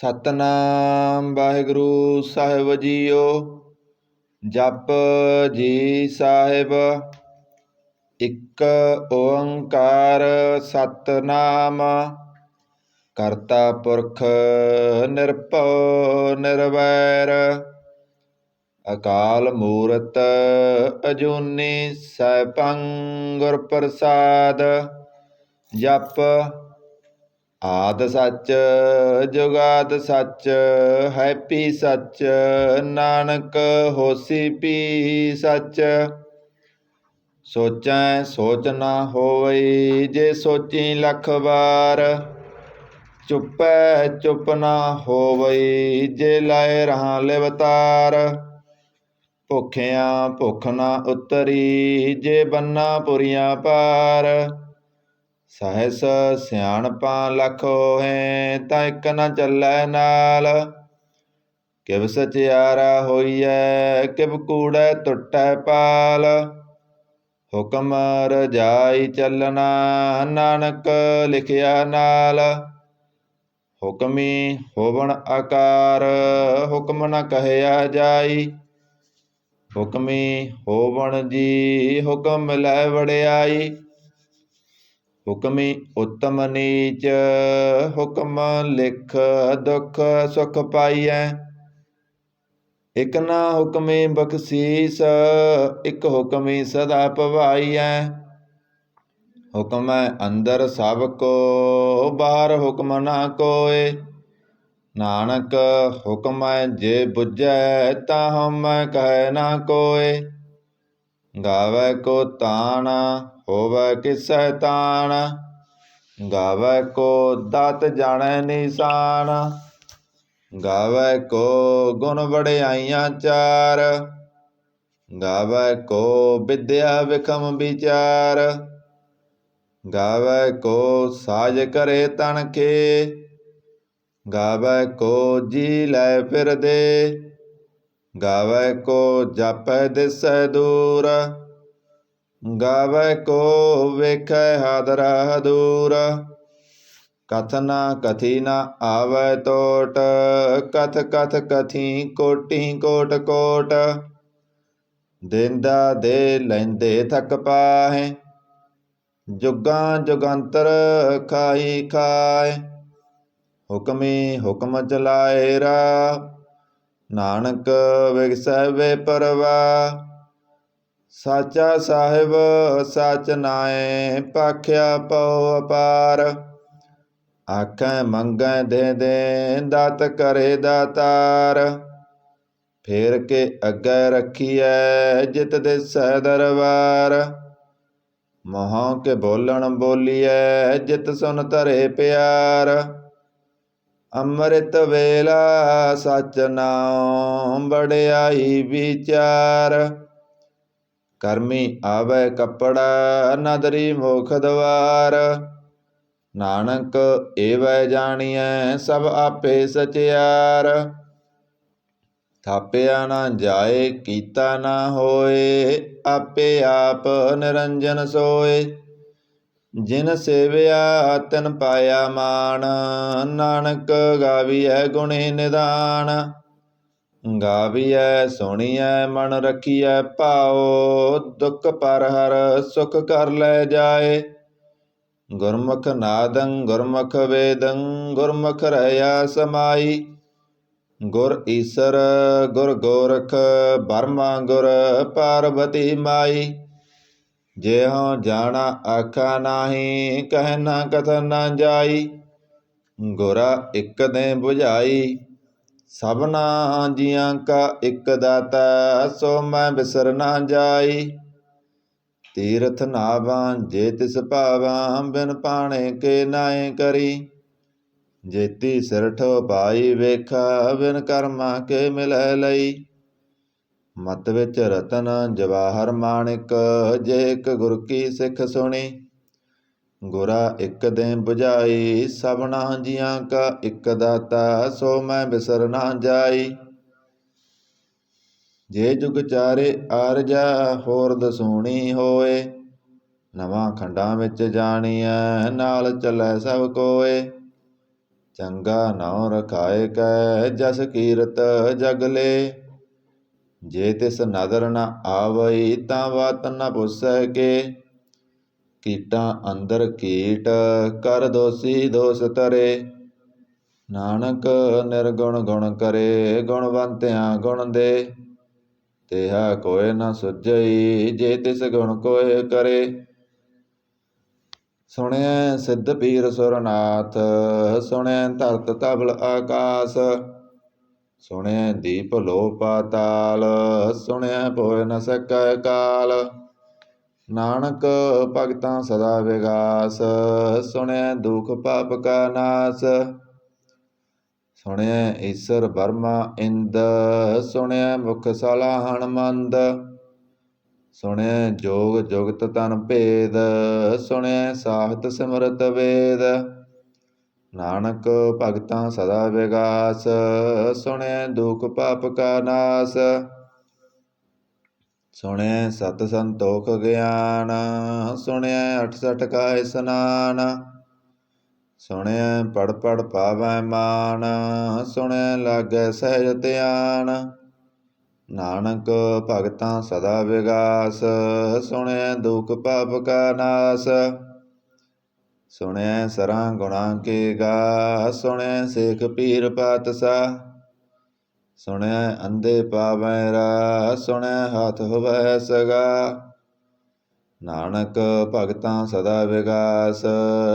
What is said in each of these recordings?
ਸਤਨਾਮ ਵਾਹਿਗੁਰੂ ਸਾਹਿਬ JIO. ਜਪ ਜੀ ਸਾਹਿਬ। ਇੱਕ ਓੰਕਾਰ ਸਤਨਾਮ। ਕਰਤਾ ਪੁਰਖ ਨਿਰਭਉ ਨਿਰਵੈਰ। ਅਕਾਲ ਮੂਰਤ ਅਜੂਨੀ ਸੈਭੰ ਗੁਰ ਪ੍ਰਸਾਦ। ਜਪ ਆਦਿ ਸੱਚ ਜੁਗਾਦਿ ਸੱਚ ਹੈਪੀ ਸੱਚ। ਨਾਨਕ ਹੋਸੀ ਭੀ ਸੱਚ। ਸੋਚੈ ਸੋਚ ਨਾ ਹੋਵਈ ਜੇ ਸੋਚੀ ਲੱਖ ਵਾਰ। ਚੁੱਪੈ ਚੁੱਪ ਨਾ ਹੋਵਈ ਜੇ ਲਾਏ ਰਹਾ ਲਿਵਤਾਰ। ਭੁੱਖਿਆਂ ਭੁੱਖ ਨਾ ਉਤਰੀ ਜੇ ਬੰਨਾ ਪੁਰੀਆਂ ਪਾਰ। ਸਹਿਸ ਸਿਆਣਪਾਂ ਲੱਖ ਹੋਹੈ ਤਾਂ ਇੱਕ ਨਾ ਚੱਲੈ ਨਾਲ। ਕਿਵ ਸਚਿਆਰਾ ਹੋਈਐ ਕਿਵ ਕੂੜੈ ਟੁੱਟੈ ਪਾਲ। ਹੁਕਮ ਰਜਾਈ ਚੱਲਣਾ ਨਾਨਕ ਲਿਖਿਆ ਨਾਲ। ਹੁਕਮੀ ਹੋਵਣ ਆਕਾਰ ਹੁਕਮ ਨ ਕਹਿਆ ਜਾਈ। ਹੁਕਮੀ ਹੋਵਣ ਜੀ ਹੁਕਮ ਮਿਲੈ ਵਡਿਆਈ। ਹੁਕਮੀ ਉੱਤਮ ਨੀਚ ਹੁਕਮ ਲਿਖ ਦੁਖ ਸੁਖ ਪਾਈਐ। ਇਕ ਨਾ ਹੁਕਮੀ ਬਖਸੀਸ ਇਕ ਹੁਕਮੀ ਸਦਾ ਭਵਾਈਐ। ਹੁਕਮੈ ਅੰਦਰ ਸਭ ਕੋ ਬਾਹਰ ਹੁਕਮ ਨਾ ਕੋਇ। ਨਾਨਕ ਹੁਕਮੈ ਜੇ ਬੁਝੈ ਤਾਂ ਹਉਮੈ ਕਹੈ ਨਾ ਕੋਇ। ਗਾਵੈ ਕੋ ਤਾਣ ਹੋਵੈ ਕਿਸੈ ਤਾਣ। ਗਾਵੈ ਕੋ ਦਾਤ ਜਾਣੈ ਨੀਸਾਨ। ਗਾਵੈ ਕੋ ਗੁਣ ਵਡਿਆਈਆਂ ਚਾਰ। ਗਾਵੈ ਕੋ ਵਿਦਿਆ ਵਿਖਮ ਵਿਚਾਰ। ਗਾਵੈ ਕੋ ਸਾਜ ਕਰੇ ਤਣਖੇ। ਗਾਵੈ ਕੋ ਜੀ ਲੈ ਫਿਰਦੇ। ਗਾਵੈ ਕੋ ਜਾਪੈ ਦਿਸੈ ਦੂਰ। ਗਾਵੈ ਕੋ ਵੇਖੈ ਹਾਦਰਾ ਹਦੂਰ। ਕਥ ਨਾ ਕਥੀ ਨਾ ਆਵੈ ਟੋਟ। ਕਥ ਕਥ ਕਥੀ ਕੋਟਿ ਕੋਟਿ ਕੋਟਿ। ਦੇਂਦਾ ਦੇ ਲੈਂਦੇ ਥਕ ਪਾਹੇ। ਜੁਗਾਂ ਜੁਗੰਤਰ ਖਾਹੀ ਖਾਏ। ਹੁਕਮੀ ਹੁਕਮ ਚਲਾਏ ਰਾਹ। ਨਾਨਕ ਵਿਗਸੈ ਵੇ ਪਰਵਾਹ। ਸਾਚਾ ਸਾਹਿਬ ਸਚ ਨਾਇ ਭਾਖਿਆ ਪਉ ਅਪਾਰ। ਆਖੈ ਮੰਗੈ ਦੇ ਦੇ ਦਾਤ ਕਰੇ ਦਾਤਾਰ। ਫੇਰ ਕੇ ਅੱਗੇ ਰੱਖੀਐ ਜਿਤ ਦਿਸੈ ਦਰਬਾਰ। ਮੂੰਹੋਂ ਕੇ ਬੋਲਣ ਬੋਲੀਐ ਜਿਤ ਸੁਨ ਧਰੇ ਪਿਆਰ। ਅੰਮ੍ਰਿਤ ਵੇਲਾ ਸਚ ਨਾਉ ਵਡਿਆਈ ਵਿਚਾਰ। ਕਰਮੀ ਆਵੈ ਕੱਪੜਾ ਨਦਰੀ ਮੁਖ ਦਵਾਰ। ਨਾਨਕ ਏਵੈ ਜਾਣੀਐ ਸਭ ਆਪੇ ਸਚਿਆਰ। ਥਾਪਿਆ ਨਾ ਜਾਏ ਕੀਤਾ ਨਾ ਹੋਏ। ਆਪੇ ਆਪ ਨਿਰੰਜਨ ਸੋਏ। ਜਿਨ ਸੇਵਿਆ ਤਿਨ ਪਾਇਆ ਮਾਨ। ਨਾਨਕ ਗਾਵੀਐ ਗੁਣੀ ਨਿਧਾਨ। ਗਾਵੀਐ ਸੁਣੀਐ ਮਨ ਰਖੀਐ ਭਾਉ। ਦੁਖ ਪਰ ਹਰਿ ਸੁਖ ਕਰ ਲੈ ਜਾਏ। ਗੁਰਮੁਖ ਨਾਦੰ ਗੁਰਮੁਖ ਵੇਦੰ ਗੁਰਮੁਖ ਰਹਿਆ ਸਮਾਈ। ਗੁਰ ਈਸਰ ਗੁਰ ਗੋਰਖ ਬਰਮਾ ਗੁਰ ਪਾਰਬਤੀ ਮਾਈ। ਜਿਹੋ ਜਾਣਾ ਆਖਾ ਨਾਹੀ ਕਹਿ ਨਾ ਕਥਨ ਨਾ ਜਾਈ। ਗੁਰਾ ਇਕ ਦੇ ਬੁਝਾਈ ਸਭਨਾ ਜੀਆਂ ਕਾ ਇਕ ਦਾਤਾ। ਸੋ ਮੈਂ ਬਿਸਰ ਨਾ ਜਾਈ। ਤੀਰਥ ਨਾਵਾਂ ਜੇ ਤਿਸ ਭਾਵਾਂ ਬਿਨ ਪਾਣੇ ਕੇ ਨਾਏ ਕਰੀ। ਜੇਤੀ ਸਿਰਠ ਪਾਈ ਵੇਖਾ ਬਿਨ ਕਰਮਾਂ ਕੇ ਮਿਲੈ ਲਈ। ਮਤ ਵਿੱਚ ਰਤਨ ਜਵਾਹਰ ਮਾਣਿਕ ਜੇ ਇਕ ਗੁਰ ਕੀ ਸਿੱਖ ਸੁਣੀ। ਗੁਰਾ ਇਕ ਦੇ ਬੁਝਾਈ ਸਭਨਾ ਜੀਆਂ ਕਾ ਇਕ ਦਾਤਾ। ਸੋ ਮੈਂ ਬਿਸਰ ਨਾ ਜਾਈ। ਜੇ ਜੁਗ ਚਾਰੇ ਆਰਜਾ ਹੋਰ ਦਸੂਣੀ ਹੋਏ। ਨਵਾਂ ਖੰਡਾਂ ਵਿੱਚ ਜਾਣੀਐ ਨਾਲ ਚੱਲੈ ਸਭ ਕੋਏ। ਚੰਗਾ ਨਾਉ ਰਖਾਏ ਕੈ ਜਸ ਕੀਰਤ ਜਗਲੇ। ਜੇ ਤਿਸ ਨਦਰ ਨ ਆਵਈ ਤਾਂ ਵਤ ਨ ਪੁੱਸੈ ਕੇ। ਕੀਟਾਂ ਅੰਦਰ ਕੀਟ ਕਰ ਦੋਸੀ ਦੋਸ ਤਰੇ। ਨਾਨਕ ਨਿਰਗੁਣ ਗੁਣ ਕਰੇ ਗੁਣਵੰਤਿਆਂ ਗੁਣ ਦੇ। ਤੇਹਾ ਕੋਇ ਨ ਸੁਝਈ ਜੇ ਤਿਸ ਗੁਣ ਕੋਇ ਕਰੇ। ਸੁਣਿਐ ਸਿੱਧ ਪੀਰ ਸੁਰਨਾਥ ਸੁਣਿਐ ਧਰਤ ਧਵਲ ਆਕਾਸ। ਸੁਣਿਐ ਦੀਪ ਲੋ ਪਾਤਾਲ ਸੁਣਿਐ ਪੋਇ ਨ ਸਕੈ ਕਾਲ। ਨਾਨਕ ਭਗਤਾਂ ਸਦਾ ਵਿਗਾਸ ਸੁਣਿਐ ਦੁਖ ਪਾਪ ਕਾ ਨਾਸ। ਸੁਣਿਐ ਈਸਰ ਬਰਮਾ ਇੰਦ ਸੁਣਿਐ ਮੁਖ ਸਲਾਹਣ ਮੰਦ। ਸੁਣਿਐ ਜੋਗ ਜੁਗਤ ਤਨ ਭੇਦ ਸੁਣਿਐ ਸਾਹਿਤ ਸਿਮਰਤ ਵੇਦ। ਨਾਨਕ ਭਗਤਾਂ ਸਦਾ ਵਿਗਾਸ ਸੁਣਿਐ ਦੁਖ ਪਾਪ ਕਾ ਨਾਸ। ਸੁਣਿਐ ਸਤ ਸੰਤੋਖ ਗਿਆਨ ਸੁਣਿਐ 68 ਕਾ ਇਸਨਾਨ। ਸੁਣਿਐ ਪੜ ਪੜ ਪਾਵੈ ਮਾਨ ਸੁਣਿਐ ਲਾਗੈ ਸਹਿਜ ਧਿਆਨ। ਨਾਨਕ ਭਗਤਾਂ ਸਦਾ ਵਿਗਾਸ ਸੁਣਿਐ ਦੁਖ ਪਾਪ ਕਾ ਨਾਸ। ਸੁਣਿਐ ਸਰਾਂ ਗੁਣਾਂ ਕੇ ਗਾ ਸੁਣਿਐ ਸੇਖ ਪੀਰ ਪਾਤਸ਼ਾਹ। ਸੁਣਿਐ ਅੰਧੇ ਪਾਵੈ ਰਾਹ ਸੁਣਿਐ ਹਾਥ ਹੋਵੈ ਸਗਾ। ਨਾਨਕ ਭਗਤਾਂ ਸਦਾ ਵਿਗਾਸ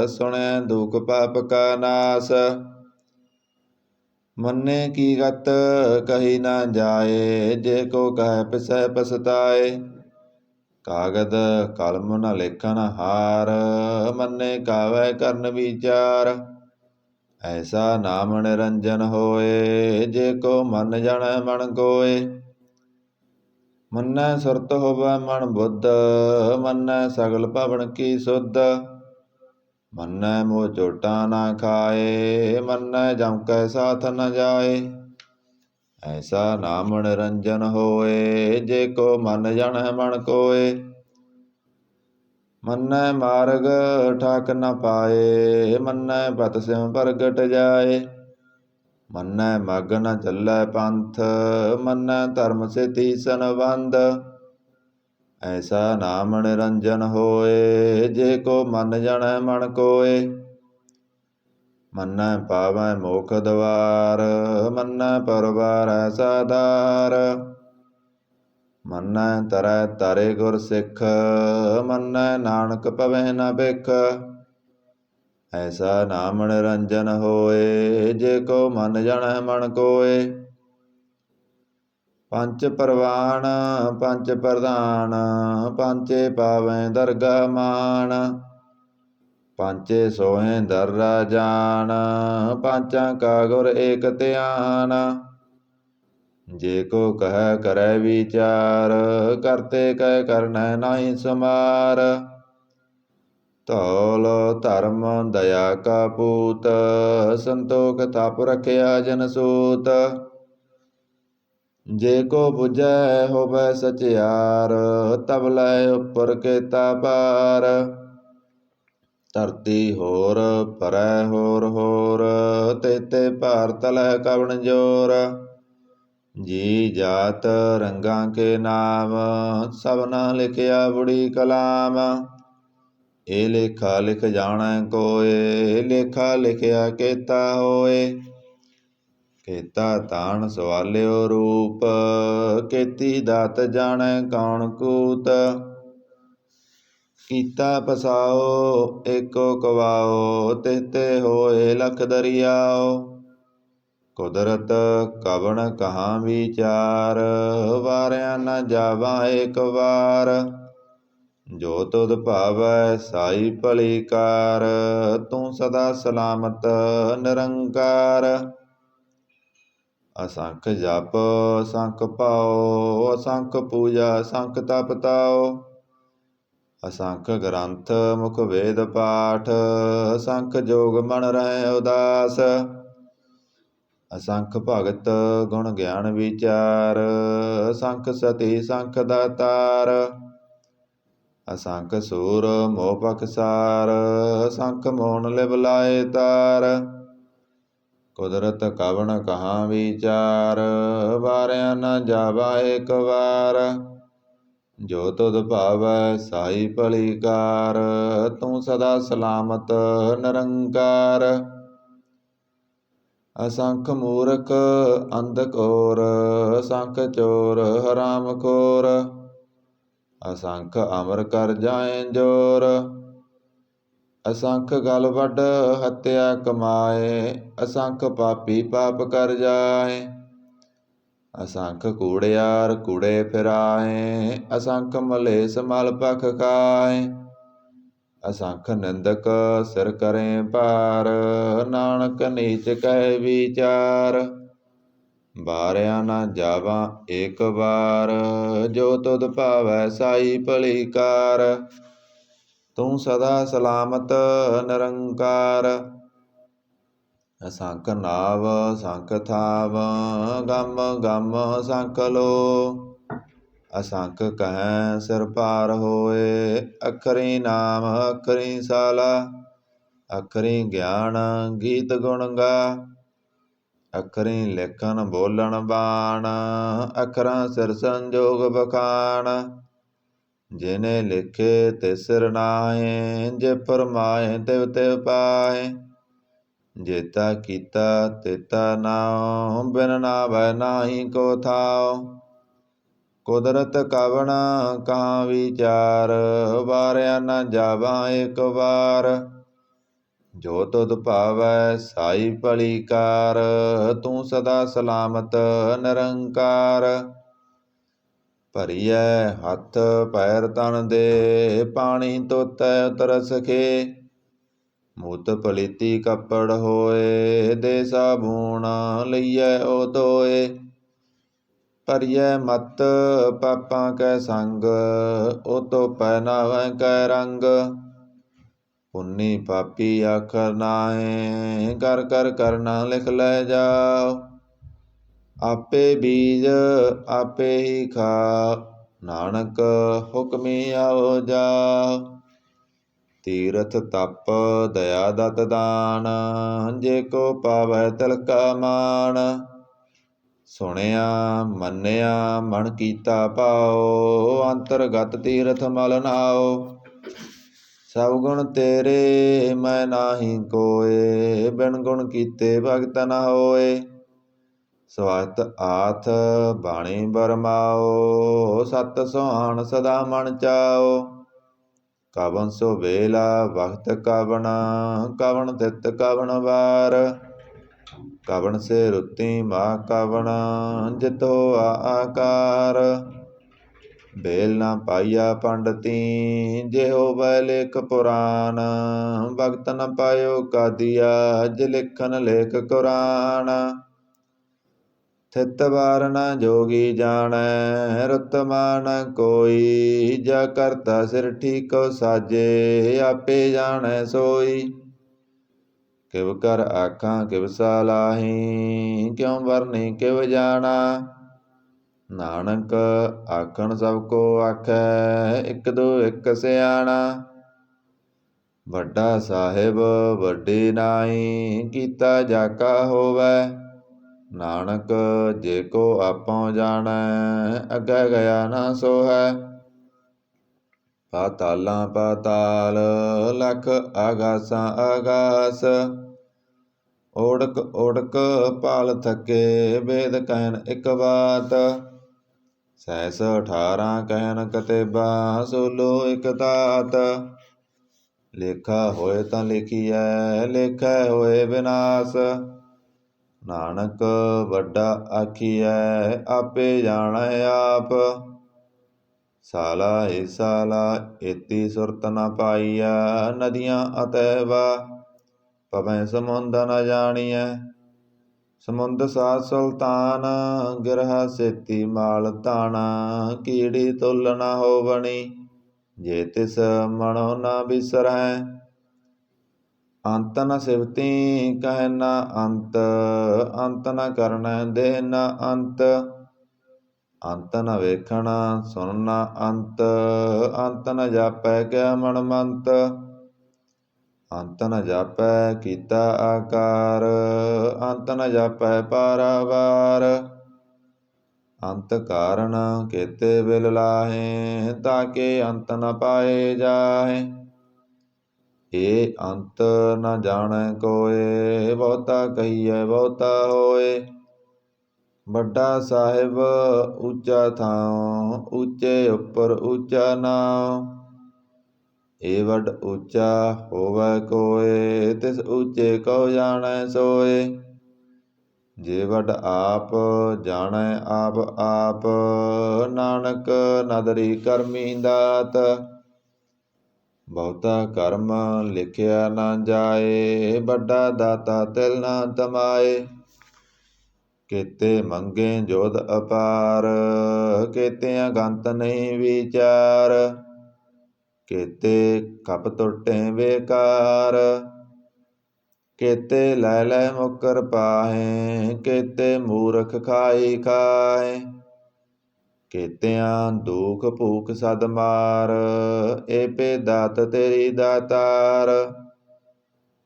ਸੁਣਿਐ ਦੁਖ ਪਾਪ ਕਾ ਨਾਸ। ਮੰਨੇ ਕੀ ਗਤ ਕਹੀ ਨਾ ਜਾਏ ਜੇ ਕੋ ਕਹਿ ਪਿਸੈ ਪਛਤਾਏ। ਕਾਗਦ ਕਲਮ ਨ ਲੇਖਨ ਹਾਰ ਮੰਨੇ ਕਾਵੈ ਕਰਨ ਵਿਚਾਰ। ਐਸਾ ਨਾਮ ਨਿਰੰਜਨ ਹੋਏ ਜੇ ਕੋ ਮਨ ਜਾਣੈ ਮਨ ਕੋਏ। ਮੰਨੈ ਸੁਰਤ ਹੋਵੈ ਮਨ ਬੁੱਧ ਮੰਨੈ ਸਗਲ ਭਵਨ ਕੀ ਸੁਧ। ਮੰਨੈ ਮੋਹ ਚੋਟਾਂ ਨਾ ਖਾਏ ਮੰਨੈ ਜਮ ਕੈ ਸਾਥ ਨ ਜਾਏ। ਐਸਾ ਨਾਮ ਨਿਰੰਜਨ ਹੋਏ ਜੇ ਕੋ ਮਨ ਜਾਣੈ ਮਨ ਕੋਏ। ਮੰਨੈ ਮਾਰਗ ਠਾਕ ਨ ਪਾਏ ਮੰਨੈ ਪਤ ਸਿਉ ਪ੍ਰਗਟ ਜਾਏ। ਮੰਨੈ ਮਗ੍ਗ ਨ ਚੱਲੈ ਪੰਥ ਮੰਨੈ ਧਰਮ ਸੇਤੀ ਸੰਬੰਧ। ਐਸਾ ਨਾਮ ਨਿਰੰਜਨ ਹੋਏ ਜੇ ਕੋ ਮਨ ਜਾਣੈ ਮਨ ਕੋਏ। ਮੰਨੈ ਪਾਵੈ ਮੋਖ ਦਵਾਰ ਮੰਨੈ ਪਰਵਾਰੈ ਸਾਧਾਰ। ਮੰਨੈ ਤਰੈ ਤਾਰੇ ਗੁਰ ਸਿੱਖ ਮੰਨੈ ਨਾਨਕ ਪਵੈ ਨ ਭਿਖ। ਐਸਾ ਨਾਮ ਨਿਰੰਜਨ ਹੋਏ ਜੇ ਕੋ ਮਨ ਜਾਣੈ ਮਨ ਕੋਏ। ਪੰਚ ਪਰਵਾਣ ਪੰਚ ਪ੍ਰਧਾਨ ਪੰਚੇ ਪਾਵੈ ਦਰਗਾ ਮਾਨ। ਪੰਚੇ ਸੋਹੇ ਦਰ ਰਾਜਾਨ ਪਾਂਚਾਂ ਕਾ ਗੁਰ ਏਕ ਧਿਆਨ। ਜੇ ਕੋ ਕਹਿ ਕਰੈ ਵਿਚਾਰ ਕਰਤੇ ਕਹਿ ਕਰਨੈ ਨਾਹੀ ਸਮਾਰ। ਧੌਲ ਧਰਮ ਦਇਆ ਕਾ ਪੂਤ ਸੰਤੋਖ ਤਪ ਰਖਿਆ ਜਨ ਸੂਤ। ਜੇ ਕੋ ਬੁਝੈ ਹੋਵੈ ਸਚਿਆਰ ਤਬ ਲੈ ਉਪਰ ਕੇਤਾ ਪਾਰ। ਧਰਤੀ ਹੋਰ ਪਰੈ ਹੋਰ ਹੋਰ ਤੇਤੇ ਭਾਰ ਤਲੈ ਕਵਣ ਜੋਰ। ਜੀ ਜਾਤ ਰੰਗਾਂ ਕੇ ਨਾਮ ਸਭਨਾ ਲਿਖਿਆ ਬੁੜੀ ਕਲਾਮ। ਇਹ ਲੇਖਾ ਲਿਖ ਜਾਣੈ ਕੋਇ ਲੇਖਾ ਲਿਖਿਆ ਕੇਤਾ ਹੋਏ। ਕੇਤਾ ਤਾਣ ਸਵਾਲਿਓ ਰੂਪ ਕੇਤੀ ਦਾਤ ਜਾਣੈ ਕੌਣ ਕੂਤ। ਕੀਤਾ ਪਸਾਓ ਏਕੋ ਕਵਾਓ ਤੇਤੇ ਹੋਏ ਲਖ ਦਰਿਆਓ। ਕੁਦਰਤ ਕਵਣ ਕਹਾਂ ਵਿਚਾਰ ਵਾਰਿਆ ਨ ਜਾਵਾਂ ਏਕ ਵਾਰ। ਜੋ ਤੁਧ ਭਾਵੈ ਸਾਈ ਭਲੀ ਕਾਰ ਤੂੰ ਸਦਾ ਸਲਾਮਤ ਨਿਰੰਕਾਰ। ਅਸੰਖ ਜਪ ਅਸੰਖ ਭਾਉ ਅਸੰਖ ਪੂਜਾ ਅਸੰਖ ਤਪ ਤਾਉ। ਅਸੰਖ ਗ੍ਰੰਥ ਮੁਖ ਵੇਦ ਪਾਠ ਅਸੰਖ ਜੋਗ ਮਨ ਰਹਿ ਉਦਾਸ। ਅਸੰਖ ਭਗਤ ਗੁਣ ਗਿਆਨ ਵਿਚਾਰ ਅਸੰਖ ਸਤੀ ਸੰਖ ਦਾਤਾਰ। ਅਸੰਖ ਸੂਰ ਮੋਹ ਪਖਸਾਰ ਅਸੰਖ ਮੋਹਨ ਲਿਵ ਲਾਏ ਤਾਰ। ਕੁਦਰਤ ਕਵਣ ਕਹਾਂ ਵਿਚਾਰ, ਵਾਰਿਆ ਨ ਜਾਵਾ ਏਕ ਵਾਰ। ਜੋ ਤੁਧ ਭਾਵੈ ਸਾਈ ਭਲੀ ਕਾਰ, ਤੂੰ ਸਦਾ ਸਲਾਮਤ ਨਿਰੰਕਾਰ। ਅਸੰਖ ਮੂਰਖ ਅੰਧ ਘੋਰ, ਅਸੰਖ ਚੋਰ ਹਰਾਮ ਖੋਰ। ਅਸੰਖ ਅਮਰ ਕਰ ਜਾਏ ਜੋਰ, ਅਸੰਖ ਗਲ ਵੱਡ ਹੱਤਿਆ ਕਮਾਏ। ਅਸੰਖ ਪਾਪੀ ਪਾਪ ਕਰ ਜਾਏ, ਅਸੰਖ ਕੂੜਿਆਰ ਕੂੜੇ ਫਿਰਾਏ। ਅਸੰਖ ਮਲੇਸ ਮਲ ਭਖ ਖਾਏ, ਅਸੰਖ ਨਿੰਦਕ ਸਿਰ ਕਰੇ ਭਾਰ। ਨਾਨਕ ਨੀਚ ਕਹਿ ਵਿਚਾਰ, ਵਾਰਿਆ ਨਾ ਜਾਵਾ ਏਕ ਵਾਰ। ਜੋ ਤੁਧ ਭਾਵੈ ਸਾਈ ਭਲੀ ਕਾਰ, ਤੂੰ ਸਦਾ ਸਲਾਮਤ ਨਿਰੰਕਾਰ। ਅਸੰਖ ਨਾਵ ਅਸੰਖ ਥਾਵ, ਗਮ ਗਮ ਅਸੰਖ ਲੋ। ਅਸੰਖ ਕਹਿ ਸਿਰ ਭਾਰ ਹੋਏ, ਅਖਰੀ ਨਾਮ ਅਖਰੀ ਸਾਲਾ। ਅਖਰੀ ਗਿਆਨ ਗੀਤ ਗੁਣ ਗਾ, ਅਖਰੀ ਲਿਖਣ ਬੋਲਣ ਬਾਣ। ਅਖਰਾਂ ਸਿਰ ਸੰਜੋਗ ਬਖਾਣ, ਜਿਨੇ ਲਿਖੇ ਤਿਸ ਸਿਰ ਨਾਹੇ। ਜੇ ਫਰਮਾਏ ਤਿਵ ਤਿਵ ਪਾਹੇ, ਜੇਤਾ ਕੀਤਾ ਤੇਤਾ ਨਾਉ। ਬਿਨ ਨਾਵੈ ਨਾਹੀ ਕੋ ਥਾਉ, ਕੁਦਰਤ ਕਵਣ ਕਹਾਂ ਵਿਚਾਰ। ਵਾਰਿਆ ਨ ਜਾਵਾ ਏਕ ਵਾਰ। ਜੋ ਤੁਧ ਭਾਵੈ ਸਾਈ ਭਲੀ ਕਾਰ, ਤੂੰ ਸਦਾ ਸਲਾਮਤ ਨਿਰੰਕਾਰ। ਭਰੀਐ ਹੱਥ ਪੈਰ ਤਨ ਦੇ, ਪਾਣੀ ਧੋਤੈ ਉਤਰ ਸਖੇ। ਮੂਤ ਪਲੀਤੀ ਕੱਪੜ ਹੋਏ, ਦੇ ਸਾਬੂਣ ਲਈਐ ਓ ਧੋਏ। ਭਰੀਐ ਮਤ ਪਾਪਾਂ ਕੈ ਸੰਗ, ਓ ਧੋਪੈ ਨਾਵੈ ਕੈ ਰੰਗ। ਪੁੰਨੀ ਪਾਪੀ ਆਖਰ ਨਾਹੀਂ, ਕਰ ਕਰ ਕਰਨਾ ਲਿਖ ਲੈ ਜਾਓ। ਆਪੇ ਬੀਜ ਆਪੇ ਹੀ ਖਾ, ਨਾਨਕ ਹੁਕਮੀ ਆਓ ਜਾਓ। ਤੀਰਥ ਤਪ ਦਇਆ ਦਤ ਦਾਨ, ਜੇ ਕੋ ਪਾਵੈ ਤਿਲ ਕਾ ਮਾਨ। ਸੁਣਿਆ ਮੰਨਿਆ ਮਨ ਕੀਤਾ ਭਾਉ, ਅੰਤਰਗਤ ਤੀਰਥ ਮਲ ਨਾਉ। ਸਭ ਗੁਣ ਤੇਰੇ ਮੈਂ ਨਾਹੀ ਕੋਏ, ਬਿਨ ਗੁਣ ਕੀਤੇ ਭਗਤ ਨ ਹੋਏ। ਸਵਸਤ ਆਥ ਬਾਣੀ ਬਰਮਾਓ, ਸਤ ਸੁਹਾਣ ਸਦਾ ਮਨ ਚਾਓ। ਕਵਨ ਸੋ ਵੇਲਾ ਵਕਤ ਕਵਣ, ਕਵਣ ਤਿਤ ਕਵਣ ਵਾਰ। ਕਵਣ ਸੇ ਰੁੱਤੀ ਮਾ ਕਵਣ, ਜਿਤ ਹੋਆ ਆਕਾਰ। ਬੇਲ ਨਾ ਪਾਈਆ ਪੰਡਤੀ, ਜੇ ਹੋਵੈ ਲੇਖ ਪੁਰਾਨ। ਭਗਤ ਨ ਪਾਇਓ ਕਾਦੀਆ, ਜੇ ਲਿਖਨ ਲੇਖ ਕੁਰਾਨ। ਥਿਤ ਵਾਰ ਨ ਜੋਗੀ ਜਾਣੈ, ਰੁਤਮਾ ਨ ਕੋਈ। ਜਾ ਕਰਤਾ ਸਿਰ ਠੀਕੋ ਸਾਜੇ, ਆਪੇ ਜਾਣੈ ਸੋਈ। ਕਿਵ ਕਰ ਆਖਾਂ ਕਿਵ ਸਲਾਹੀ, ਕਿਉ ਵਰਨੀ ਕਿਵ ਜਾਣਾ। ਨਾਨਕ ਆਖਣ ਸਭ ਕੋ ਆਖੈ, ਇਕ ਦੋ ਇਕ ਸਿਆਣਾ। ਵੱਡਾ ਸਾਹਿਬ ਵੱਡੀ ਨਾਈ, ਕੀਤਾ ਜਾ ਕਾ ਹੋਵੈ। ਨਾਨਕ ਜੇ ਕੋ ਆਪੋ ਜਾਣੈ, ਅੱਗੇ ਗਿਆ ਨਾ ਸੋਹੈ। ਪਾਤਾਲਾਂ ਪਾਤਾਲ ਲਖ ਆਗਾਸਾਂ ਆਗਾਸ। ਓੜਕ ਓੜਕ ਭਾਲ ਥਕੇ, ਵੇਦ ਕਹਿਨ ਇਕ ਬਾਤ। ਸਹਿਸ 18 ਕਹਿਨ ਕਤੇਬਾ, ਸੋਲੋ ਇਕ ਦਾਤ। ਲੇਖਾ ਹੋਏ ਤਾਂ ਲਿਖੀਐ, ਲੇਖੈ ਹੋਏ ਵਿਨਾਸ਼। ਨਾਨਕ ਵੱਡਾ ਆਖੀਐ, ਆਪੇ ਜਾਣੈ ਆਪ। ਸਾਲਾ ਹੀ ਸਾਲਾ ਏਤੀ ਸੁਰਤ ਨ ਪਾਈਆ, ਨਦੀਆਂ ਅਤੈਵਾ ਪਵੈ ਸਮੁੰਦ ਨ ਜਾਣੀਐ। ਸਮੁੰਦ ਸਾਧ ਸੁਲਤਾਨ, ਗਿਰਹਾ ਸੇਤੀ ਮਾਲ ਤਾਣਾ। ਕੀੜੀ ਤੁਲ ਨ ਹੋਵਣੀ, ਜੇ ਤਿਸ ਮਨੋ ਨ ਬਿਸਰਹਿ। ਅੰਤ ਨ ਸਿਵਤੀ ਕਹਿ ਨ ਅੰਤ, ਅੰਤ ਨ ਕਰਨੈ ਦੇਹ ਨ ਅੰਤ। ਅੰਤ ਨ ਵੇਖਣਾ ਸੁਨ ਨ ਅੰਤ, ਅੰਤ ਨ ਜਾਪੈ ਕਿਆ ਮਨਮੰਤ। ਅੰਤ ਨ ਜਾਪੈ ਕੀਤਾ ਆਕਾਰ, ਅੰਤ ਨ ਜਾਪੈ ਪਾਰਾਵਾਰ। ਅੰਤ ਕਾਰਨ ਕੇਤੇ ਬਿਲ ਲਾਹੇ, ਤਾਕੇ ਅੰਤ ਨ ਪਾਏ ਜਾਹੇ। ਏ ਅੰਤ ਨ ਜਾਣੈ ਕੋਇ, ਬਹੁਤਾ ਕਹੀਐ ਬਹੁਤਾ ਹੋਏ। ਵੱਡਾ ਸਾਹਿਬ ਉੱਚਾ ਥਾਉ, ਉੱਚੇ ਉੱਪਰ ਉੱਚਾ ਨਾਉ। ਏ ਵੱਡ ਉੱਚਾ ਹੋਵੈ ਕੋਇ, ਤਿਸ ਉੱਚੇ ਕਉ ਜਾਣੈ ਸੋਏ। ਜੇ ਵੱਡ ਆਪ ਜਾਣੈ ਆਪ ਆਪ, ਨਾਨਕ ਨਦਰੀ ਕਰਮੀ ਦਾਤ। ਬਹੁਤਾ ਕਰਮ ਲਿਖਿਆ ਨਾ ਜਾਏ, ਵੱਡਾ ਦਾਤਾ ਤਿਲ ਨਾ ਤਮਾਏ। ਕੇਤੇ ਮੰਗੇ ਜੋਧ ਅਪਾਰ, ਕੇਤਿਆਂ ਗੰਤ ਨਹੀਂ ਵਿਚਾਰ। ਕੇਤੇ ਕਪ ਟੁੱਟੇ ਬੇਕਾਰ, ਕੇਤੇ ਲੈ ਲੈ ਮੁਕਰ ਪਾਹੇ। ਕੇਤੇ ਮੂਰਖ ਖਾਈ ਖਾਏ, ਕੇਤਿਆਂ ਦੁਖ ਭੂਖ ਸਦ ਮਾਰ। ਏਪੇ ਦਾਤ ਤੇਰੀ ਦਾਤਾਰ,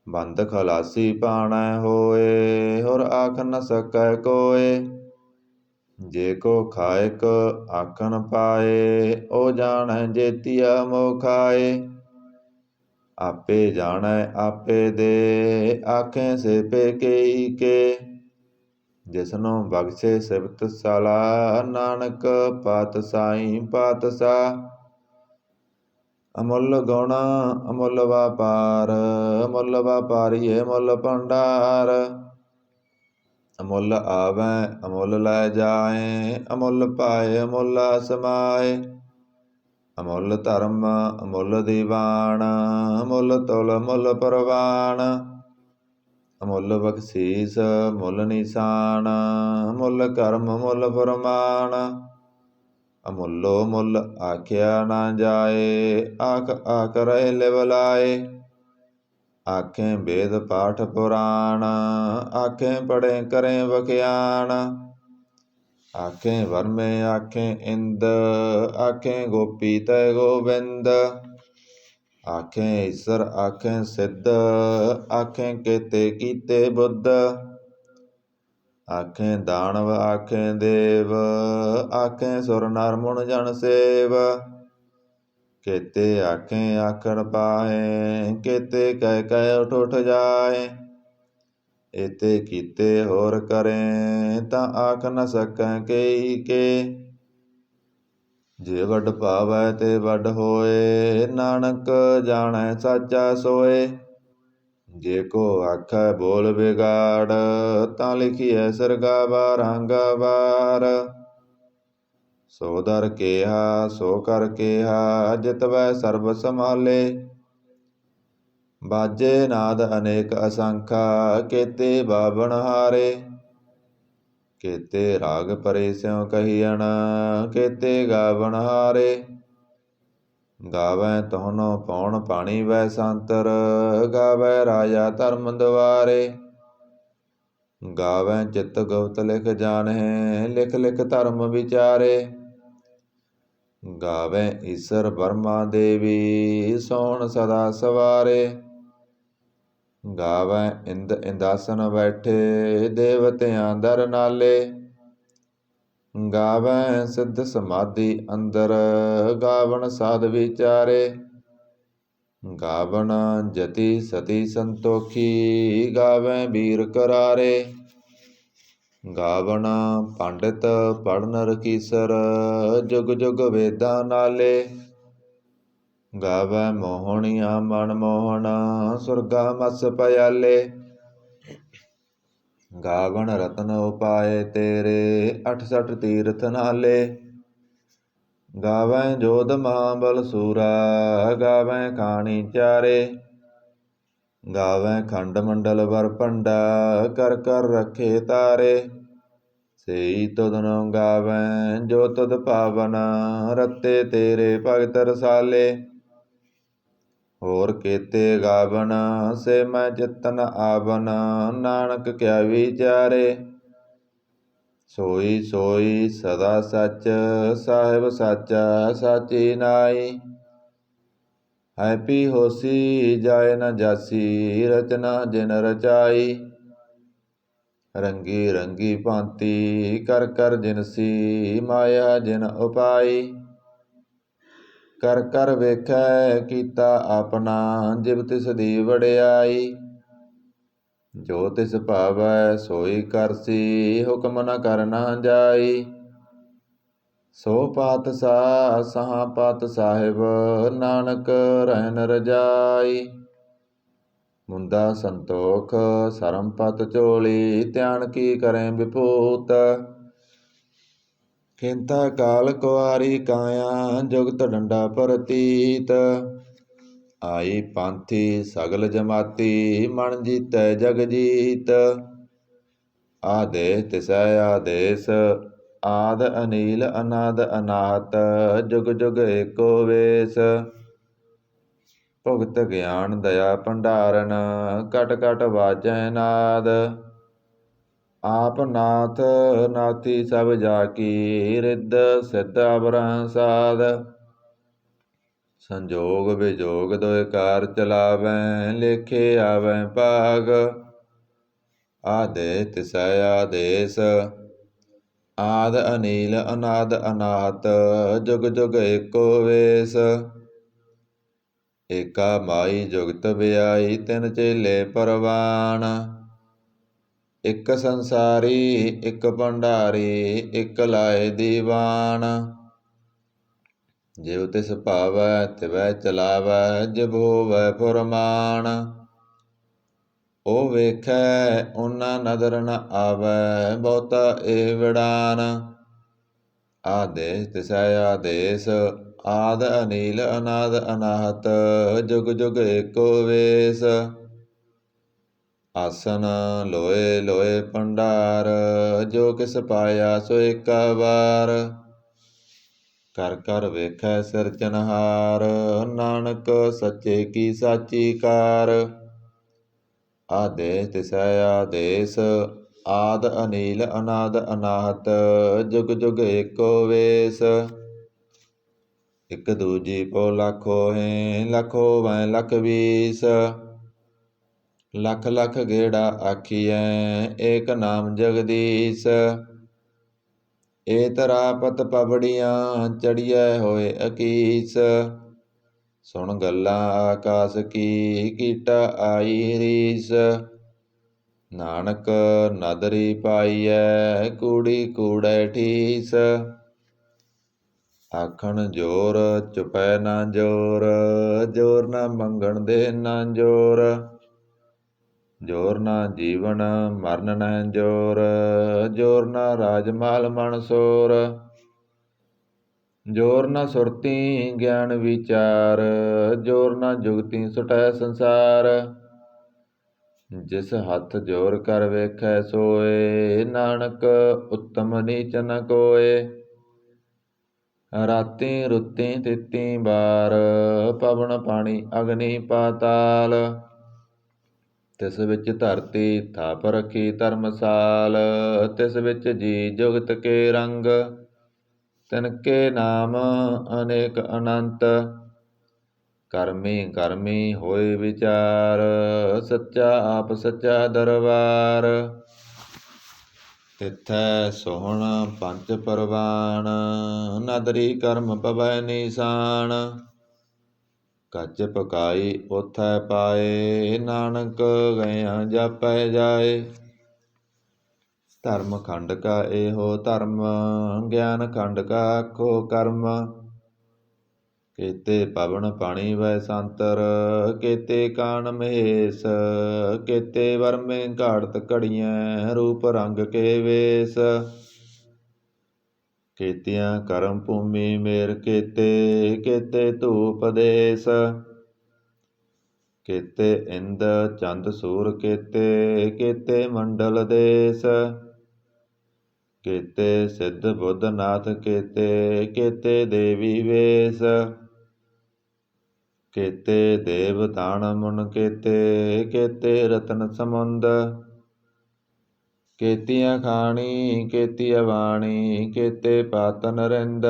ਬੰਦ ਖਲਾਸੀ ਪਾਣੈ ਹੋਏ। ਹੋਰ ਆਖ ਨ ਸਕੈ ਕੋਏ, ਜੇ ਕੋ ਖਾਇਕ ਆਖਣ ਪਾਏ। ਓ ਜਾਣੈ ਜੇਤੀਆ ਮੋਹ ਖਾਏ। ਆਪੇ ਜਾਣੈ ਆਪੇ ਦੇ, ਆਖੇ ਸੇਪੇ ਕੇਈ ਕੇ। ਜਿਸਨੂੰ ਬਖਸ਼ੇ ਸਿਫਤ ਸਲਾਹ, ਨਾਨਕ ਪਾਤਸ਼ਾਹੀ ਪਾਤਸ਼ਾਹ। ਅਮੁੱਲ ਗੁਣ ਅਮੁੱਲ ਵਾਪਾਰ, ਅਮੁੱਲ ਵਾਪਾਰੀਏ ਮੁੱਲ ਭੰਡਾਰ। ਅਮੁੱਲ ਆਵੈ ਅਮੁੱਲ ਲੈ ਜਾਏ, ਅਮੁੱਲ ਪਾਏ ਅਮੁੱਲ ਸਮਾਏ। ਅਮੁੱਲ ਧਰਮ ਅਮੁੱਲ ਦੀਵਾਨ, ਅਮੁੱਲ ਤੁਲ ਮੁੱਲ ਪ੍ਰਵਾਨ। ਅਮੁੱਲ ਬਖਸ਼ੀਸ ਮੁੱਲ ਨਿਸ਼ਾਨ, ਅਮੁੱਲ ਕਰਮ ਮੁੱਲ ਫਰਮਾਨ। ਅਮੁੱਲੋ ਮੁੱਲ ਆਖਿਆ ਨਾ ਜਾਏ, ਆਖ ਆਖ ਰਹੇ ਲਿਵ ਲਾਏ। ਆਖੇ ਵੇਦ ਪਾਠ ਪੁਰਾਣ, ਆਖੇ ਪੜ੍ਹੇ ਕਰੇ ਵਖਿਆਨ। ਆਖੇ ਵਰਮੇ ਆਖੇ ਇੰਦ, ਆਖੇ ਗੋਪੀ ਤੈ ਗੋਬਿੰਦ। ਆਖੇ ਈਸਰ ਆਖੇ ਸਿੱਧ, ਆਖੇ ਕੇਤੇ ਕੀਤੇ ਬੁੱਧ। ਆਖੇ ਦਾਨਵ ਆਖੇ ਦੇਵ, ਆਖੇ ਸੁਰ ਨਰ ਮੁਨ ਜਨ ਸੇਵ। ਕੇਤੇ ਆਖੇ ਆਖਣ ਪਾਹੇ, ਕੇਤੇ ਕਹਿ ਕਹਿ ਉਠ ਉਠ ਜਾਏ। ਏਤੇ ਕੀਤੇ ਹੋਰ ਕਰੇ, ਤਾਂ ਆਖ ਨ ਸਕੈ ਕੇਈ ਕੇ। ਜੇ ਵੱਡ ਭਾਵੈ ਤੇ ਵੱਡ ਹੋਏ, ਨਾਨਕ ਜਾਣੈ ਸਾਚਾ ਸੋਏ। ਜੇ ਕੋ ਆਖੈ ਬੋਲ ਵਿਗਾੜ, ਤਾਂ ਲਿਖੀਐ ਸਰਗਾ ਬਾਰੰਗਾਬਾਰ। ਸੋ ਦਰ ਕੇਹਾ ਸੋ ਕਰ ਕੇਹਾ, ਜਿਤਵੈ ਸਰਬ ਸੰਭਾਲੇ। ਬਾਜੇ ਨਾਦ ਅਨੇਕ ਅਸੰਖਾ, ਕੇਤੇ ਬਾਵਨ ਹਾਰੇ। ਕੇਤੇ ਰਾਗ ਪਰੇ ਸਿਉ ਕਹੀਅਣ, ਕੇਤੇ ਗਾਵਨ ਹਾਰੇ। ਗਾਵੈ ਤੁਹਾਨੋ ਪੌਣ ਪਾਣੀ ਵੈ ਸੰਤਰ, ਗਾਵੈ ਰਾਜਾ ਧਰਮ ਦੁਆਰੇ। ਗਾਵੈ ਚਿਤ ਗੁਪਤ ਲਿਖ ਜਾਣਹਿ, ਲਿਖ ਲਿਖ ਧਰਮ ਵਿਚਾਰੇ। ਗਾਵੈ ਈਸਰ ਬਰਮਾ ਦੇਵੀ, ਸੋਣ ਸਦਾ ਸਵਾਰੇ। ਗਾਵੈ ਇੰਦ ਇੰਦਾਸਨ ਬੈਠੇ, ਦੇਵਤਿਆਂ ਦਰ ਨਾਲੇ। ਗਾਵੈ ਸਿੱਧ ਸਮਾਧੀ ਅੰਦਰ, ਗਾਵਣ ਸਾਧ ਵਿਚਾਰੇ। ਗਾਵਣ ਜਤੀ ਸਤੀ ਸੰਤੋਖੀ, ਗਾਵੈ ਵੀਰ ਕਰਾਰੇ। ਗਾਵਣ ਪੰਡਿਤ ਪੜਨ ਰਕੀਸਰ, ਜੁਗ ਜੁਗ ਵੇਦਾਂ ਨਾਲੇ। ਗਾਵੈ ਮੋਹਣੀਆਂ ਮਨ ਮੋਹਣ, ਸੁਰਗਾ ਮਸ ਪਿਆਲੇ। ਗਾਵਣ ਰਤਨ ਉਪਾਏ ਤੇਰੇ, 68 ਤੀਰਥ ਨਾਲੇ। ਗਾਵੈ ਜੋਧ ਮਹਾਬਲ ਸੂਰਾ, ਗਾਵੈ ਖਾਣੀ ਚਾਰੇ। ਗਾਵੈ ਖੰਡ ਮੰਡਲ ਵਰ ਭੰਡਾ, ਕਰ ਕਰ ਰੱਖੇ ਤਾਰੇ। ਸੇਈ ਤੁਧਨੋ ਗਾਵੈ ਜੋ ਤੁਧ ਪਾਵਨ, ਰਤੇ ਤੇਰੇ ਭਗਤ ਰਸਾਲੇ। ਹੋਰ ਕੇਤੇ ਗਾਵਨ ਸੇ ਮੈਂ ਚਿਤਨ ਆਵਨ, ਨਾਨਕ ਕਿਆ ਵਿਚਾਰੇ। ਸੋਈ ਸੋਈ ਸਦਾ ਸੱਚ, ਸਾਹਿਬ ਸਾਚਾ ਸਾਚੀ ਨਾਈ। ਹੈਪੀ ਹੋਸੀ ਜਾਏ ਨ ਜਾਸੀ, ਰਚਨਾ ਜਿਨ ਰਚਾਈ। ਰੰਗੀ ਰੰਗੀ ਭਾਂਤੀ ਕਰ ਕਰ ਜਿਨਸੀ, ਮਾਇਆ ਜਿਨ ਉਪਾਈ। ਕਰ ਕਰ ਵੇਖੈ ਕੀਤਾ ਆਪਣਾ, ਜਿਵ ਤਿਸ ਦੀ ਵਡਿਆਈ। ਜੋ ਤਿਸ ਭਾਵੈ ਸੋਈ ਕਰਸੀ, ਹੁਕਮ ਨ ਕਰਨਾ ਜਾਈ। ਸੋ ਪਾਤਸ਼ਾਹ ਸਹਾ ਪਾਤਸ਼ਾਹਿਬ, ਨਾਨਕ ਰਹਿਨ ਰਜਾਈ। ਮੁੰਦਾ ਸੰਤੋਖ ਸਰਮ ਪਤ ਝੋਲੀ, ਧਿਆਨ ਕੀ ਕਰੈ ਵਿਭੂਤ। ਖਿੰਤਾ ਕਾਲ ਕੁਆਰੀ ਕਾਇਆ, ਜੁਗਤ ਡੰਡਾ ਪ੍ਰਤੀਤ। ਆਈ ਪਾਂਥੀ ਸਗਲ ਜਮਾਤੀ, ਮਨ ਜੀਤੈ ਜਗ ਜੀਤ। ਆਦੇਸ ਤਿਸੈ ਆਦੇਸ, ਆਦ ਅਨੀਲ ਅਨਾਦ ਅਨਾਹਤ, ਜੁਗ ਜੁਗ ਏਕੋ ਵੇਸ। ਭੁਗਤ ਗਿਆਨ ਦਇਆ ਭੰਡਾਰਨ, ਕਟ ਕਟ ਵਾਜੈ ਨਾਦ। ਆਪ ਨਾਥ ਨਾਥੀ ਸਭ ਜਾ ਕੀ, ਰਿੱਧ ਸਿੱਧ ਅਵਰੰ ਸਾਧ। ਸੰਜੋਗ ਵਿਜੋਗ ਦੋਇ ਕਾਰ ਚਲਾਵੈ, ਲੇਖੇ ਆਵੈ ਭਾਗ। ਆਦੇਸ ਤਿਸੈ ਆਦੇਸ, ਆਦ ਅਨੀਲ ਅਨਾਦ ਅਨਾਹਤ, ਜੁਗ ਜੁਗ ਏਕੋ ਵੇਸ। ਏਕਾ ਮਾਈ ਜੁਗਤ ਵਿਆਈ, ਤਿਨ ਚੇਲੇ ਪਰਵਾਨ। ਇਕ ਸੰਸਾਰੀ ਇਕ ਭੰਡਾਰੀ, ਇਕ ਲਾਏ ਦੀਵਾਨ। ਜਿਵ ਤਿਸ ਭਾਵੈ ਤਿਵੈ ਚਲਾਵੈ, ਜਿਵ ਹੋਵੈ ਫੁਰਮਾਨ। ਉਹ ਵੇਖੈ ਓਨਾ ਨਦਰ ਨ ਆਵੈ, ਬਹੁਤਾ ਏ ਵਿਡਾਨ। ਆਦੇਸ ਤਿਸੈ ਆਦੇਸ, ਆਦ ਅਨੀਲ ਅਨਾਦ ਅਨਾਹਤ, ਜੁਗ ਜੁਗ ਏਕੋ ਵੇਸ। ਆਸਨ ਲੋਏ ਲੋਏ ਭੰਡਾਰ, ਜੋ ਕਿਸ ਪਾਇਆ ਸੋ ਏਕਾ ਵਾਰ। ਕਰ ਕਰ ਵੇਖੈ ਸਿਰਜਨਹਾਰ, ਨਾਨਕ ਸੱਚੇ ਕੀ ਸਾਚੀ ਕਾਰ। ਆਦੇਸ ਤਿਸੈ ਆਦੇਸ, ਆਦ ਅਨੀਲ ਅਨਾਦ ਅਨਾਹਤ, ਜੁਗ ਜੁਗ ਏਕੋ ਵੇਸ। ਇਕ ਦੂਜੀ ਪੋ ਲਖ ਹੋਹਿ, ਲਖ ਹੋਵੈ ਲਖ ਵੀਸ। ਲਖ ਲਖ ਗੇੜਾ ਆਖੀਐ, ਏਕ ਨਾਮ ਜਗਦੀਸ਼। ਏ ਤਰਾਪਤ ਪਬੜੀਆਂ, ਚੜੀਐ ਹੋਏ ਅਕੀਸ। ਸੁਣ ਗੱਲਾਂ ਆਕਾਸ ਕੀ, ਕੀਟਾ ਆਈ ਰੀਸ। ਨਾਨਕ ਨਦਰੀ ਪਾਈਐ, ਕੂੜੀ ਕੂੜੈ ਠੀਸ। ਆਖਣ ਜੋਰ ਚੁਪੈ ਨਾ ਜੋਰ, ਜੋਰ ਨਾ ਮੰਗਣ ਦੇ ਨਾ ਜੋਰ। ਜੋਰ ਨਾ ਜੀਵਨ ਮਰਨ ਨਹਿ ਜੋਰ, ਜੋਰ ਨਾ ਰਾਜ ਮਾਲ ਮਨ ਸੋਰ। ਜੋਰ ਨਾ ਸੁਰਤੀ ਗਿਆਨ ਵਿਚਾਰ, ਜੋਰ ਨਾ ਜੁਗਤੀ ਸੁਟੈ ਸੰਸਾਰ। ਜਿਸ ਹੱਥ ਜੋਰ ਕਰ ਵੇਖੈ ਸੋਏ, ਨਾਨਕ ਉੱਤਮ ਨੀਚ ਨ ਕੋਏ। ਰਾਤੀ ਰੁੱਤੀ ਤਿੱਤੀ ਬਾਰ, ਪਵਨ ਪਾਣੀ ਅਗਨੀ ਪਾਤਾਲ। ਤਿਸ ਵਿੱਚ ਧਰਤੀ ਥਾਪ ਰਖੀ ਧਰਮਸਾਲ, ਤਿਸ ਵਿੱਚ ਜੀ ਜੁਗਤ ਕੇ ਰੰਗ। ਤਿਨ ਕੇ ਨਾਮ ਅਨੇਕ ਅਨੰਤ, ਕਰਮੀ ਕਰਮੀ ਹੋਏ ਵਿਚਾਰ। ਸੱਚਾ ਆਪ ਸੱਚਾ ਦਰਬਾਰ, ਤਿਥੈ ਸੋਹਣ ਪੰਚ ਪਰਵਾਨ। ਨਦਰੀ ਕਰਮ ਪਵੈ ਨੀਸਾਨ, ਕੱਚ ਪਕਾਈ ਓਥੈ ਪਾਏ। ਨਾਨਕ ਗਇਆ ਜਾਪੈ ਜਾਏ। ਧਰਮ ਖੰਡ ਕਾ ਏਹੋ ਧਰਮ, ਗਿਆਨ ਖੰਡ ਕਾ ਆਖੋ ਕਰਮ। ਕੇਤੇ ਪਵਨ ਪਾਣੀ ਵੈ ਸੰਤਰ, ਕੇਤੇ ਕਾਣ ਮਹੇਸ਼। ਕੇਤੇ ਵਰਮੇ ਘਾੜਤ ਘੜੀਐ, ਰੂਪ ਰੰਗ ਕੇ ਵੇਸ। ਕੇਤੀਆਂ ਕਰਮ ਭੂਮੀ ਮੇਰ ਕੇਤੇ, ਕੇਤੇ ਧੂਪ ਦੇਸ। ਕੇਤੇ ਇੰਦ ਚੰਦ ਸੂਰ ਕੇਤੇ, ਕੇਤੇ ਮੰਡਲ ਦੇਸ। ਕੇਤੇ ਸਿੱਧ ਬੁੱਧ ਨਾਥ ਕੇਤੇ, ਕੇਤੇ ਦੇਵੀ ਵੇਸ। ਕੇਤੇ ਦੇਵ ਦਾਨ ਮੁਨ ਕੇਤੇ, ਕੇਤੇ ਰਤਨ ਸਮੁੰਦ। ਕੇਤੀਆਂ ਖਾਣੀ ਕੇਤੀ ਅਵਾਣੀ, ਕੇਤੇ ਪਾਤ ਨਰਿੰਦ।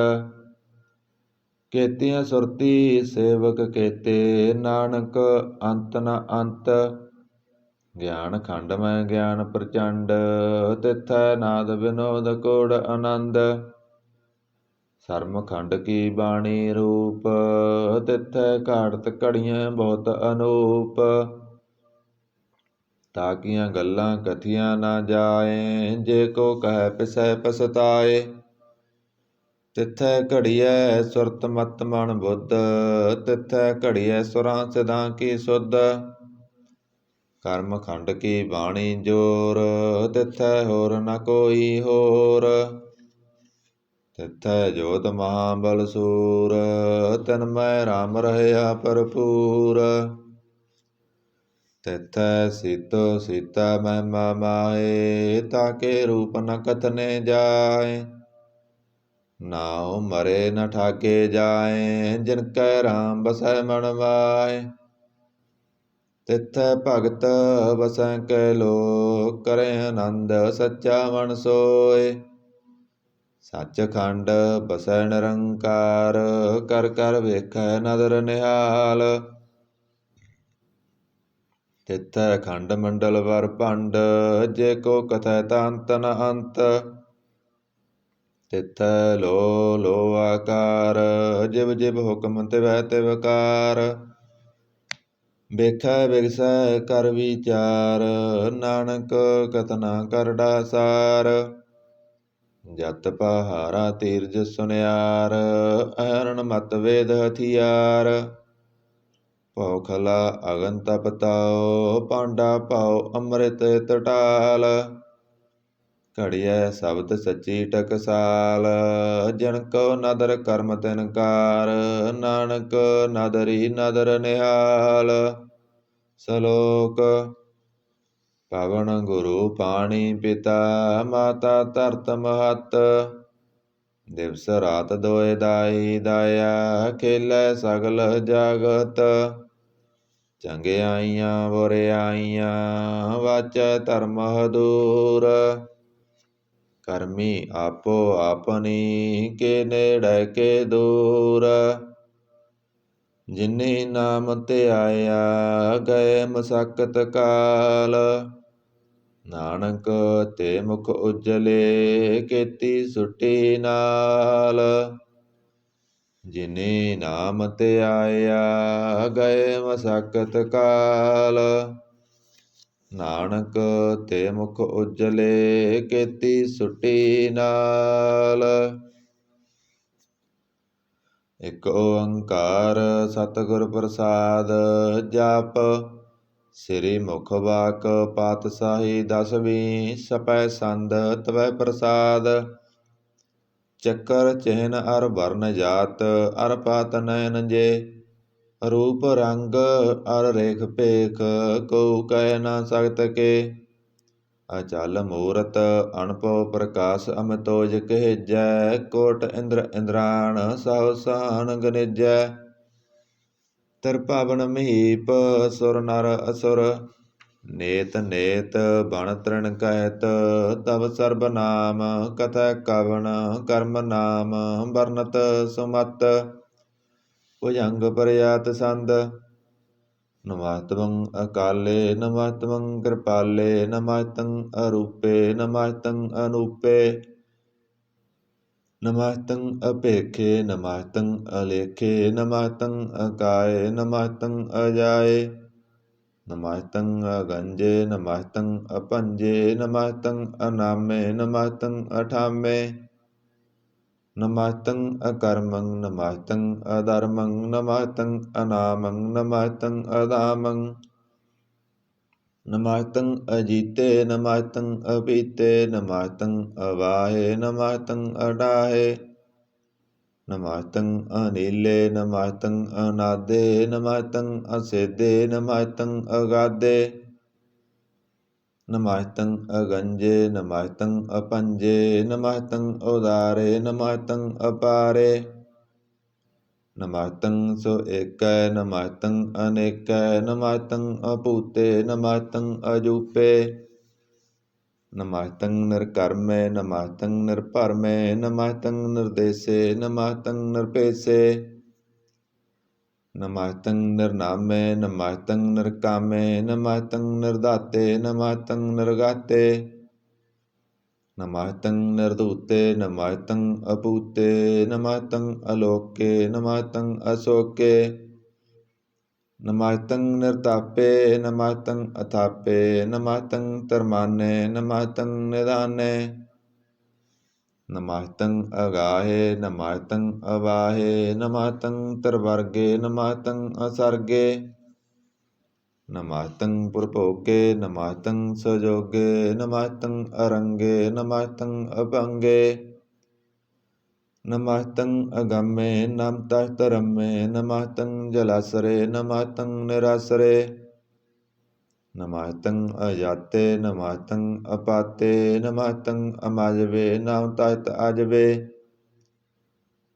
ਕੇਤੀਆਂ ਸੁਰਤੀ ਸੇਵਕ ਕੇਤੇ, ਨਾਨਕ ਅੰਤ ਨ ਅੰਤ। ਗਿਆਨ ਖੰਡ ਮੈਂ ਗਿਆਨ ਪ੍ਰਚੰਡ, ਤਿਥੈ ਨਾਦ ਵਿਨੋਦ ਕੋੜ ਆਨੰਦ। ਸਰਮ ਖੰਡ ਕੀ ਬਾਣੀ ਰੂਪ, ਤਿਥੈ ਘਾੜਤ ਘੜੀਆਂ ਬਹੁਤ ਅਨੂਪ। ਤਾਕੀਆਂ ਗੱਲਾਂ ਕਥੀਆਂ ਨਾ ਜਾਏ, ਜੇ ਕੋ ਕਹਿ ਪਿਸੈ ਪਸਤਾਏ। ਤਿਥੈ ਘੜੀਐ ਸੁਰਤ ਮਤ ਮਨ ਬੁੱਧ, ਤਿਥੈ ਘੜੀਐ ਸੁਰਾਂ ਸਿਦਾਂ ਕੀ ਸੁਧ। ਕਰਮ ਖੰਡ ਕੀ ਬਾਣੀ ਜੋਰ, ਤਿਥੈ ਹੋਰ ਨ ਕੋਈ ਹੋਰ। ਤਿਥੈ ਜੋਤ ਮਹਾਬਲ ਸੂਰ, ਤਿਨ ਮੈਂ ਰਾਮ ਰਹਿਆ ਭਰਪੂਰ। ਤਿਥੈ ਸੀਤੋ ਸੀਤਾ ਮਹਿਮਾ ਮਾਏ, ਤਾਕੇ ਰੂਪ ਨ ਕਥਨੇ ਜਾਏ। ਨਾਉ ਮਰੇ ਨ ਠਾਗੇ ਜਾਏ, ਜਿਨ ਕੈ ਰਾਮ ਬਸੈ ਮਨ ਮਾਏ। ਤਿਥੈ ਭਗਤ ਵਸੈ ਕੈ ਲੋ, ਕਰੇ ਆਨੰਦ ਸੱਚਾ ਮਨ ਸੋਏ। ਸੱਚ ਖੰਡ ਬਸੈ ਨਿਰੰਕਾਰ, ਕਰ ਕਰ ਵੇਖੈ ਨਦਰ ਨਿਹਾਲ। ਤਿਥੈ ਖੰਡ ਮੰਡਲ ਵਰ ਭੰਡ, ਜੇ ਕੋ ਕਥੈ ਤਾ ਅੰਤ ਨ ਅੰਤ। ਤਿਥੈ ਲੋ ਲੋ ਆਕਾਰ, ਜਿਵ ਜਿਵ ਹੁਕਮ ਤਿਵੈ ਤਿਵ ਕਾਰ। ਵੇਖੈ ਵਿਗਸੈ ਕਰ ਵਿਚਾਰ, ਨਾਨਕ ਕਥਨਾ ਕਰੜਾ ਸਾਰ। ਜਤ ਪਹਾਰਾ ਤੀਰਜ ਸੁਨਿਆਰ, ਅਹਰਣ ਮਤ ਵੇਦ ਹਥਿਆਰ। ਭੌਖਲਾ ਅਗਨ ਤਪ ਤਾਉ, ਪਾਂਡਾ ਪਾਉ ਅੰਮ੍ਰਿਤ ਤਟਾਲ। ਘੜੀਐ ਸ਼ਬਦ ਸੱਚੀ ਟਕਸਾਲ, ਜਿਨ ਕੋ ਨਦਰ ਕਰਮ ਤਿਨ ਕਾਰ। ਨਾਨਕ ਨਦਰੀ ਨਦਰ ਨਿਹਾਲ। ਸਲੋਕ ਪਵਨ ਗੁਰੂ ਪਾਣੀ ਪਿਤਾ, ਮਾਤਾ ਧਰਤ ਮਹਤ। ਦਿਵਸ ਰਾਤ ਦੋਇ ਦਾਈ ਦਾਇਆ, ਖੇਲੈ ਸਗਲ ਜਗਤ। ਚੰਗਿਆਈਆਂ ਬੁਰਿਆਈਆਂ, ਵਾਚੈ ਧਰਮ ਹਦੂਰ। ਕਰਮੀ ਆਪੋ ਆਪਨੀ, ਕੇ ਨੇੜੈ ਕੇ ਦੂਰ। ਜਿਨੀ ਨਾਮ ਧਿਆਇਆ, ਗਏ ਮਸਕਤ ਕਾਲ। ਨਾਨਕ ਤੇ ਮੁਖ ਉਜਲੇ, ਕੀਤੀ ਸੁਟੀ ਨਾਲ। ਜਿਨੀ ਨਾਮ ਧਿਆਇਆ, ਗਏ ਮਸਕਤ ਕਾਲ। ਨਾਨਕ ਤੇ ਮੁਖ ਉਜਲੇ, ਕੀਤੀ ਸੁਟੀ ਨਾਲ। ਇਕ ਓੰਕਾਰ ਸਤਿਗੁਰ ਪ੍ਰਸਾਦ, ਜਪ ਸ੍ਰੀ ਮੁਖ ਵਾਕ ਪਾਤਸ਼ਾਹੀ ਦਸਵੀਂ। ਸਪੈ ਸੰਦ ਤਵੈ ਪ੍ਰਸਾਦ, ਚੱਕਰ ਚਿਹਨ ਅਰ ਵਰਨ ਜਾਤ, ਅਰ ਪਾਤ ਨੈਨ ਜੇ। ਰੂਪ ਰੰਗ ਅਰ ਰੇਖ ਭੇਖ, ਕਉ ਕਹਿ ਨਾ ਸਕਤ ਕੇ। ਅਚਲ ਮੂਰਤ ਅਣਭਉ ਪ੍ਰਕਾਸ਼, ਅਮਿਤੋਜ ਕਹਿਜੈ। ਕੋਟ ਇੰਦਰ ਇੰਦਰਾਣ, ਸਹੋ ਸਹਾਨ ਗਨੇਜੈ। ਤਿਰਭਵਨ ਮਹੀਪ, ਸੁਰ ਨਰ ਅਸੁਰ। ਨੇਤ ਨੇਤ ਬਣ ਤ੍ਰਿਣ ਕਹਿਤ, ਤਵ ਸਰਬ ਨਾਮ। ਕਥੈ ਕਵਣ ਕਰਮ ਨਾਮ, ਵਰਨਤ ਸੁਮਤ। ਭੁਜੰਗ ਪਰਜਾਤ ਸੰਦ। ਨਮਸਤੰ ਅਕਾਲੇ, ਨਮਸਤੰ ਕਿਰਪਾਲੇ। ਨਮਸਤੰ ਅਰੂਪੇ, ਨਮਸਤੰ ਅਨੂਪੇ। ਨਮਸਤੰ ਅਭੇਖੇ, ਨਮਸਤੰ ਅਲੇਖੇ। ਨਮਸਤੰ ਅਕਾਏ, ਨਮਸਤੰ ਅਜਾਏ। ਨਮਸਤੰ ਅਗੰਜੇ, ਨਮਸਤੰ ਅਭੰਜੇ। ਨਮਸਤੰ ਅਨਾਮੇ, ਨਮਸਤੰ ਅਠਾਮੇ। ਨਮਸਤੰ ਅਕਰਮੰ, ਨਮਸਤੰ ਅਧਰਮੰ। ਨਮਸਤੰ ਅਨਾਮੰ, ਨਮਸਤੰ ਅਧਾਮੰ। ਨਮਸਤੰ ਅਜੀਤੇ, ਨਮਸਤੰ ਅਪੀਤੇ। ਨਮਸਤੰ ਅਵਾਹੇ, ਨਮਸਤੰ ਅਡਾਹੇ। ਨਮਸਤੰ ਅਨੀਲੇ, ਨਮਸਤੰ ਅਨਾਦੇ। ਨਮਸਤੰ ਅਸੇਦੇ, ਨਮਸਤੰ ਅਗਾਦੇ। ਨਮਸਤੰ ਅਗੰਜੇ, ਨਮਸਤੰ ਅਪੰਜੇ। ਨਮਸਤੰ ਉਦਾਰੇ, ਨਮਸਤੰ ਅਪਾਰੇ। ਨਮਸਤੰ ਸੋ ਏਕੈ, ਨਮਸਤੰ ਅਨੇਕੈ। ਨਮਸਤੰ ਅਭੂਤੇ, ਨਮਸਤੰ ਅਜੂਪੇ। ਨਮਸਤੰ ਨਿਰਕਰਮੇ, ਨਮਸਤੰ ਨਿਰਭਰਮੇ। ਨਮਸਤੰ ਨਿਰਦੇਸੇ, ਨਮਸਤੰ ਨਿਰਪੇਸੇ। ਨਮਸਤੰ ਨਿਰਨਾਮੇ ਨਮਸਤੰ ਨਿਰਕਾਮੇ ਨਮਸਤੰ ਨਿਰਦਾਤੇ ਨਮਸਤੰ ਨਿਰਗਾਤੇ ਨਮਸਤੰ ਨਿਰਧੂਤੇ ਨਮਸਤੰ ਅਪੂਤੇ ਨਮਸਤੰ ਅਲੋਕੇ ਨਮਸਤੰ ਅਸੋਕੇ ਨਮਸਤੰ ਨਿਰਤਾਪੇ ਨਮਸਤੰ ਅਥਾਪੇ ਨਮਸਤੰ ਧਰਮਾਨੇ ਨਮਸਤੰ ਨਿਧਾਨੇ ਨਮਸਤੰ ਅਗਾਹੇ ਨਮਸਤੰ ਅਵਾਹੇ ਨਮਸਤੰ ਤਰਵਰਗੇ ਨਮਸਤੰ ਅਸਰਗੇ ਨਮਸਤੰ ਪੁਰਭੋਗੇ ਨਮਸਤੰ ਸਜੋਗੇ ਨਮਸਤੰ ਅਰੰਗੇ ਨਮਸਤੰ ਅਭੰਗੇ ਨਮਸਤੰ ਅਗੰਮੇ ਨਮਸਤੰ ਧਰਮੇ ਨਮਸਤੰ ਜਲਾਸਰੇ ਨਮਸਤੰ ਨਿਰਾਸਰੇ ਨਮਸਤੰ ਅਜਾਤੇ ਨਮਸਤੰ ਅਪਾਤੇ ਨਮਸਤੰ ਅਮਾਜਵੇ ਨਮਸਤੰ ਅਜਵੇ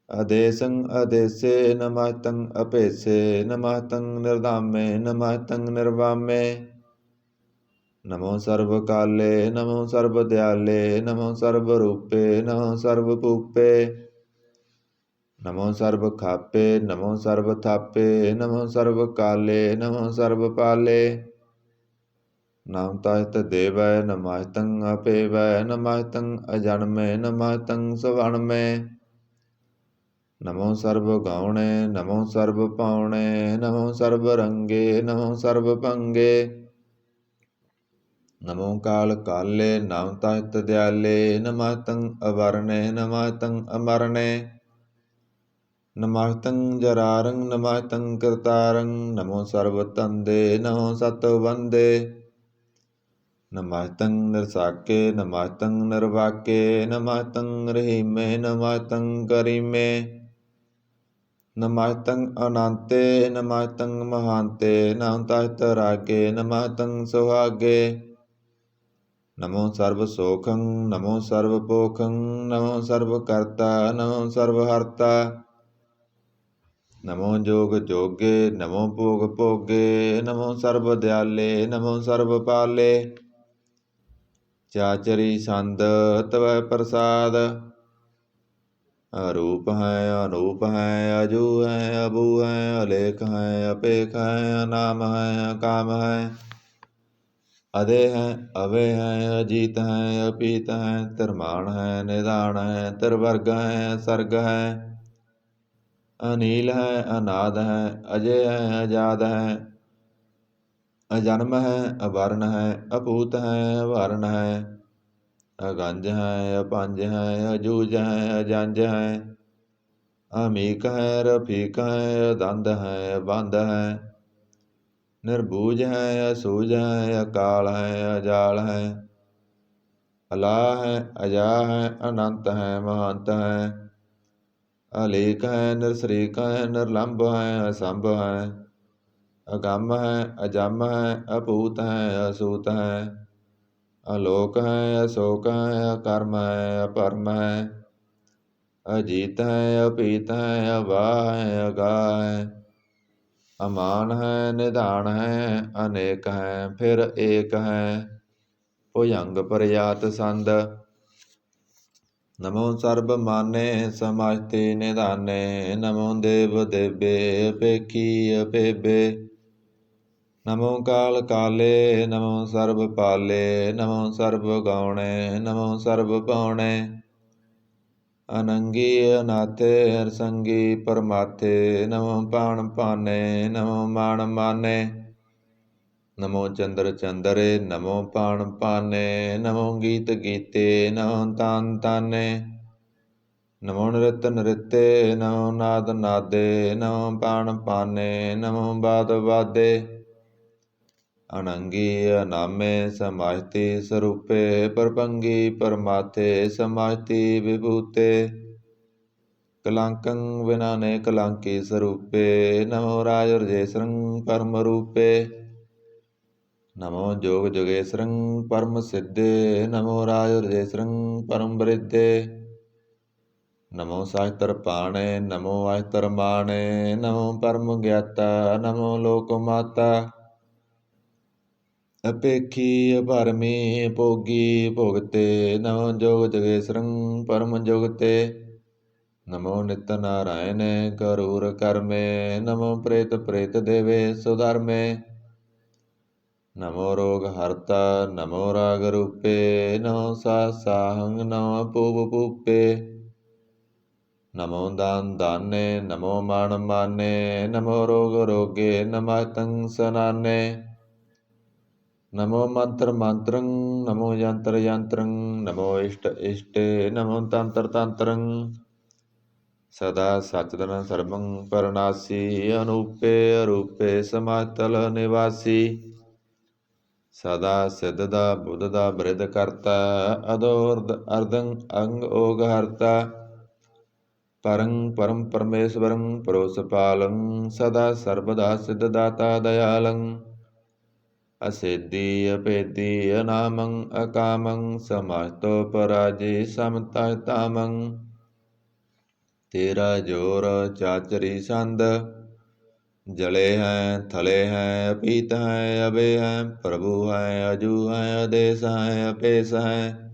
ਅਦੇਸੰ ਅਦੇਸੇ ਨਮਸਤੰ ਅਪੇਸੇ ਨਮਸਤੰ ਨਿਰਧਾਮੇ ਨਮਸਤੰ ਨਿਰਵਾਮੇ ਨਮੋ ਸਰਬ ਕਾਲੇ ਨਮੋ ਸਰਬ ਦਿਆਲੇ ਨਮੋ ਸਰਬ ਰੂਪੇ ਨਮੋ ਸਰਬ ਭੂਪੇ ਨਮੋ ਸਰਬ ਖਾਪੇ ਨਮੋ ਸਰਬ ਥਾਪੇ ਨਮੋ ਸਰਬ ਕਾਲੇ ਨਮੋ ਸਰਬ ਪਾਲੇ ਨਮਸਤਿ ਦੇਵੈ ਨਮਸਤੰ ਅਪੇਵੈ ਨਮਸਤੰ ਅਜਨਮੇ ਨਮਸਤੰ ਸਵਣਮੇ ਨਮੋ ਸਰਬ ਗਾਉਣੇ ਨਮੋ ਸਰਬ ਪਾਉਣੇ ਨਮੋ ਸਰਬ ਰੰਗੇ ਨਮੋ ਸਰਬ ਭੰਗੇ ਨਮੋ ਕਾਲ ਕਾਲੇ ਨਮਸਤਿ ਦਿਆਲੇ ਨਮਸਤੰ ਅਵਰਣੇ ਨਮਸਤੰ ਅਮਰਣੇ ਨਮਸਤੰ ਜਰਾਰੰ ਨਮਸਤੰ ਕਰਤਾਰੰ ਨਮੋ ਸਰਬ ਤੰਦੇ ਨਮੋ ਸਤ ਵੰਦੇ ਨਮਸਤੰ ਨਿਰਸਾਕੇ ਨਮਸਤੰ ਨਿਰਵਾਕੇ ਨਮਸਤੰ ਰਹੀਮੇ ਨਮਸਤੰ ਕਰੀਮੇ ਨਮਸਤੰ ਅਨੰਤੇ ਨਮਸਤੰ ਮਹਾਂਤੇ ਨਮਸਤਿ ਰਾਗੇ ਨਮਸਤੰ ਸੁਹਾਗੇ ਨਮੋ ਸਰਬ ਸੋਖੰ ਨਮੋ ਸਰਬ ਪੋਖੰ ਨਮੋ ਸਰਬ ਕਰਤਾ ਨਮੋ ਸਰਬ ਹਰਤਾ ਨਮੋ ਜੋਗ ਜੋਗੇ ਨਮੋ ਭੋਗ ਭੋਗੇ ਨਮੋ ਸਰਬ ਦਿਆਲੇ ਨਮੋ ਸਰਬ ਪਾਲੇ ਚਾਚਰੀ ਛੰਦ ਤਵੈ ਪ੍ਰਸਾਦ ਅਰੂਪ ਹੈ ਅਨੂਪ ਹੈ ਅਜੂ ਹੈ ਅਬੂ ਹੈ ਅਲੇਖ ਹੈ ਅਪੇਖ ਹੈ ਅਨਾਮ ਹੈ ਅਕਾਮ ਹੈ ਅਦੇ ਹੈ ਅਵੇ ਹੈ ਅਜੀਤ ਹੈ ਅਪੀਤ ਹੈ ਧਰਮਾਨ ਹੈ ਨਿਧਾਨ ਹੈ ਧਰਵਰਗ ਹੈ ਸਰਗ ਹੈ ਅਨੀਲ ਹੈ ਅਨਾਦ ਹੈ ਅਜੇ ਹੈ ਅਜਾਦ ਹੈ ਅਜਨਮ ਹੈ ਅਵਰਨ ਹੈ ਅਭੂਤ ਹੈ ਅਵਰਨ ਹੈ ਅਗੰਜ ਹੈ ਅਪੰਜ ਹੈ ਅਜੂਜ ਹੈ ਅਜੰਜ ਹੈ ਅਮੀਕ ਹੈ ਰਫੀਕ ਹੈ ਅਦੰਦ ਹੈ ਬੰਦ ਹੈ ਨਿਰਬੂਜ ਹੈ ਅਸੂਜ ਹੈ ਅਕਾਲ ਹੈ ਅਜਾਲ ਹੈ ਅਲਾ ਹੈ ਅਜਾ ਹੈ ਅਨੰਤ ਹੈ ਮਹੰਤ ਹੈ ਅਲੇਕ ਹੈ ਨਿਰਸਰੀਕ ਹੈ ਨਿਰਲੰਭ ਹੈ ਅਸੰਭ ਹੈ ਅਗੰਮ ਹੈ ਅਜੰਮ ਹੈ ਅਭੂਤ ਹੈ ਅਸੂਤ ਹੈ ਅਲੋਕ ਹੈ ਅਸੋਕ ਹੈ ਅਕਰਮ ਹੈ ਅਪਰਮ ਹੈ ਅਜੀਤ ਹੈ ਅਪੀਤ ਹੈ ਅਵਾਹ ਹੈ ਅਗਾਹ ਹੈ ਅਮਾਨ ਹੈ ਨਿਧਾਨ ਹੈ ਅਨੇਕ ਹੈ ਫਿਰ ਏਕ ਹੈ ਭੁਜੰਗ ਪਰਿਆਤ ਸੰਦ ਨਮੋ ਸਰਬ ਮਾਨੇ ਸਮਸਤੀ ਨਿਧਾਨੇ ਨਮੋ ਦੇਵ ਦੇਵੇ ਅਪੇਖੀ ਅਪੇਬੇ ਨਮੋ ਕਾਲ ਕਾਲੇ ਨਮੋ ਸਰਬ ਪਾਲੇ ਨਮੋ ਸਰਬ ਗਾਉਣੇ ਨਮੋ ਸਰਬ ਪਾਉਣੇ ਅਨੰਗੀ ਅਨਾਥੇ ਹਰਸੰਗੀ ਪਰਮਾਥੇ ਨਮੋ ਪਾਣ ਪਾਨੇ ਨਮੋ ਮਾਣ ਮਾਨੇ ਨਮੋ ਚੰਦਰ ਚੰਦਰੇ ਨਮੋ ਪਾਣ ਪਾਨੇ ਨਮੋ ਗੀਤ ਗੀਤੇ ਨਮੋ ਤਾਨ ਤਾਨੇ ਨਮੋ ਨ੍ਰਿਤ ਨ੍ਰਿਤੇ ਨਮੋ ਨਾਦ ਨਾਦੇ ਨਮੋ ਪਾਣ ਪਾਨੇ ਨਮੋ ਬਾਦ ਬਾਦੇ ਅਨੰਗੀ ਅਨਾਮੇ ਸਮਾਜਤੀ ਸਰੂਪੇ ਪਰਪੰਗੀ ਪਰਮਾਥੇ ਸਮਾਜਤੀ ਵਿਭੂਤੇ ਕਲੰਕੰ ਵਿਨਾਨੇ ਕਲੰਕੀ ਸਰੂਪੇ ਨਮੋ ਰਾਜ ਰਜੇਸਰੰ ਪਰਮ ਰੂਪੇ ਨਮੋ ਜੋਗ ਜੋਗੇਸਰੰ ਪਰਮ ਸਿੱਧੇ ਨਮੋ ਰਾਜ ਰਜੇਸਰੰ ਪਰਮ ਬ੍ਰਿਧੇ ਨਮੋ ਸਾਸਤਰ ਪਾਣੇ ਨਮੋ ਅਸਤਰ ਮਾਣੇ ਨਮੋ ਪਰਮ ਗਿਆਤਾ ਨਮੋ ਲੋਕ ਮਾਤਾ ਅਪੇਖੀ ਅਭਰਮੀ ਭੋਗੀ ਭੋਗਤੇ ਨਮੋ ਜੋਗ ਜਗੇਸਰੰ ਪਰਮ ਜੁਗਤੇ ਨਮੋ ਨਿਤ ਨਾਰਾਇਣੈ ਕਰੂਰ ਕਰਮੇ, ਨਮੋ ਪ੍ਰੇਤ ਪ੍ਰੇਤ ਦੇਵੇ ਸੁਧਰਮੇ। ਨਮੋ ਰੋਗ ਹਰਤਾ ਨਮੋ ਰਾਗ ਰੂਪੇ, ਨਮੋ ਸਾਹੰਗ ਨਮੋ ਪੂਪ ਪੂਪੇ। ਨਮੋ ਦਾਨ ਦਾਨੇ ਨਮੋ ਮਾਨ ਮਾਨੇ, ਨਮੋ ਰੋਗ ਰੋਗੇ ਨਮਸਤੰ ਸਨਾਨੇ। ਨਮੋ ਮੰਤਰ ਮੰਤਰੰ ਨਮੋ ਯੰਤਰ ਯੰਤਰੰ, ਨਮੋ ਇਸ਼ਟ ਇਸ਼ਟੇ ਨਮੋ ਤੰਤਰ ਤੰਤਰੰ। ਸਦਾ ਸਚਦਨ ਸਰਬੰ ਪਰਨਾਸੀ, ਅਨੂਪੇ ਅਰੂਪੇ ਸਮਾਤਲ ਨਿਵਾਸੀ। ਸਦਾ ਸਿੱਧ ਦਾ ਬੁੱਧ ਦਾ ਬ੍ਰਿਧ ਕਰਤਾ, ਅਦੋਰਧ ਅਰਧੰ ਅੰਗ ਓਗ ਹਰਤਾ। ਪਰੰ ਪਰਮ ਪਰਮੇਸ਼ਵਰੰ ਪਰੋਸ ਪਾਲੰ, ਸਦਾ ਸਰਬਦਾ ਸਿੱਧ ਦਾਤਾ ਦਇਆਲੰ। ਅਸੇਧੀ ਅਭੇਦੀ ਅਨਾਮੰ ਅਕਾਮੰ, ਸਮਸਤੋ ਪਰਾਜੀ ਸਮਤਾ ਤਾਮੰ। ਤੇਰਾ ਜੋਰ ਚਾਚਰੀ ਸੰਦ, ਜਲੇ ਹੈ ਥਲੇ ਹੈ ਅਪੀਤ ਹੈ ਅਬੇ ਹੈ। ਪ੍ਰਭੂ ਹੈ ਅਜੂ ਹੈ ਆਦੇਸ ਹੈ ਅਪੇਸ ਹੈ,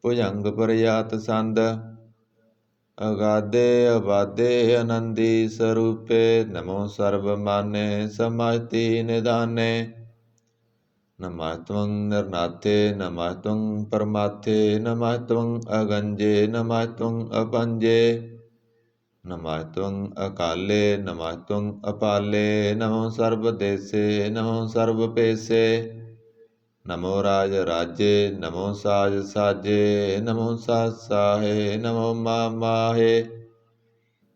ਭੁਜੰਗ ਪਰਜਾਤ ਸੰਦ। ਅਗਾਧੇ ਅਬਾਧੇ ਆਨੰਦੀ ਸਰੂਪੇ, ਨਮੋ ਸਰਬ ਮਾਨੇ ਸਮਸਤੀ ਨਿਦਾਨੇ। ਨਮਸਤਵੰ ਨਿਰਨਾਥੇ ਨਮਸਤਵੰ ਪਰਮਾਥੇ, ਨਮਸਤਵੰ ਅਗੰਜੇ ਨਮਸਤਵੰ ਅਪੰਜੇ। ਨਮਸਤਵੰ ਅਕਾਲੇ ਨਮਸਤਵੰ ਅਪਾਲੇ, ਨਮੋ ਸਰਬ ਦੇਸੇ ਨਮੋ ਸਰਬ ਪੇਸੇ। ਨਮੋ ਰਾਜ ਰਾਜੇ ਨਮੋ ਸਾਜ ਸਾਜੇ, ਨਮੋ ਸਾਜ ਸਾਹੇ ਨਮੋ ਮਾ ਮਾਹੇ।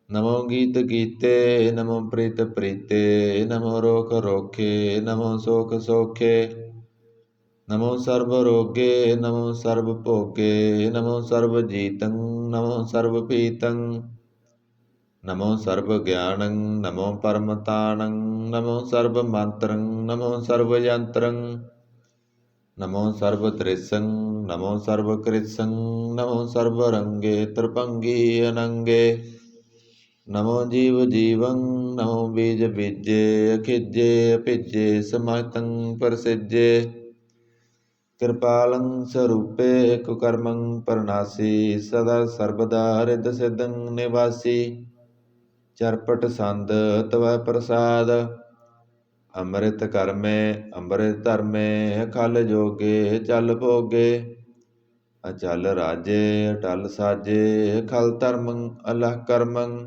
ਨਮੋ ਗੀਤ ਗੀਤੇ ਨਮੋ ਪ੍ਰੀਤ ਪ੍ਰੀਤੇ, ਨਮੋ ਰੋਖ ਰੋਖੇ ਨਮੋ ਸੋਖ ਸੋਖੇ। ਨਮੋ ਸਰਬ ਰੋਗੇ ਨਮੋ ਸਰਬ ਭੋਗੇ, ਨਮੋ ਸਰਬ ਜੀਤੰ ਨਮੋ ਸਰਬ ਪੀਤੰ। ਨਮੋ ਸਰਬ ਗਿਆਨੰ ਨਮੋ ਪਰਮ ਤਾਣੰ, ਨਮੋ ਸਰਬ ਮੰਤਰੰ ਨਮੋ ਸਰਬ ਯੰਤਰੰ। ਨਮੋ ਸਰਬ ਤ੍ਰਿਸੰ ਨਮੋ ਸਰਬ ਕ੍ਰਿਸੰ, ਨਮੋ ਸਰਬ ਰੰਗੇ ਤ੍ਰਿਭੰਗੀ ਅਨੰਗੇ। ਨਮੋ ਜੀਵ ਜੀਵੰ ਨਮੋ ਬੀਜ ਬੀਜੇ, ਅਖਿਜੇ ਅਭਿਜੇ ਸਮਸਤੰ ਪ੍ਰਸਿਜੇ। ਕਿਰਪਾਲੰ ਸਰੂਪੇ ਕੁਕਰਮੰ ਪਰਨਾਸੀ, ਸਦਾ ਸਰਬਦਾ ਰਿੱਧ ਸਿੱਧੰ ਨਿਵਾਸੀ। ਚਰਪਟ ਸੰਦ ਤਵੈ ਪ੍ਰਸਾਦ, ਅੰਮ੍ਰਿਤ ਕਰਮੇ ਅੰਮ੍ਰਿਤ ਧਰਮੇ। ਅਖਲ ਜੋਗੇ ਚਲ ਭੋਗੇ, ਅਚਲ ਰਾਜੇ ਅਟਲ ਸਾਜੇ। ਅਖਲ ਧਰਮੰ ਅਲਹ ਕਰਮੰ,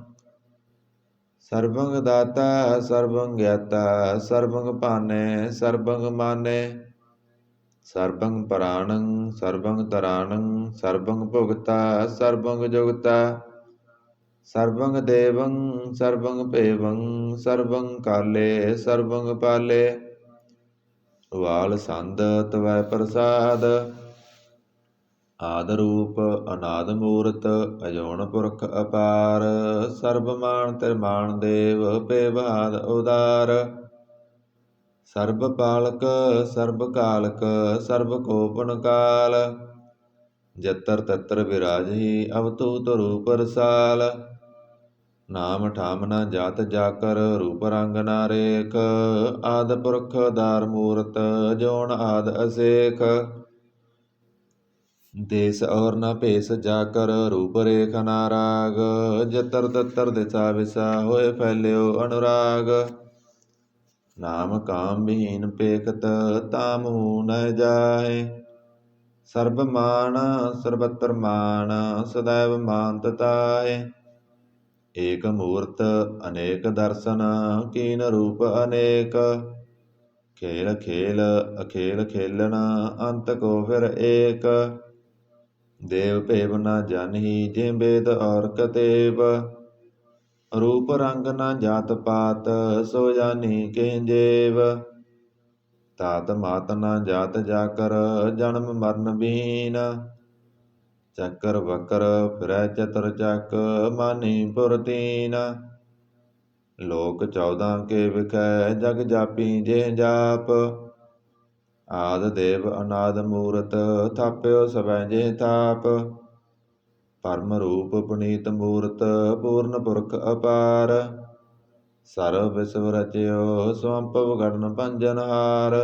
ਸਰਬੰਗ ਦਾਤਾ ਸਰਬੰ ਗਿਆਤਾ। ਸਰਬੰਗ ਭਾਨੈ ਸਰਬੰਗ ਮਾਨੈ, ਸਰਬੰਗ ਪਰਾਣੰ ਸਰਬੰਗ ਤਰਾਣੰ। ਸਰਬੰਗ ਭੁਗਤਾ ਸਰਬੰਗ ਜੁਗਤਾ, ਸਰਬੰਗ ਦੇਵੰ ਸਰਬੰਗ ਭੇਵੰ। ਸਰਬੰਗ ਕਾਲੇ ਸਰਬੰਗ ਪਾਲੇ, ਵਾਲ ਸੰਦ ਤਵੈ ਪ੍ਰਸਾਦ। ਆਦਿ ਰੂਪ ਅਨਾਦਿ ਮੂਰਤ ਅਜੋਨ ਪੁਰਖ ਅਪਾਰ, ਸਰਬ ਮਾਨ ਤਿਰਮਾਨ ਦੇਵ ਭੇਵਾਦ ਉਦਾਰ। ਸਰਬ ਪਾਲਕ ਸਰਬ ਕਾਲਕ ਸਰਬ ਕੋਪਨ ਕਾਲ, ਜਤਰ ਤਤਰ ਬਿਰਾਜਹੀ ਅਵਤੂਤ ਰੂਪ ਰਸਾਲ। ਨਾਮ ਠਾਮ ਨ ਜਾਤ ਜਾਕਰ, ਰੂਪ ਰੰਗ ਨ ਰੇਖ। ਆਦਿ ਪੁਰਖ ਅਧਾਰ ਮੂਰਤ, ਅਜੋਨ ਆਦਿ ਅਸੇਖ। ਦੇਸ ਔਰ ਨ ਭੇਸ ਜਾਕਰ, ਰੂਪ ਰੇਖ ਨ ਰਾਗ। ਜਤਰ ਤਤਰ ਦਿਸਾ ਵਿਸਾ, ਹੋਏ ਫੈਲਿਓ ਅਨੁਰਾਗ। ਨਾਮ ਕਾਮ ਵਿਹੀਨ ਪੇਖਤ, ਤਾਮਹੂ ਨ ਜਾਹੇ। ਸਰਬ ਮਾਨ ਸਰਬਤਰ ਮਾਨ, ਸਦੈਵ ਮਾਨਤ ਤਾਹੇ। ਏਕ ਮੂਰਤ ਅਨੇਕ ਦਰਸ਼ਨ, ਕੀਨ ਰੂਪ ਅਨੇਕ। ਖੇਲ ਖੇਲ ਅਖੇਲ ਖੇਲਣ, ਅੰਤ ਕੋ ਫਿਰ ਏਕ। ਦੇਵ ਭੇਵ ਨ ਜਾਨਹੀ, ਜਿ ਬੇਦ ਔਰ ਕਤੇਬ। ਰੂਪ ਰੰਗ ਨ ਜਾਤ ਪਾਤ, ਸੋ ਜਾਨੀ ਕਿਹ ਜੇਵ। ਤਾਤ ਮਾਤ ਨ ਜਾਤ ਜਾਕਰ, ਜਨਮ ਮਰਨ ਬੀਨ। ਚੱਕਰ ਵਕਰ ਫਿਰੈ ਚਤੁਰ ਚੱਕ, ਮਾਨੀ ਪੁਰ ਤੀਨ। ਲੋਕ 14 ਕੇ ਵਿਖੈ, ਜਗ ਜਾਪੀ ਜਿਹ ਜਾਪ। ਆਦਿ ਦੇਵ ਅਨਾਦਿ ਮੂਰਤ, ਥਾਪਿਓ ਸਭੈ ਜਿਹ ਥਾਪ। ਪਰਮ ਰੂਪ ਪੁਨੀਤ ਮੂਰਤ, ਪੂਰਨ ਪੁਰਖ ਅਪਾਰ। ਸਰਬ ਵਿਸਵ ਰਚਿਓ, ਸਵੰਭਵ ਗੜਨ ਭੰਜਨਹਾਰ।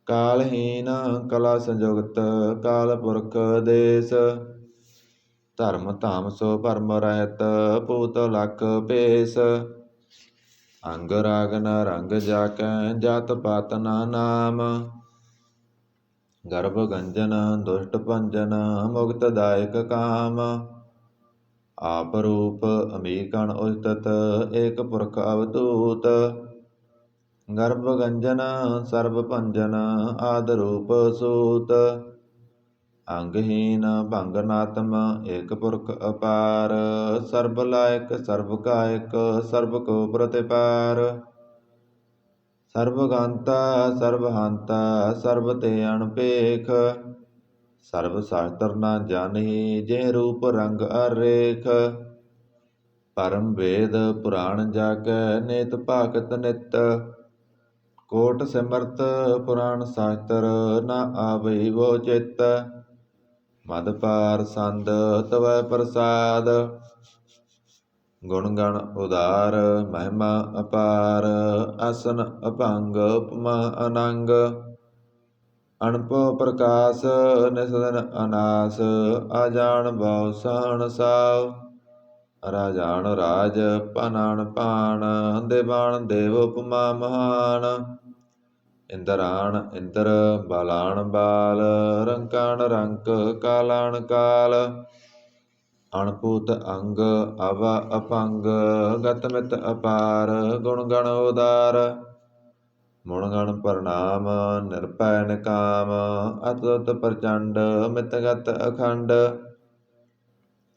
ਕਾਲਹੀਨ ਕਲਾ ਸੰਜੁਗਤ, ਕਾਲ ਪੁਰਖ ਦੇਸ। ਧਰਮ ਧਾਮ ਸੋ ਭਰਮ ਰਹਿਤ, ਭੂਤ ਲਖ ਭੇਸ। ਅੰਗ ਰਾਗ ਨ ਰੰਗ ਜਾਕੈ, ਜਾਤ ਪਾਤ ਨਾ ਨਾਮ। ਗਰਭ ਗੰਜਨ ਦੁਸ਼ਟ ਭੰਜਨ, ਮੁਕਤ ਦਾਇਕ ਕਾਮ। ਆਪ ਰੂਪ ਅਮੀਕਣ ਉਚਤਤ, ਏਕ ਪੁਰਖ ਅਵਧੂਤ। ਗਰਭ ਗੰਜਨ ਸਰਬ ਭੰਜਨ, ਆਦ ਰੂਪ ਸੂਤ। ਅੰਗਹੀਨ ਭੰਗ ਨਾਤਮ, ਏਕ ਪੁਰਖ ਅਪਾਰ। ਸਰਬ ਲਾਇਕ ਸਰਬ ਕਾਇਕ, ਸਰਬ ਕੋ ਪ੍ਰਤਿਪਾਰ। ਸਰਬ ਗਾਂਤਾ ਸਰਬ ਹੰਤਾ, ਸਰਬ ਤੇ ਅਣਪੇਖ। ਸਰਬ ਸ਼ਾਸਤਰ ਨਾ ਜਾਣਹੀ, ਜੇ ਰੂਪ ਰੰਗ ਅਰ ਰੇਖ। ਪਰਮ ਵੇਦ ਪੁਰਾਣ ਜਾਕੈ, ਨੇਤ ਭਾਗਤ ਨਿਤ। ਕੋਟ ਸਿਮਰਤ ਪੁਰਾਣ ਸ਼ਾਸਤਰ, ਨਾ ਆਵਈ ਵੋ ਚਿਤ। ਮਦ ਪਾਰ ਸੰਦ ਤਵੈ ਪ੍ਰਸਾਦ, ਗੁਣ ਗਣ ਉਦਾਰ ਮਹਿਮਾ ਅਪਾਰ। ਆਸਨ ਅਭੰਗ ਉਪਮਾ ਅਨੰਗ, ਅਣਭਉ ਪ੍ਰਕਾਸ਼ ਨਿਸਦਨ ਅਨਾਸ। ਆਜਾਨ ਬਹੁ ਸਹਣ ਸਾਉ, ਰਾਜਾਨ ਰਾਜ ਪਾਨਾਨ ਪਾਣ। ਦੇਵਾਨ ਦੇਵ ਉਪਮਾ ਮਹਾਨ, ਇੰਦਰਾਣ ਇੰਦਰ ਬਾਲਾਣ ਬਾਲ। ਰੰਕਾਣ ਰੰਕ ਕਾਲਾਣ ਕਾਲ, ਅਣਭੂਤ ਅੰਗ ਅਵਾ ਅਪੰਗ। ਗਤ ਮਿਤ ਅਪਾਰ ਗੁਣ ਗਣ ਉਦਾਰ, ਮੁਣ ਗਣ ਪ੍ਰਣਾਮ ਨਿਰਭੈ ਨਿਕਾਮ। ਅਤੁੱਤ ਪ੍ਰਚੰਡ ਮਿਤ ਗਤ ਅਖੰਡ,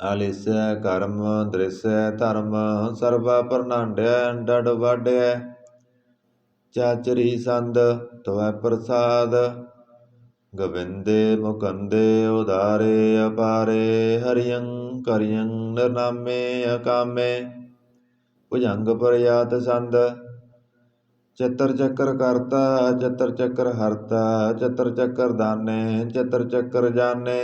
ਆਲਿਸੈ ਕਰਮ ਦ੍ਰਿਸੈ ਧਰਮ। ਸਰਬਾ ਪ੍ਰਨਾਂਡਿਆ ਡਡ ਵਾਢਿਆ, ਚਾਚਰੀ ਸੰਦ ਤਵੈ ਪ੍ਰਸਾਦ। ਗੋਬਿੰਦੇ ਮੁਕੰਦੇ ਉਦਾਰੇ ਅਪਾਰੇ, ਹਰਿਯੰ ਕਰਿਯੰ ਨਿਰਨਾਮੇ ਅਕਾਮੇ। ਭੁਜੰਗ ਪ੍ਰਯਾਤ ਸੰਦ, ਚਤਰ ਚੱਕਰ ਕਰਤਾ ਚਤਰ ਚੱਕਰ ਹਰਤਾ। ਚਤਰ ਚੱਕਰ ਦਾਨੇ ਚਤਰ ਚੱਕਰ ਜਾਣੇ,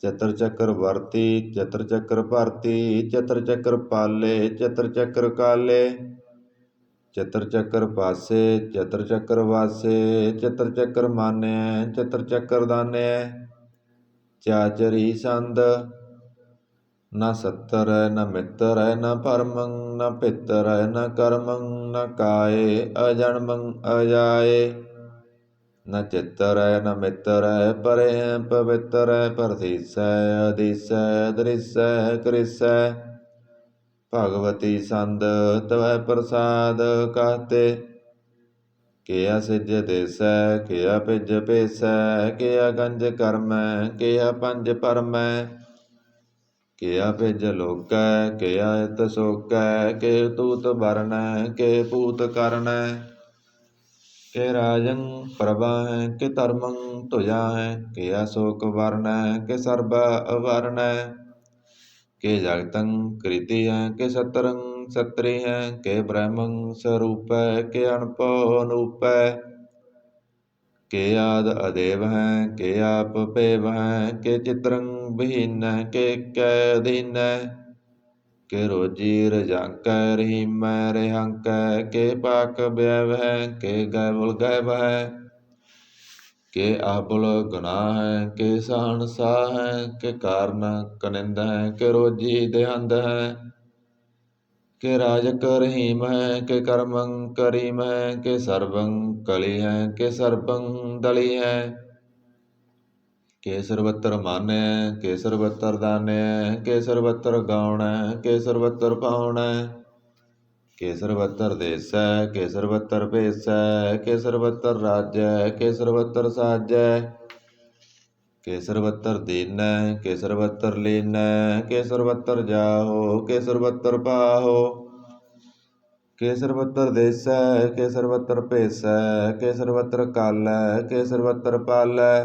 ਚਤਰ ਚੱਕਰ ਵਰਤੀ ਚਤਰ ਚੱਕਰ ਭਰਤੀ। ਚਤਰ ਚੱਕਰ ਪਾਲੇ ਚਤਰ ਚੱਕਰ ਕਾਲੇ, ਚਤਰ ਚੱਕਰ ਪਾਸੇ ਚਤਰ ਚੱਕਰ ਵਾਸੇ। ਚਤਰ ਚੱਕਰ ਮਾਨਿਐ ਚਤਰ ਚੱਕਰ ਦਾਨਿਐ, ਚਾਚਰੀ ਸੰਦ। ਨਾ ਸੱਤਰੈ ਨਾ ਮਿੱਤਰੈ, ਨਾ ਭਰਮੰ ਨਾ ਭਿੱਤਰੈ, ਨਾ ਕਰਮੰ ਨਾ ਕਾਏ। ਅਜਨਮੰ ਅਜਾਏ, ਨਾ ਚਿੱਤਰੈ ਨਾ ਮਿੱਤਰੈ, ਪਰੈ ਪਵਿੱਤਰੈ। ਪਰਦੀਸੈ ਅਦੀਸੈ ਦ੍ਰਿਸੈ ਕ੍ਰਿਸੈ, ਭਗਵਤੀ ਸੰਦ ਤਵੈ ਪ੍ਰਸਾਦ। ਕਾਤੇ ਕਿਆ ਸਿਜ ਦੇਸੈ, ਕਿਆ ਪਿਜ ਭੇਸੈ। ਕਿਆ ਗੰਜ ਕਰਮੈ, ਕਿਆ ਪੰਜ ਪਰਮੈ। ਕਿਆ ਪਿਜ ਲੋਕੈ, ਕਿਆ ਇਤ ਸੋਕੈ। ਕਿ ਤੂਤ ਬਰਨੈ, ਕਿ ਪੂਤ ਕਰਨੈ। ਕਿ ਰਾਜੰ ਪ੍ਰਭਾਹੈ, ਕਿ ਧਰਮੰ ਧੁਜਾਹੈ। ਕਿਆ ਸ਼ੋਕ ਵਰਨੈ, ਕਿ ਸਰਬਾ ਅਵਰਨੈ। ਕਿ ਜਗਤੰ ਕ੍ਰਿਤੀ ਹੈ, ਕਿ ਸਤਰੰ ਸਤਰੀ ਹੈ। ਕਿ ਬ੍ਰਹਮੰ ਸਰੂਪੈ, ਕਿ ਅਣਭਉ ਅਨੂਪੈ। ਕਿ ਆਦਿ ਅਦੇਵ ਹੈ, ਕਿ ਆਪ ਭੇਵ ਹੈ। ਕਿ ਚਿਤਰੰ ਬਹੀਨੈ, ਕਿ ਏਕੈ ਅਧੀਨੈ। ਕਿ ਰੋਜੀ ਰਜਾਂਕੈ, ਰਹੀਮੈ ਰਿਹਾਂਕੈ। ਕਿ ਪਾਕ ਬਿਅਵ ਹੈ, ਕਿ ਗੈਬੁਲ ਗੈਬ ਹੈ। ਕਿ ਆਬੁਲ ਗੁਨਾਹ ਹੈ, ਕਿ ਸਹਨਸਾਹ ਹੈ। ਕਿ ਕਾਰਨ ਕਨਿੰਦ ਹੈ, ਕਿ ਰੋਜੀ ਦੇਹੰਦ ਹੈ। ਕਿ ਰਾਜਕ ਰਹੀਮ ਹੈ, ਕਿ ਕਰਮੰ ਕਰੀਮ ਹੈ। ਕਿ ਸਰਬੰ ਕਲੀ ਹੈ, ਕਿ ਸਰਬੰ ਦਲੀ ਹੈ। ਕਿ ਸਰਬਤਰ ਮਾਨੈ, ਕਿ ਸਰਬਤਰ ਦਾਨੈ। ਕਿ ਸਰਬਤਰ ਗਾਉਣੈ, ਕਿ ਸਰਬਤਰ ਪਾਉਣੈ। ਕਿ ਸਰਬਤਰ ਦੇਸੈ, ਕਿ ਸਰਬਤਰ ਭੇਸੈ। ਕਿ ਸਰਬਤਰ ਰਾਜੈ, ਕਿ ਸਰਬਤਰ ਸਾਜੈ। ਕਿ ਸਰਬਤਰ ਦੀਨੈ, ਕਿ ਸਰਬਤਰ ਲੀਨੈ। ਕਿ ਸਰਬਤਰ ਜਾਹੋ, ਕਿ ਸਰਬਤਰ ਪਾਹੋ। ਕਿ ਸਰਬਤਰ ਦੇਸੈ, ਕਿ ਸਰਬਤਰ ਭੇਸੈ। ਕਿ ਸਰਬਤਰ ਕਾਲੈ, ਕਿ ਸਰਬਤਰ ਪਾਲੈ।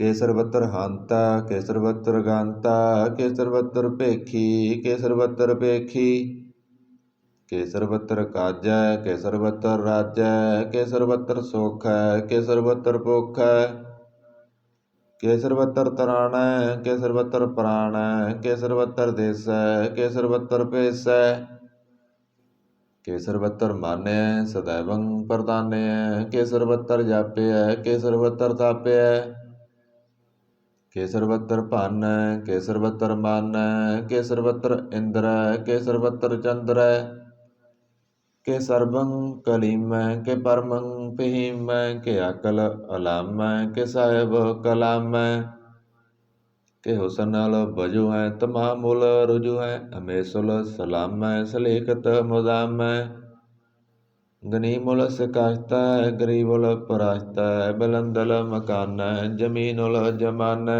ਕਿ ਸਰਬਤਰ ਹੰਤਾ, ਕਿ ਸਰਬਤਰ ਗਾਂਤਾ। ਕਿ ਸਰਬਤਰ ਭੇਖੀ, ਕਿ ਸਰਬਤਰ ਭੇਖੀ। ਕਿ ਸਰਬਤਰ ਕਾਜੈ, ਕਿ ਸਰਬਤਰ ਰਾਜੈ। ਕਿ ਸਰਬਤਰ ਸੋਖੈ, ਕਿ ਸਰਬਤਰ ਭੋਖੈ। ਕਿ ਸਰਬਤਰ ਤਰਾਣੈ, ਕਿ ਸਰਬਤਰ ਪ੍ਰਾਣੈ। ਕਿ ਸਰਬਤਰ ਦੇਸੈ, ਕਿ ਸਰਬਤਰ ਭੇਸੈ। ਕਿ ਸਰਬਤਰ ਮਾਨਿਐ, ਸਦੈਵੰ ਪ੍ਰਧਾਨਿਐ। ਕਿ ਸਰਬਤਰ ਜਾਪਿਐ, ਕਿ ਸਰਬਤਰ ਤਾਪਿਐ। ਕੇ ਸਰਬਤਰ ਭਾਨੈ ਕੇ ਸਰਬਤਰ ਮਾਨੈ ਕੇ ਸਰਬਤਰ ਇੰਦਰੈ ਕੇ ਸਰਬਤਰ ਚੰਦਰੈ ਕੇ ਸਰਬੰ ਕਲੀਮੈ ਕੇ ਪਰਮੰ ਪਹੀਮੈ ਕੇ ਅਕਲ ਅਲਾਮੈ ਕੇ ਸਾਹਿਬ ਕਲਾਮੈ ਕੇ ਹੁਸਨ ਅਲ ਬਜੂ ਹੈ ਤਮਾਮੁਲ ਰੁਜੂ ਹੈ ਅਮੇਸੁਲ ਸਲਾਮੈ ਸਲੇਖਤ ਮੁਦਾਮੈ ਗਨੀਮੁਲ ਸਕਾਸ਼ਤਾ ਗਰੀਬੁਲ ਪਰਾਸ਼ਤਾ ਬਲੰਦਲ ਮਕਾਨਾ ਜਮੀਨੁਲ ਜਮਾਨਾ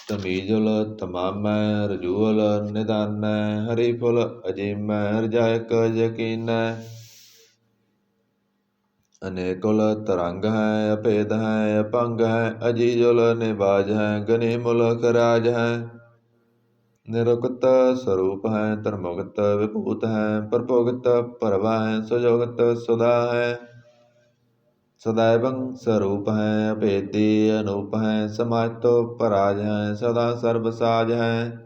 ਤਮੀਜੁਲ ਤਮਾਮੈ ਰਜੂਲ ਨਿਦਾਨੈ ਹਰੀਫੁਲ ਅਜੀਮੈ ਰਜਾਇਕ ਯਕੀਨੈ ਅਨੇਕੁਲ ਤਰੰਗ ਹੈ ਅਭੇਦ ਹੈ ਅਪੰਗ ਹੈ ਅਜੀਜੁਲ ਨਿਵਾਜ ਹੈ ਗਨੀਮੁਲ ਖਰਾਜ ਹੈ ਨਿਰੁਕਤ ਸਰੂਪ ਹੈ ਧਰਮੁਕਤ ਵਿਭੂਤ ਹੈ ਪਰਭੁਗਤ ਪਰਵਾ ਹੈ ਸੁਜੋਗਤ ਸੁਦਾ ਹੈ ਸदैवं ਸਰੂਪ ਹੈ ਅਭੇਦੀ ਅਨੂਪ ਹੈ ਸਮਾਜਤੋ ਪਰਾਜ ਹੈ ਸਦਾ ਸਰਬ ਸਾਜ ਹੈ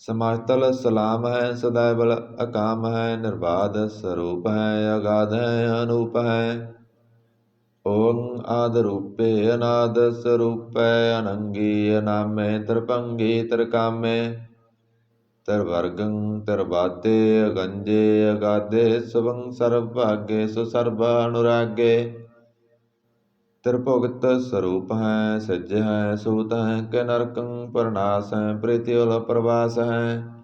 ਸਮਾਜਤਲ ਸਲਾਮ ਹੈ ਸदैवल ਅਕਾਮ ਹੈ ਨਿਰਬਾਧ ਸਰੂਪ ਹੈ ਅਗਾਧ ਹੈ ਅਨੂਪ ਹੈ ਓੰ ਆਦਿ ਰੂਪੇ ਅਨਾਦ ਸਰੂਪੈ ਅਨੰਗੀ ਅਨਾਮੇ ਤ੍ਰਿਭੰਗੀ ਤ੍ਰਿਕਾਮੇ ਤਰਵਰਗੰ ਤਰਬਾਦੇ ਅਗੰਜੇ ਅਗਾਦੇ ਸੁਭੰ ਸਰਬ ਭਾਗੇ ਸੁਸਰਬ ਅਨੁਰਾਗੇ ਤ੍ਰਿਭੁਗਤ ਸਰੂਪ ਹੈ ਸੱਜ ਹੈ ਸੂਤ ਹੈ ਕਿ ਨਰਕੰ ਪਰਨਾਸ ਹੈ ਪ੍ਰੀਤਿਉਲ ਪ੍ਰਵਾਸ ਹੈ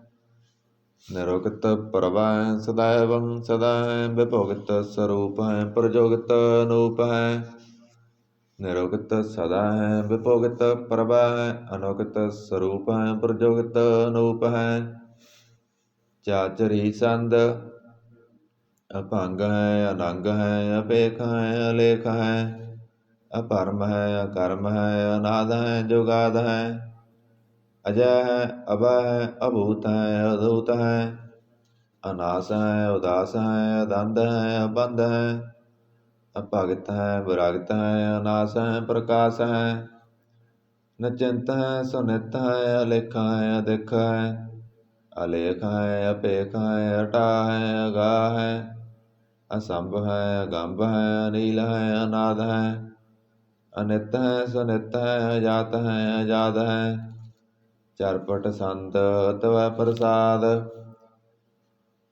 ਨਿਰੁਕਤ ਪ੍ਰਭਾ ਹੈ ਸदैवं ਸਦਾ ਹੈ ਵਿਭੁਗਤ ਸਰੂਪ ਹੈ ਪ੍ਰਜੋਗਤ ਅਨੂਪ ਹੈ ਨਿਰੁਕਤ ਸਦਾ ਹੈ ਵਿਭੁਗਤ ਪ੍ਰਭਾ ਹੈ ਅਨੁਕਤ ਸਰੂਪ ਹੈ ਪ੍ਰਜੋਗਤ ਅਨੂਪ ਹੈ ਚਾਚਰੀ ਸੰਦ ਅਭੰਗ ਹੈ ਅਨੰਗ ਹੈ ਅਪੇਖ ਹੈ ਅਲੇਖ ਹੈ ਅਪਰਮ ਹੈ ਅਕਰਮ ਹੈ ਅਨਾਦ ਹੈ ਜੁਗਾਦ ਹੈ ਅਜੈ ਹੈ ਅਭੈ ਹੈ ਅਭੂਤ ਹੈ ਅਦੂਤ ਹੈ ਅਨਾਸ ਹੈ ਉਦਾਸ ਹੈ ਅਦੰਦ ਹੈ ਅਬੰਧ ਹੈ ਅਭਗਤ ਹੈ ਵਿਰਗਤ ਹੈ ਅਨਾਸ ਹੈ ਪ੍ਰਕਾਸ਼ ਹੈ ਨਿਚਿੰਤ ਹੈ ਸੁਨਿਤ ਹੈ ਅਲੇਖ ਹੈ ਅਦਿਖ ਹੈ ਅਲੇਖ ਹੈ ਅਪੇਖ ਹੈ ਅਟਾ ਹੈ ਅਗਾ ਹੈ ਅਸੰਭ ਹੈ ਅਗੰਭ ਹੈ ਅਨੀਲ ਹੈ ਅਨਾਦ ਹੈ ਅਨਿਤ ਹੈ ਸੁਨਿਤ ਹੈ ਅਜਾਤ ਹੈ ਅਜਾਦ ਹੈ ਚਰਪਟ ਸੰਤ ਤਵੈ ਪ੍ਰਸਾਦ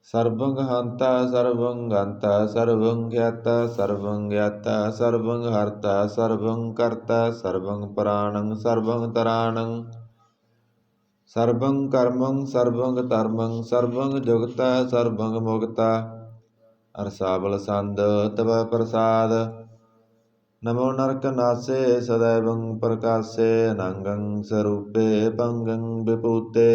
ਸਰਬੰ ਹੰਤਾ ਸਰਬੰ ਗੰਤਾ ਸਰਬੰ ਗਿਆਤਾ ਸਰਬੰ ਗਿਆਤਾ ਸਰਬੰ ਹਰਤਾ ਸਰਬੰ ਕਰਤਾ ਸਰਬੰ ਪ੍ਰਾਣੰ ਸਰਬੰ ਤਰਾਣੰ ਸਰਬੰ ਕਰਮੰ ਸਰਬੰ ਧਰਮੰ ਸਰਬੰ ਜੁਗਤਾ ਸਰਬੰ ਮੁਕਤਾ ਅਰਸਾਬਲ ਸੰਦ ਤਵੈ ਪ੍ਰਸਾਦ ਨਮੋ ਨਰਕ ਨਾਸੇ ਸदैवं ਪ੍ਰਕਾਸੇ ਅਨੰਗੰ ਸਰੂਪੇ ਭੰਗੰ ਵਿਭੂਤੇ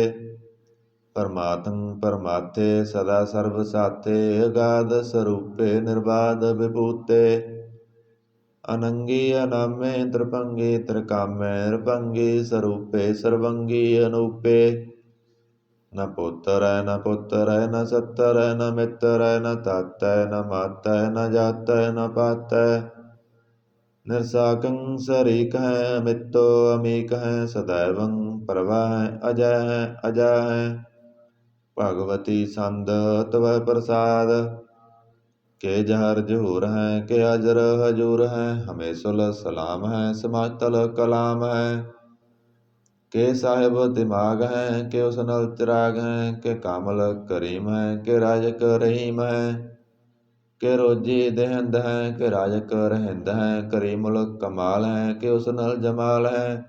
ਪਰਮਾਤੰ ਪਰਮਾਤੇ ਸਦਾ ਸਰਬ ਸਾਤੇ ਅਗਾਧ ਸਰੂਪੇ ਨਿਰਬਾਧ ਵਿਭੂਤੇ ਅਨੰਗੀ ਅਨਾਮੇ ਤ੍ਰਿਭੰਗੀ ਤ੍ਰਿਕਾਮੇ ਨਿਰਭੰਗੀ ਸਰੂਪੇ ਸਰਵੰਗੀ ਅਨੂਪੇ ਨ ਪੁੱਤਰੈ ਨ ਪੁੱਤਰੈ ਨ ਸੱਤਰੈ ਨ ਮਿੱਤਰੈ ਨ ਤਾਤੈ ਨ ਮਾਤੈ ਨ ਜਾਤੈ ਨ ਪਾਤੈ ਨਿਰਸਾਕੰ ਸਰੀਕ ਹੈ ਅਮਿਤੋ ਅਮੀਕ ਹੈ ਸदैवं ਪ੍ਰਭਾ ਹੈ ਅਜੈ ਹੈ ਅਜਾ ਹੈ ਭਗਵਤੀ ਸੰਦ ਤਵੈ ਪ੍ਰਸਾਦ ਕੇ ਜਹਰ ਜਹੂਰ ਹੈ ਕੇ ਅਜਰ ਹਜੂਰ ਹੈ ਹਮੇਸ਼ੁਲ ਸਲਾਮ ਹੈ ਸਮਾਤਲ ਕਲਾਮ ਹੈ ਕੇ ਸਾਹਿਬ ਦਿਮਾਗ ਹੈ ਕੇ ਉਸ ਨਲ ਚਿਰਾਗ ਹੈ ਕੇ ਕਾਮਲ ਕਰੀਮ ਹੈ ਕੇ ਰਾਜਕ ਰਹੀਮ ਹੈ ਕਿ ਰੋਜੀ ਦੇਹਿੰਦ ਹੈ ਕਿ ਰਾਜਕ ਰਹਿੰਦ ਹੈ ਕਰੀਮੁਲ ਕਮਾਲ ਹੈ ਕਿ ਉਸ ਨਾਲ ਜਮਾਲ ਹੈ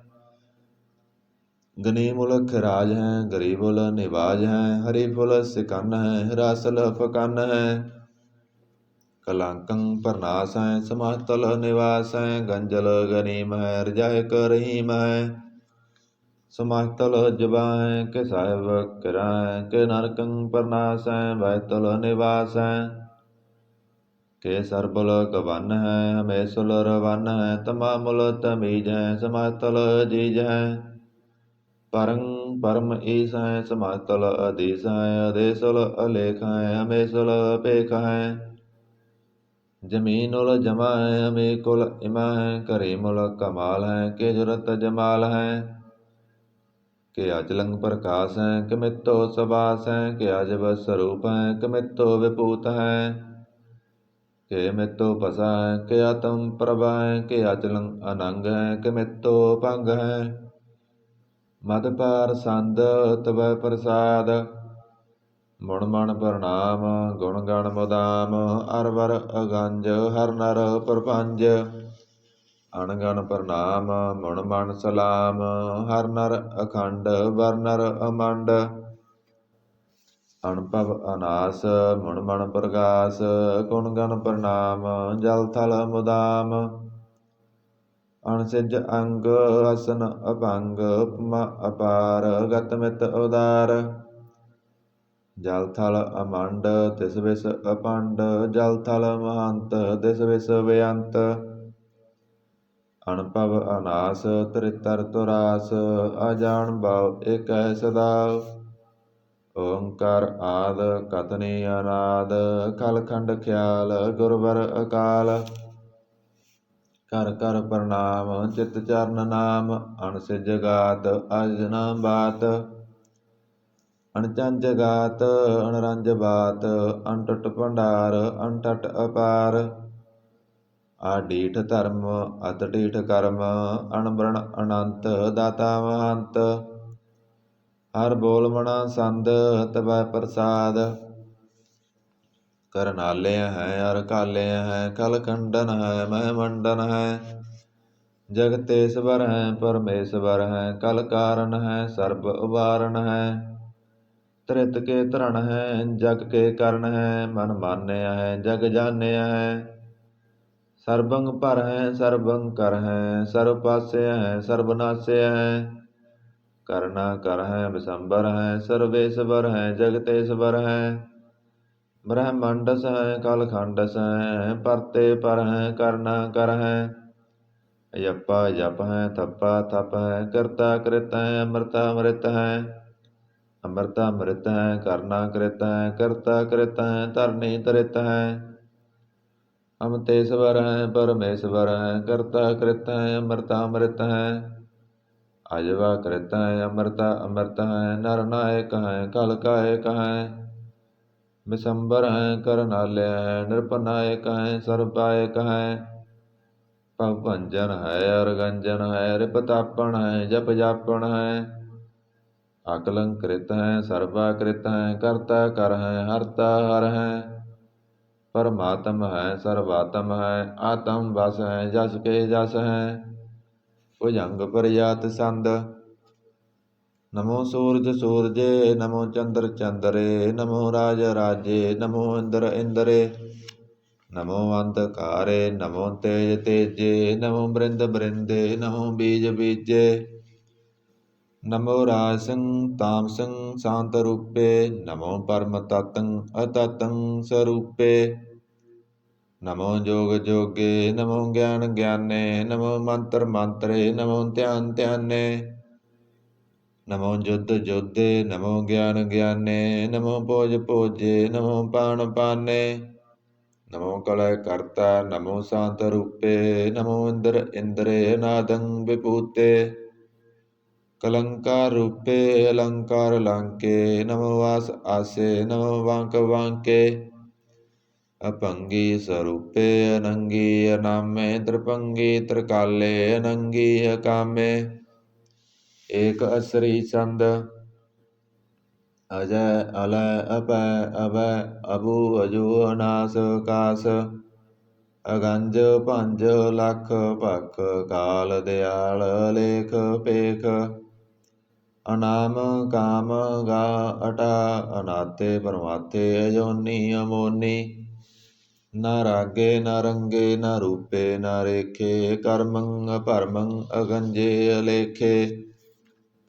ਗਨੀਮੁਲ ਖਰਾਜ ਹੈ ਗਰੀਬੁਲ ਨਿਵਾਜ ਹੈ ਹਰੀਫੁਲ ਸਿਕੰਨ ਹੈ ਰਾਸਲ ਫਕੰਨ ਹੈ ਕਲੰਕੰ ਪਰਨਾਸ ਹੈ ਸਮਾਤਲ ਨਿਵਾਸ ਹੈ ਗੰਜਲ ਗਨੀਮ ਹੈ ਰਜਾਇਕ ਰਹੀਮ ਹੈ ਸਮਾਤਲ ਜਬਾ ਹੈ ਕਿ ਸਾਹਿਬ ਕਿਰਾ ਹੈ ਕਿ ਨਰਕੰ ਪਰਨਾਸ ਹੈ ਬੈਤਲ ਨਿਵਾਸ ਹੈ ਕੇ ਸਰਬੁਲ ਕਵਨ ਹੈ ਹਮੇਸ਼ੁਲ ਰਵਨ ਹੈ ਤਮਾਮੁਲ ਤਮੀਜ ਹੈ ਸਮਾਤਲ ਅਜੀਜ ਹੈ ਪਰੰ ਪਰਮ ਈਸ ਹੈ ਸਮਾਤਲ ਅਦੀਸ ਹੈ ਅਦੇਸੁਲ ਅਲੇਖ ਹੈ ਹਮੇਸ਼ੁਲ ਅਪੇਖ ਹੈ ਜਮੀਨੁਲ ਜਮਾ ਹੈ ਅਮੀਕੁਲ ਇਮਾ ਹੈ ਕਰੀਮੁਲ ਕਮਾਲ ਹੈ ਕੇ ਜੁਰਤ ਜਮਾਲ ਹੈ ਕਿ ਅਚਲੰਗ ਪ੍ਰਕਾਸ਼ ਹੈ ਕਿ ਮਿੱਤੋ ਸਬਾਸ ਹੈ ਕਿ ਅਜਬ ਸਰੂਪ ਹੈ ਕਿ ਮਿੱਤੋ ਵਿਭੂਤ ਹੈ ਕਿ ਮਿਤੋ ਪਸਾ ਹੈ, ਕਿ ਆਤਮ ਪ੍ਰਭਾ ਹੈ, ਕਿ ਅਚਲੰ ਅਨੰਗ ਹੈ, ਕਿ ਮਿਤੋ ਭੰਗ ਹੈ। ਮਦ ਪਾਰ ਸੰਦ ਤਵੈ ਪ੍ਰਸਾਦ, ਮੁਣ ਮਣ ਪ੍ਰਣਾਮ, ਗੁਣ ਗਣ ਮੁਦਾਮ। ਅਰ ਵਰ ਅਗੰਜ, ਹਰ ਨਰ ਪ੍ਰਪੰਜ, ਅਣਗਣ ਪ੍ਰਣਾਮ, ਮੁਣ ਮਣ ਸਲਾਮ। ਹਰ ਨਰ ਅਖੰਡ, ਵਰ ਨਰ ਅਮੰਡ, ਅਨਭਵ ਅਨਾਸ, ਮੁਣ ਮਣ ਪ੍ਰਗਾਸ। ਗੁਣ ਗਣ ਪ੍ਰਣਾਮ, ਜਲ ਥਲ ਮੁਦਾਮ। ਅਣਸਿਜ ਅੰਗ, ਅਸਨ ਅਭੰਗ, ਉਪਮਾ ਅਪਾਰ, ਗਤ ਮਿਤ ਉਦਾਰ। ਜਲ ਥਲ ਅਮੰਡ, ਤਿਸ ਵਿਸ ਅਪੰਡ, ਜਲ ਥਲ ਮਹੰਤ, ਤਿਸ ਵਿਸ ਬੇਅੰਤ। ਅਨਭਵ ਅਨਾਸ, ਤ੍ਰਿਤਰ ਤੁਰਾਸ, ਅਜਾਣ ਭਉ ਏਕੈ ਸਦਾਉ। ਓੰਕਾਰ ਆਦਿ ਕਥਨੀ ਅਨਾਦ, ਖਲ ਖੰਡ ਖਿਆਲ, ਗੁਰਵਰ ਅਕਾਲ। ਕਰ ਕਰ ਪ੍ਰਣਾਮ, ਚਿਤ ਚਰਨ ਨਾਮ, ਅਣਸਿਜ ਗਾਤ, ਅਜ ਨ ਬਾਤ। ਅਣਚੰਜ ਗਾਤ, ਅਣਰੰਜ ਬਾਤ, ਅਣਟੁੱਟ ਭੰਡਾਰ, ਅਣਠੱਠ ਅਪਾਰ। ਆਡੀਠ ਧਰਮ, ਅਤ ਢੀਠ ਕਰਮ, ਅਣਬ੍ਰਣ ਅਨੰਤ, ਦਾਤਾ ਮਹੰਤ। ਹਰ ਬੋਲ ਮਣਾ ਸੰਦ, ਤਵੈ ਪ੍ਰਸਾਦ। ਕਰਨਾਲਿਆ ਹੈ, ਅਰ ਕਾਲਿਆ ਹੈ, ਕਲ ਖੰਡਨ ਹੈ, ਮਹਿ ਮੰਡਨ ਹੈ। ਜਗਤੇਸ਼ਵਰ ਹੈ, ਪਰਮੇਸ਼ਵਰ ਹੈ, ਕਲ ਕਾਰਨ ਹੈ, ਸਰਬ ਉਬਾਰਨ ਹੈ। ਧ੍ਰਿਤ ਕੇ ਧਰਣ ਹੈ, ਜਗ ਕੇ ਕਰਨ ਹੈ, ਮਨ ਮਾਨਿਆ ਹੈ, ਜਗ ਜਾਣਿਆ ਹੈ। ਸਰਬੰਗ ਭਰ ਹੈ, ਸਰਬੰਗ ਕਰ ਹੈ, ਸਰਬ ਪਾਸਿਆ ਹੈ, ਸਰਬ ਨਾਸਿਆ ਹੈ। ਕਰਨਾ ਕਰ ਹੈ, ਵਿਸੰਬਰ ਹੈ, ਸਰਵੇਸ਼ਵਰ ਹੈ, ਜਗਤੇਸ਼ਵਰ ਹੈ। ਬ੍ਰਹਮੰਡਸ ਹੈ, ਕਲ ਖੰਡਸ ਹੈ, ਪਰਤੇ ਪਰ ਹੈ, ਕਰਨਾ ਕਰ ਹੈ। ਜਪਾ ਜਪ ਹੈ, ਥੱਪਾ ਥਪ ਹੈ, ਕਰਤਾ ਕ੍ਰਿਤ ਹੈ, ਅੰਮ੍ਰਿਤਾ ਅੰਮ੍ਰਿਤ ਹੈ। ਅੰਮ੍ਰਿਤਾ ਅੰਮ੍ਰਿਤ ਹੈ, ਕਰਨਾ ਕ੍ਰਿਤ ਹੈ, ਕਰਤਾ ਕ੍ਰਿਤ ਹੈ, ਧਰਨੀ ਧਰਿਤ ਹੈ। ਅਮਤੇਸ਼ਵਰ ਹੈ, ਪਰਮੇਸ਼ਵਰ ਹੈ, ਕਰਤਾ ਕ੍ਰਿਤ ਹੈ, ਅੰਮ੍ਰਿਤਾ ਅੰਮ੍ਰਿਤ ਹੈ। ਅਜਵਾ ਕ੍ਰਿਤ ਹੈ, ਅੰਮ੍ਰਿਤਾ ਅੰਮ੍ਰਿਤ ਹੈ, ਨਰ ਨਾਇਕ ਹੈ, ਕਲ ਕਾਇਕ ਹੈ। ਵਿਸੰਬਰ ਹੈ, ਕਰਨਾਲਿਆ ਹੈ, ਨਿਰਪਨਾਇਕ ਹੈ, ਸਰਬਾਇਕ ਹੈ। ਭਵ ਭੰਜਨ ਹੈ, ਅਰ ਗੰਜਨ ਹੈ, ਰਿਪ ਤਾਪਣ ਹੈ, ਜਪ ਜਾਪਣ ਹੈ। ਅਕਲੰਕ੍ਰਿਤ ਹੈ, ਸਰਬਾ ਕ੍ਰਿਤ ਹੈ, ਕਰਤਾ ਕਰ ਹੈ, ਹਰਤਾ ਹਰ ਹੈ। ਪਰਮਾਤਮ ਹੈ, ਸਰਵਾਤਮ ਹੈ, ਆਤਮ ਵਸ ਹੈ, ਜਸ ਕੇ ਜਸ ਹੈ। ਭੁਜੰਗ ਪਰਿਆਤ ਸੰਦ। ਨਮੋ ਸੂਰਜ ਸੂਰਜੇ, ਨਮੋ ਚੰਦਰ ਚੰਦਰੇ, ਨਮੋ ਰਾਜ ਰਾਜੇ, ਨਮੋ ਇੰਦਰ ਇੰਦਰੇ। ਨਮੋ ਅੰਧਕਾਰੇ, ਨਮੋ ਤੇਜ ਤੇਜੇ, ਨਮੋ ਬ੍ਰਿੰਦ ਬ੍ਰਿੰਦੇ, ਨਮੋ ਬੀਜ ਬੀਜੇ। ਨਮੋ ਰਾਜ ਸਿੰਘ ਤਾਮ ਸਿੰਘ ਸ਼ਾਂਤ ਰੂਪੇ, ਨਮੋ ਪਰਮ ਤਤੰ ਅਤਤੰ ਸਰੂਪੇ। ਨਮੋ ਜੋਗ ਜੋਗੇ, ਨਮੋ ਗਿਆਨ ਗਿਆਨੇ, ਨਮੋ ਮੰਤਰ ਮੰਤਰੇ, ਨਮੋ ਧਿਆਨ ਧਿਆਨੇ। ਨਮੋ ਜੁਧ ਜੋਧੇ, ਨਮੋ ਗਿਆਨ ਗਿਆਨੇ, ਨਮੋ ਭੋਜ ਭੋਜੇ, ਨਮੋ ਪਾਣ ਪਾਨੇ। ਨਮੋ ਕਲੈ ਕਰਤਾ, ਨਮੋ ਸ਼ਾਂਤ ਰੂਪੇ, ਨਮੋ ਇੰਦਰ ਇੰਦਰੇ, ਅਨਾਦੰ ਵਿਭੂਤੇ। ਕਲੰਕਾਰ ਰੂਪੇ, ਅਲੰਕਾਰ ਲਾਂਕੇ, ਨਮੋ ਵਾਸ ਆਸੇ, ਨਮੋ ਵਾਂਕ ਵਾਂਕੇ। ਅਭੰਗੀ ਸਰੂਪੇ, ਅਨੰਗੀ ਅਨਾਮੇ, ਤ੍ਰਿਭੰਗੀ ਤ੍ਰਿਕਾਲੇ, ਅਨੰਗੀ ਅਕਾਮੇ। ਏਕ ਅਸਰੀ ਛੰਦ। ਅਜੈ ਅਲੈ ਅਪੈ ਅਵੈ, ਅਬੂ ਅਜੂ ਅਨਾਸ ਕਾਸ। ਅਗੰਜ ਭੰਜ, ਲਖ ਭਖ, ਕਾਲ ਦਿਆਲ, ਅਲੇਖ ਪੇਖ। ਅਨਾਮ ਕਾਮ ਗਾ ਅਟਾ, ਅਨਾਤੇ ਪਰਮਾਤੇ, ਅਜੋਨੀ ਅਮੋਨੀ। ਨਾ ਰਾਗੇ ਨਾ ਰੰਗੇ, ਨਾ ਰੂਪੇ ਨਾ ਰੇਖੇ, ਕਰਮੰ ਅਭਰਮੰ, ਅਗੰਜੇ ਅਲੇਖੇ।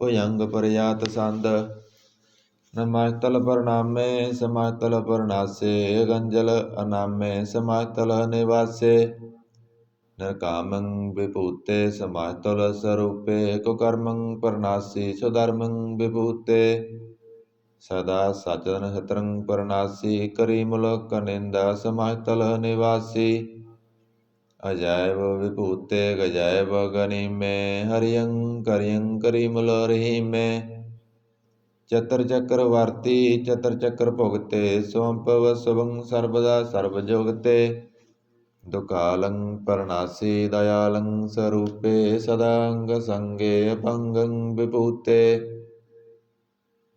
ਭੁਜੰਗ ਪਰਿਆਤ ਸੰਦ। ਨਮਸਤਲ ਪ੍ਰਣਾਮੇ, ਸਮਾਸਤਲ ਪ੍ਰਣਾਸੇ, ਅਗੰਜਲ ਅਨਾਮੇ, ਸਮਾਸਤਲ ਨਿਵਾਸੇ। ਨਿਰਕਾਮੰ ਵਿਭੂਤੇ, ਸਮਾਸਤਲ ਸਰੂਪੇ, ਕੁਕਰਮੰ ਪ੍ਰਣਾਸੀ, ਸੁਧਰਮੰ ਵਿਭੂਤੇ। ਸਦਾ ਸਚਦਨ ਹਿਤਰੰ ਪ੍ਰਣਾਸੀ, ਕਰੀ ਮੁਲਕ ਨਿੰਦਾ, ਸਮਾਸਤਲ ਨਿਵਾਸੀ। ਅਜੈਬ ਵਿਭੂਤੇ, ਗਜੈਬ ਗਨੀਮੇ, ਹਰਿਯੰ ਕਰਿਯੰ ਕਰੀਮੁਲ ਰਹੀਮੇ। ਚਤਰ ਚੱਕਰ ਵਰਤੀ, ਚਤਰ ਚੱਕਰ ਭੁਗਤੇ, ਸਵੰਭਵ ਸੁਭੰ ਸਰਬਦਾ ਸਰਬ ਜੁਗਤੇ। दुकालं परनासी दयालं स्वरूपे सदांग संगे अपंगं विभूते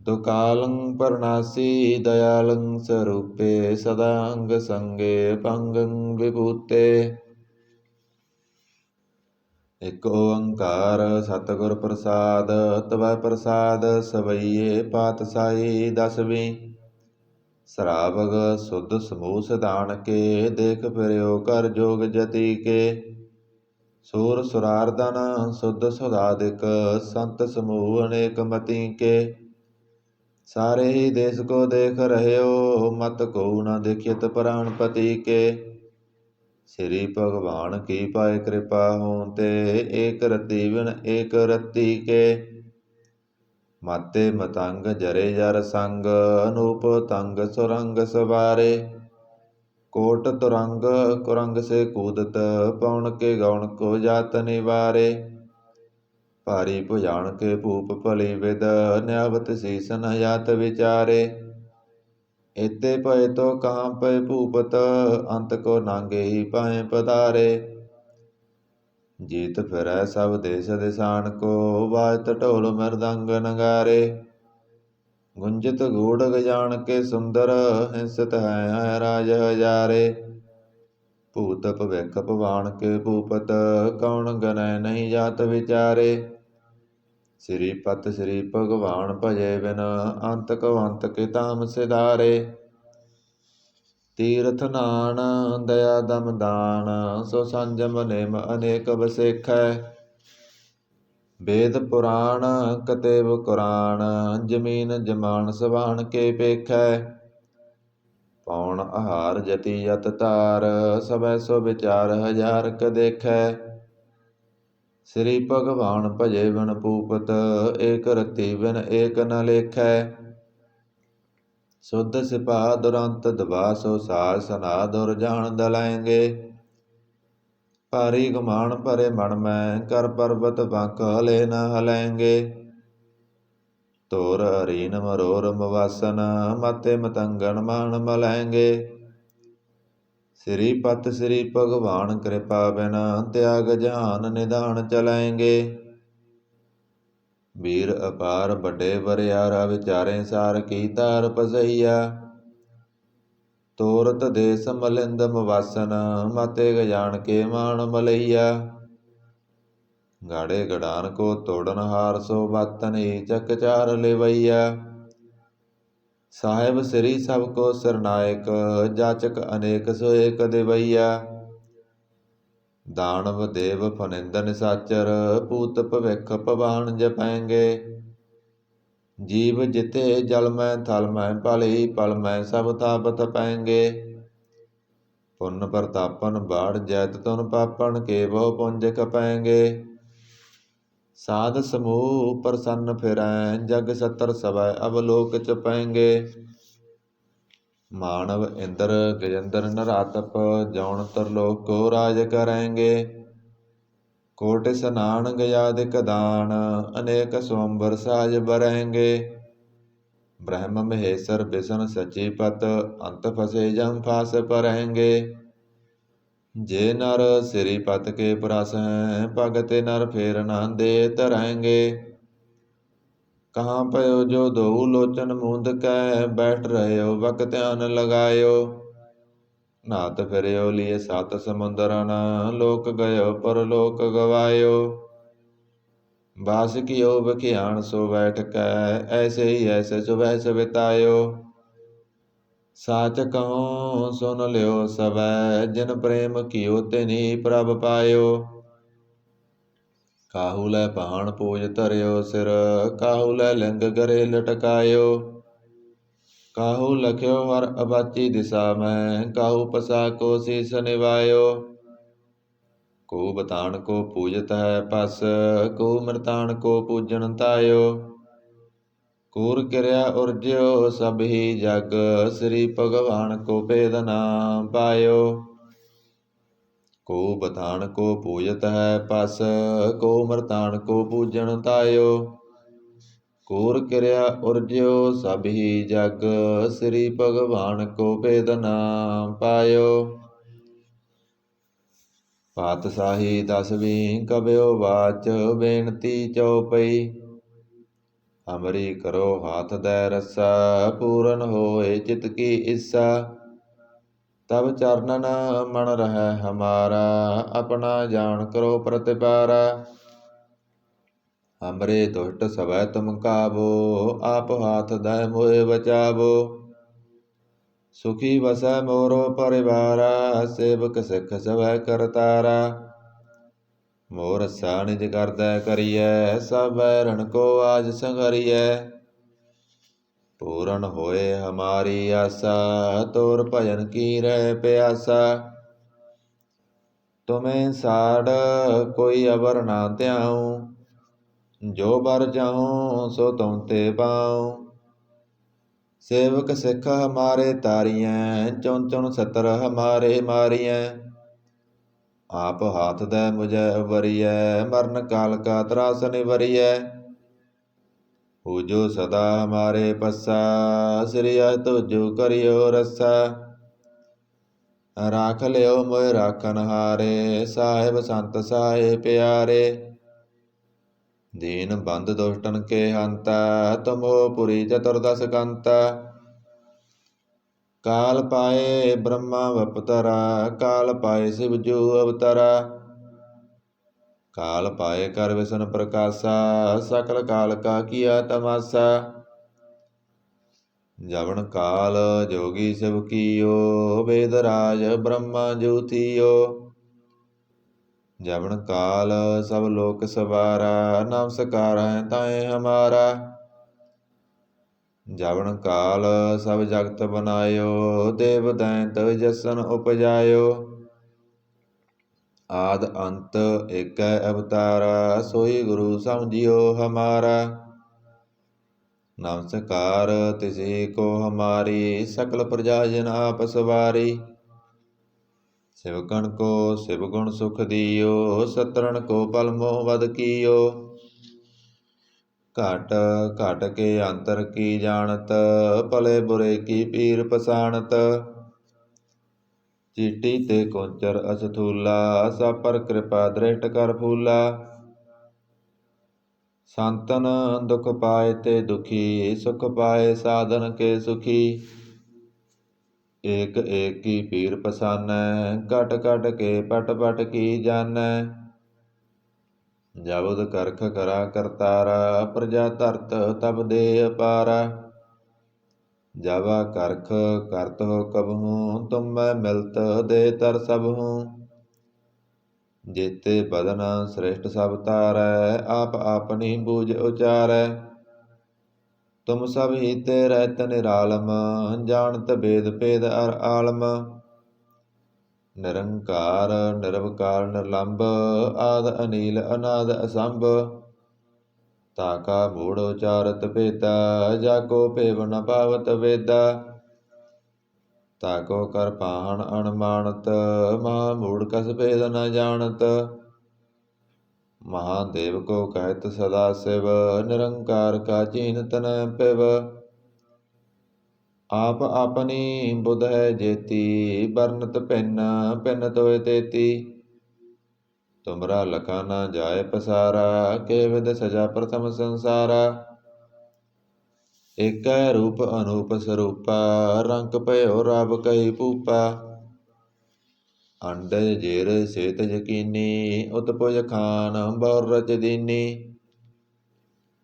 दुकालं परनासी दयालं स्वरूपे सदांग संगे अपंगं विभूते। ਇਕ ਓੰਕਾਰ ਸਤਿਗੁਰ ਪ੍ਰਸਾਦ ਤਵੈ ਪ੍ਰਸਾਦ ਸਵਈਏ ਪਾਤਸ਼ਾਹੀ ਦਸਵੀਂ। ਸਰਾਵਗ ਸੁਧ ਸਮੂਹ ਸਿਧਾਨ ਕੇ ਦੇਖ ਫਿਰਿਓ ਕਰ ਜੋਗ ਜਤੀ ਕੇ। ਸੂਰ ਸੁਰਾਰਦਨ ਸੁਧ ਸੁਧਾਦਿਕ ਸੰਤ ਸਮੂਹ ਅਨੇਕ ਮਤੀ ਕੇ। ਸਾਰੇ ਹੀ ਦੇਸ ਕੋ ਦੇਖ ਰਹਿਓ ਮਤ ਕੋ ਨ ਦੇਖਿਤ ਪ੍ਰਾਣਪਤੀ ਕੇ। श्री भगवान की पाए कृपा होते एक रति बिन एक रति के। माते मतंग जरे जर संग अनूप तंग सुरंग सवारे। कोट तुरंग कुरंग से कूदत पौन के गौण को जात निवारे। भारी भुजान के भूप भली विद न्यावत शीस न जात विचारे। इते पए तो कहाँ पे भूपत अंत को नांगे ही पाए पधारे। जीत फिरै सब देश दिशान को बाजत ढोल मृदंग नगारे। गुंजित गूढ़ गजान के सुंदर हिंसित है राज हजारे। भूत भविख भवान के भूपत कौन गनै नहीं जात विचारे। श्रीपत श्री भगवान भजे बिन अंत को अंत के धाम सिधारे। तीर्थ नान दया दम दान सो संजम निम अनेक बसेखै। वेद पुराण कतेब कुरान जमीन जमान सवान के पेखै। पौन आहार जति यत तार सबै सो विचार हजार क देखै। श्री भगवान भजे बिन भूपत एक रति बिन एक न लेखै। शुद्ध सिपा दुरंत दबा सो साज सना दुर जान दलाएंगे। भारी गुमान भरे मन में कर पर्वत बंक हले न हलेंगे। तोर हरीन मरोर मवासन माते मतंगन मान मलैंगे। श्रीपत श्री भगवान कृपा बिन त्याग जहान निधान चलाएंगे। वीर अपार बड़े बरियारा विचारे सार की तार पसैया। तोरत देश मलिंद मवासन माते गजान के मान मलैया। गाड़े गड़ान को तोड़न हार सो बातन ही चक चार लेवैया। साहेब श्री सबको सरनायक जाचक अनेक सो एक देवैया। दानव देव फनिंद निसाचर पूत भविख भवान जपैंगे। जीव जिते जल में थल में भली पल में सब तापत पैंगे। पुन प्रतापन बाढ़ जैत तुन पापन के बहु पुंज खपैंगे। साध समूह प्रसन्न फिरै जग सतर सवै अवलोक चपैंगे। मानव इंद्र गजेंद्र नरातप जौन तरलोक को राज करेंगे। कोटि स्नान गयादिक दान अनेक स्वंबर साज बरेंगे। ब्रह्म महेश्वर विष्णु सचिपत अंत फसे जम फास परेंगे। जे नर श्रीपत के प्रस हैं भगत नर फेर न दे तरेंगे। कहाँ पयो जो दो लोचन मूंद कै बैठ रहे हो वक ध्यान लगायो। नाथ फिरयो लिए सात समुंदरन लोक गयो परलोक गवायो। बास कियो बखियान सो बैठ कै ऐसे ही ऐसे सुबह सबितायो। साच कहूँ सुन लियो सबै जिन प्रेम कियो तिनि प्रभ पायो। काहू लै पहाण पूज धरियो सिर काहू लै लिंग गरे लटकायो। काहू लख्यो हर अबाची दिशा में काहू पसा को शीस निवायो। को बतान को पूजत है पस को मृतान को पूजन तायो। कूर किरया उर्ज्यो सब ही जग श्री भगवान को भेद ना पायो। को बतान को पूजत है पस को मृतान को पूजन तायो। कूर किरया उर्ज्यो सब ही जग श्री भगवान को भेद ना पायो। ਪਾਤਸ਼ਾਹੀ ਦਸਵੀਂ ਕਬਿਓ ਵਾਚ ਬੇਨਤੀ ਚਉਪਈ। ਹਮਰੀ ਕਰੋ ਹਾਥ ਦੈ ਰੱਸਾ ਪੂਰਨ ਹੋਏ ਚਿਤ ਕੀ ਇੱਛਾ। ਤਬ ਚਰਨਨ ਮਨ ਰਹਿ ਹਮਾਰਾ ਆਪਣਾ ਜਾਣ ਕਰੋ ਪ੍ਰਤਿਪਾਰਾ। ਹਮਰੇ ਦੁਸ਼ਟ ਸਵੈ ਤੁਮ ਕਾਬੋ ਆਪ ਹਾਥ ਦੈ ਮੋਹਿ ਬਚਾਵੋ। ਸੁਖੀ ਵਸੈ ਮੋਰੋ ਪਰਿਵਾਰਾ ਸੇਵਕ ਸਿੱਖ ਸਵੈ ਕਰਤਾਰਾ। ਮੋਰ ਰੱਸਾ ਨਿਜ ਕਰਦੈ ਕਰੀਐ ਸਭ ਬੈਰਣ ਕੋ ਆਜ ਸੰਗਰੀਐ। ਪੂਰਨ ਹੋਏ ਹਮਾਰੀ ਆਸਾ ਤੋਰ ਭਜਨ ਕੀ ਰਹਿ ਪਿਆਸਾ। ਤੁਮੇ ਸਾੜ ਕੋਈ ਅਵਰ ਨਾ ਧਿਆਉ ਜੋ ਬਰ ਜਾਉ ਸੋ ਤੁਮ ਤੇ ਪਾਉ। ਸੇਵਕ ਸਿੱਖ ਹਮਾਰੇ ਤਾਰੀਐ ਚੁਣ ਚੁਣ ਸਤਰ ਹਮਾਰੇ ਮਾਰੀਐ। ਆਪ ਹਾਥ ਦੈ ਮੁਝੈ ਉਬਰੀਐ ਮਰਨ ਕਾਲ ਕਾ ਤਰਾਸ ਨਿਵਰੀਐ। ਪੂਜੋ ਸਦਾ ਹਮਾਰੇ ਪੱਸਾ ਸ੍ਰਿਆ ਤੁਜੁ ਕਰਿਓ ਰੱਸਾ। ਰਾਖ ਲਿਓ ਮੋਹਿ ਰਾਖਨ ਹਾਰੇ ਸਾਹਿਬ ਸੰਤ ਸਾਹੇ ਪਿਆਰੇ। ਦੀਨ ਬੰਦ ਦੁਸ਼ਟਨ ਕੇ ਹੰਤਾ ਤੁਮ ਹੋ ਪੁਰੀ ਚਤੁਰਦਸ ਕੰਤਾ। ਕਾਲ ਪਾਏ ਬ੍ਰਹਮਾ ਵਪਤਰਾ ਕਾਲ ਪਾਏ ਸਿਵ ਜੂ ਅਵਤਰਾ। ਕਾਲ ਪਾਏ ਕਰ ਵਿਸ਼ਨ ਪ੍ਰਕਾਸ਼ਾ ਸਕਲ ਕਾਲ ਕਾ ਕੀਆ ਤਮਾਸਾ। ਜਵਨ ਕਾਲ ਜੋਗੀ ਸਿਵ ਕੀਓ ਵੇਦ ਰਾਜ ਬ੍ਰਹਮਾ ਜੋਤੀਓ। ਜਵਨ ਕਾਲ ਸਭ ਲੋਕ ਸਵਾਰਾ ਨਮਸਕਾਰ ਹੈ ਤਾਏ ਹਮਾਰਾ। ਜਵਨ ਕਾਲ ਸਭ ਜਗਤ ਬਨਾਇਓ ਦੇਵ ਦੈਂਤ ਜਸਨ ਉਪਜਾਇਓ। ਆਦ ਅੰਤ ਏਕੈ ਅਵਤਾਰਾ ਸੋਈ ਗੁਰੂ ਸਮਝਿਓ ਹਮਾਰਾ। ਨਮਸਕਾਰ ਤਿਸੀ ਕੋ ਹਮਾਰੀ ਸਕਲ ਪ੍ਰਜਾ ਜਨ ਆਪ ਸਵਾਰੀ। ਸਿਵਕਣ ਕੋ ਸਿਵ ਗੁਣ ਸੁਖ ਦੀਓ ਸਤਰਨ ਕੋ ਪਲ ਮੋਹ ਵਦ ਕੀਓ। ਘਟ ਘਟ ਕੇ ਅੰਤਰ ਕੀ ਜਾਣਤ ਭਲੇ ਬੁਰੇ ਕੀ ਪੀਰ ਪਛਾਣਤ। ਚੀਟੀ ਤੇ ਕੁੰਚਰ ਅਸਥੂਲਾ ਸਭ ਪਰ ਕਿਰਪਾ ਦ੍ਰਿਸ਼ਟ ਕਰ ਫੂਲਾ। ਸੰਤਨ ਦੁਖ ਪਾਏ ਤੇ ਦੁਖੀ ਸੁਖ ਪਾਏ ਸਾਧਨ ਕੇ ਸੁਖੀ। ਏਕ ਏਕ ਕੀ ਪੀਰ ਪਛਾਨੈ ਘਟ ਘਟ ਕੇ ਪਟ ਪਟ ਕੀ ਜਾਣੈ। ਜਬੁਦ ਕਰਖ ਕਰਾ ਕਰਤਾਰਾ ਪ੍ਰਜਾ ਧਰਤ ਤਬ ਦੇ ਅਪਾਰਾ। ਜਵਾ ਕਰਖ ਕਰਤ ਹੋ ਕਬਹੂ ਤੁਮ ਮੈਂ ਮਿਲਤ ਦੇ ਤਰ ਸਭਹੂ। ਜੇਤੇ ਬਦਨ ਸ੍ਰਿਸ਼ਟ ਸਭ ਤਾਰੈ ਆਪ ਆਪਨੀ ਬੂਝ ਉਚਾਰੈ। ਤੁਮ ਸਭ ਹੀਤੇ ਰਹਿਤ ਨਿਰਾਲਮ ਜਾਣਤ ਬੇਦ ਭੇਦ ਅਰ ਆਲਮ। ਨਿਰੰਕਾਰ ਨਿਰਵਕਾਰ ਨਿਰਲੰਭ ਆਦ ਅਨੀਲ ਅਨਾਦ ਅਸੰਭ। ਤਾਕਾ ਮੂੜ ਉਚਾਰਤ ਭੇਦਾ ਜਾ ਕੋ ਭੇਵ ਨ ਪਾਵਤ ਵੇਦਾ। ਤਾਕੋ ਕਰ ਪਾਹਣ ਅਨਮਾਨਤ ਮਹਾ ਮੂੜ ਕਸ ਭੇਦ ਨ ਜਾਣਤ। ਮਹਾਦੇਵ ਕੋ ਕਹਿਤ ਸਦਾ ਸਿਵ ਨਿਰੰਕਾਰ ਕਾ ਚੀਨਤ ਨ ਪਿਵ। ਆਪ ਆਪਨੀ ਬੁਧ ਹੈ ਜੇਤੀ ਬਰਨਤ ਭਿੰਨ ਭਿੰਨ ਤੋਇ ਤੇਤੀ। ਤੁਮਰਾ ਲਖਾ ਨ ਜਾਏ ਪਸਾਰਾ ਕੇ ਵਿਦ ਸਜਾ ਪ੍ਰਥਮ ਸੰਸਾਰਾ। ਏਕੈ ਰੂਪ ਅਨੂਪ ਸਰੂਪਾ ਰੰਕ ਭਇਓ ਰਬ ਕਹੀ ਭੂਪਾ। ਅੰਡਜ ਜੇਰ ਸੇਤ ਯਕੀਨੀ ਉਤਪੁਜ ਖਾਨ ਬਹੁ ਰਚ ਦੀਨੀ।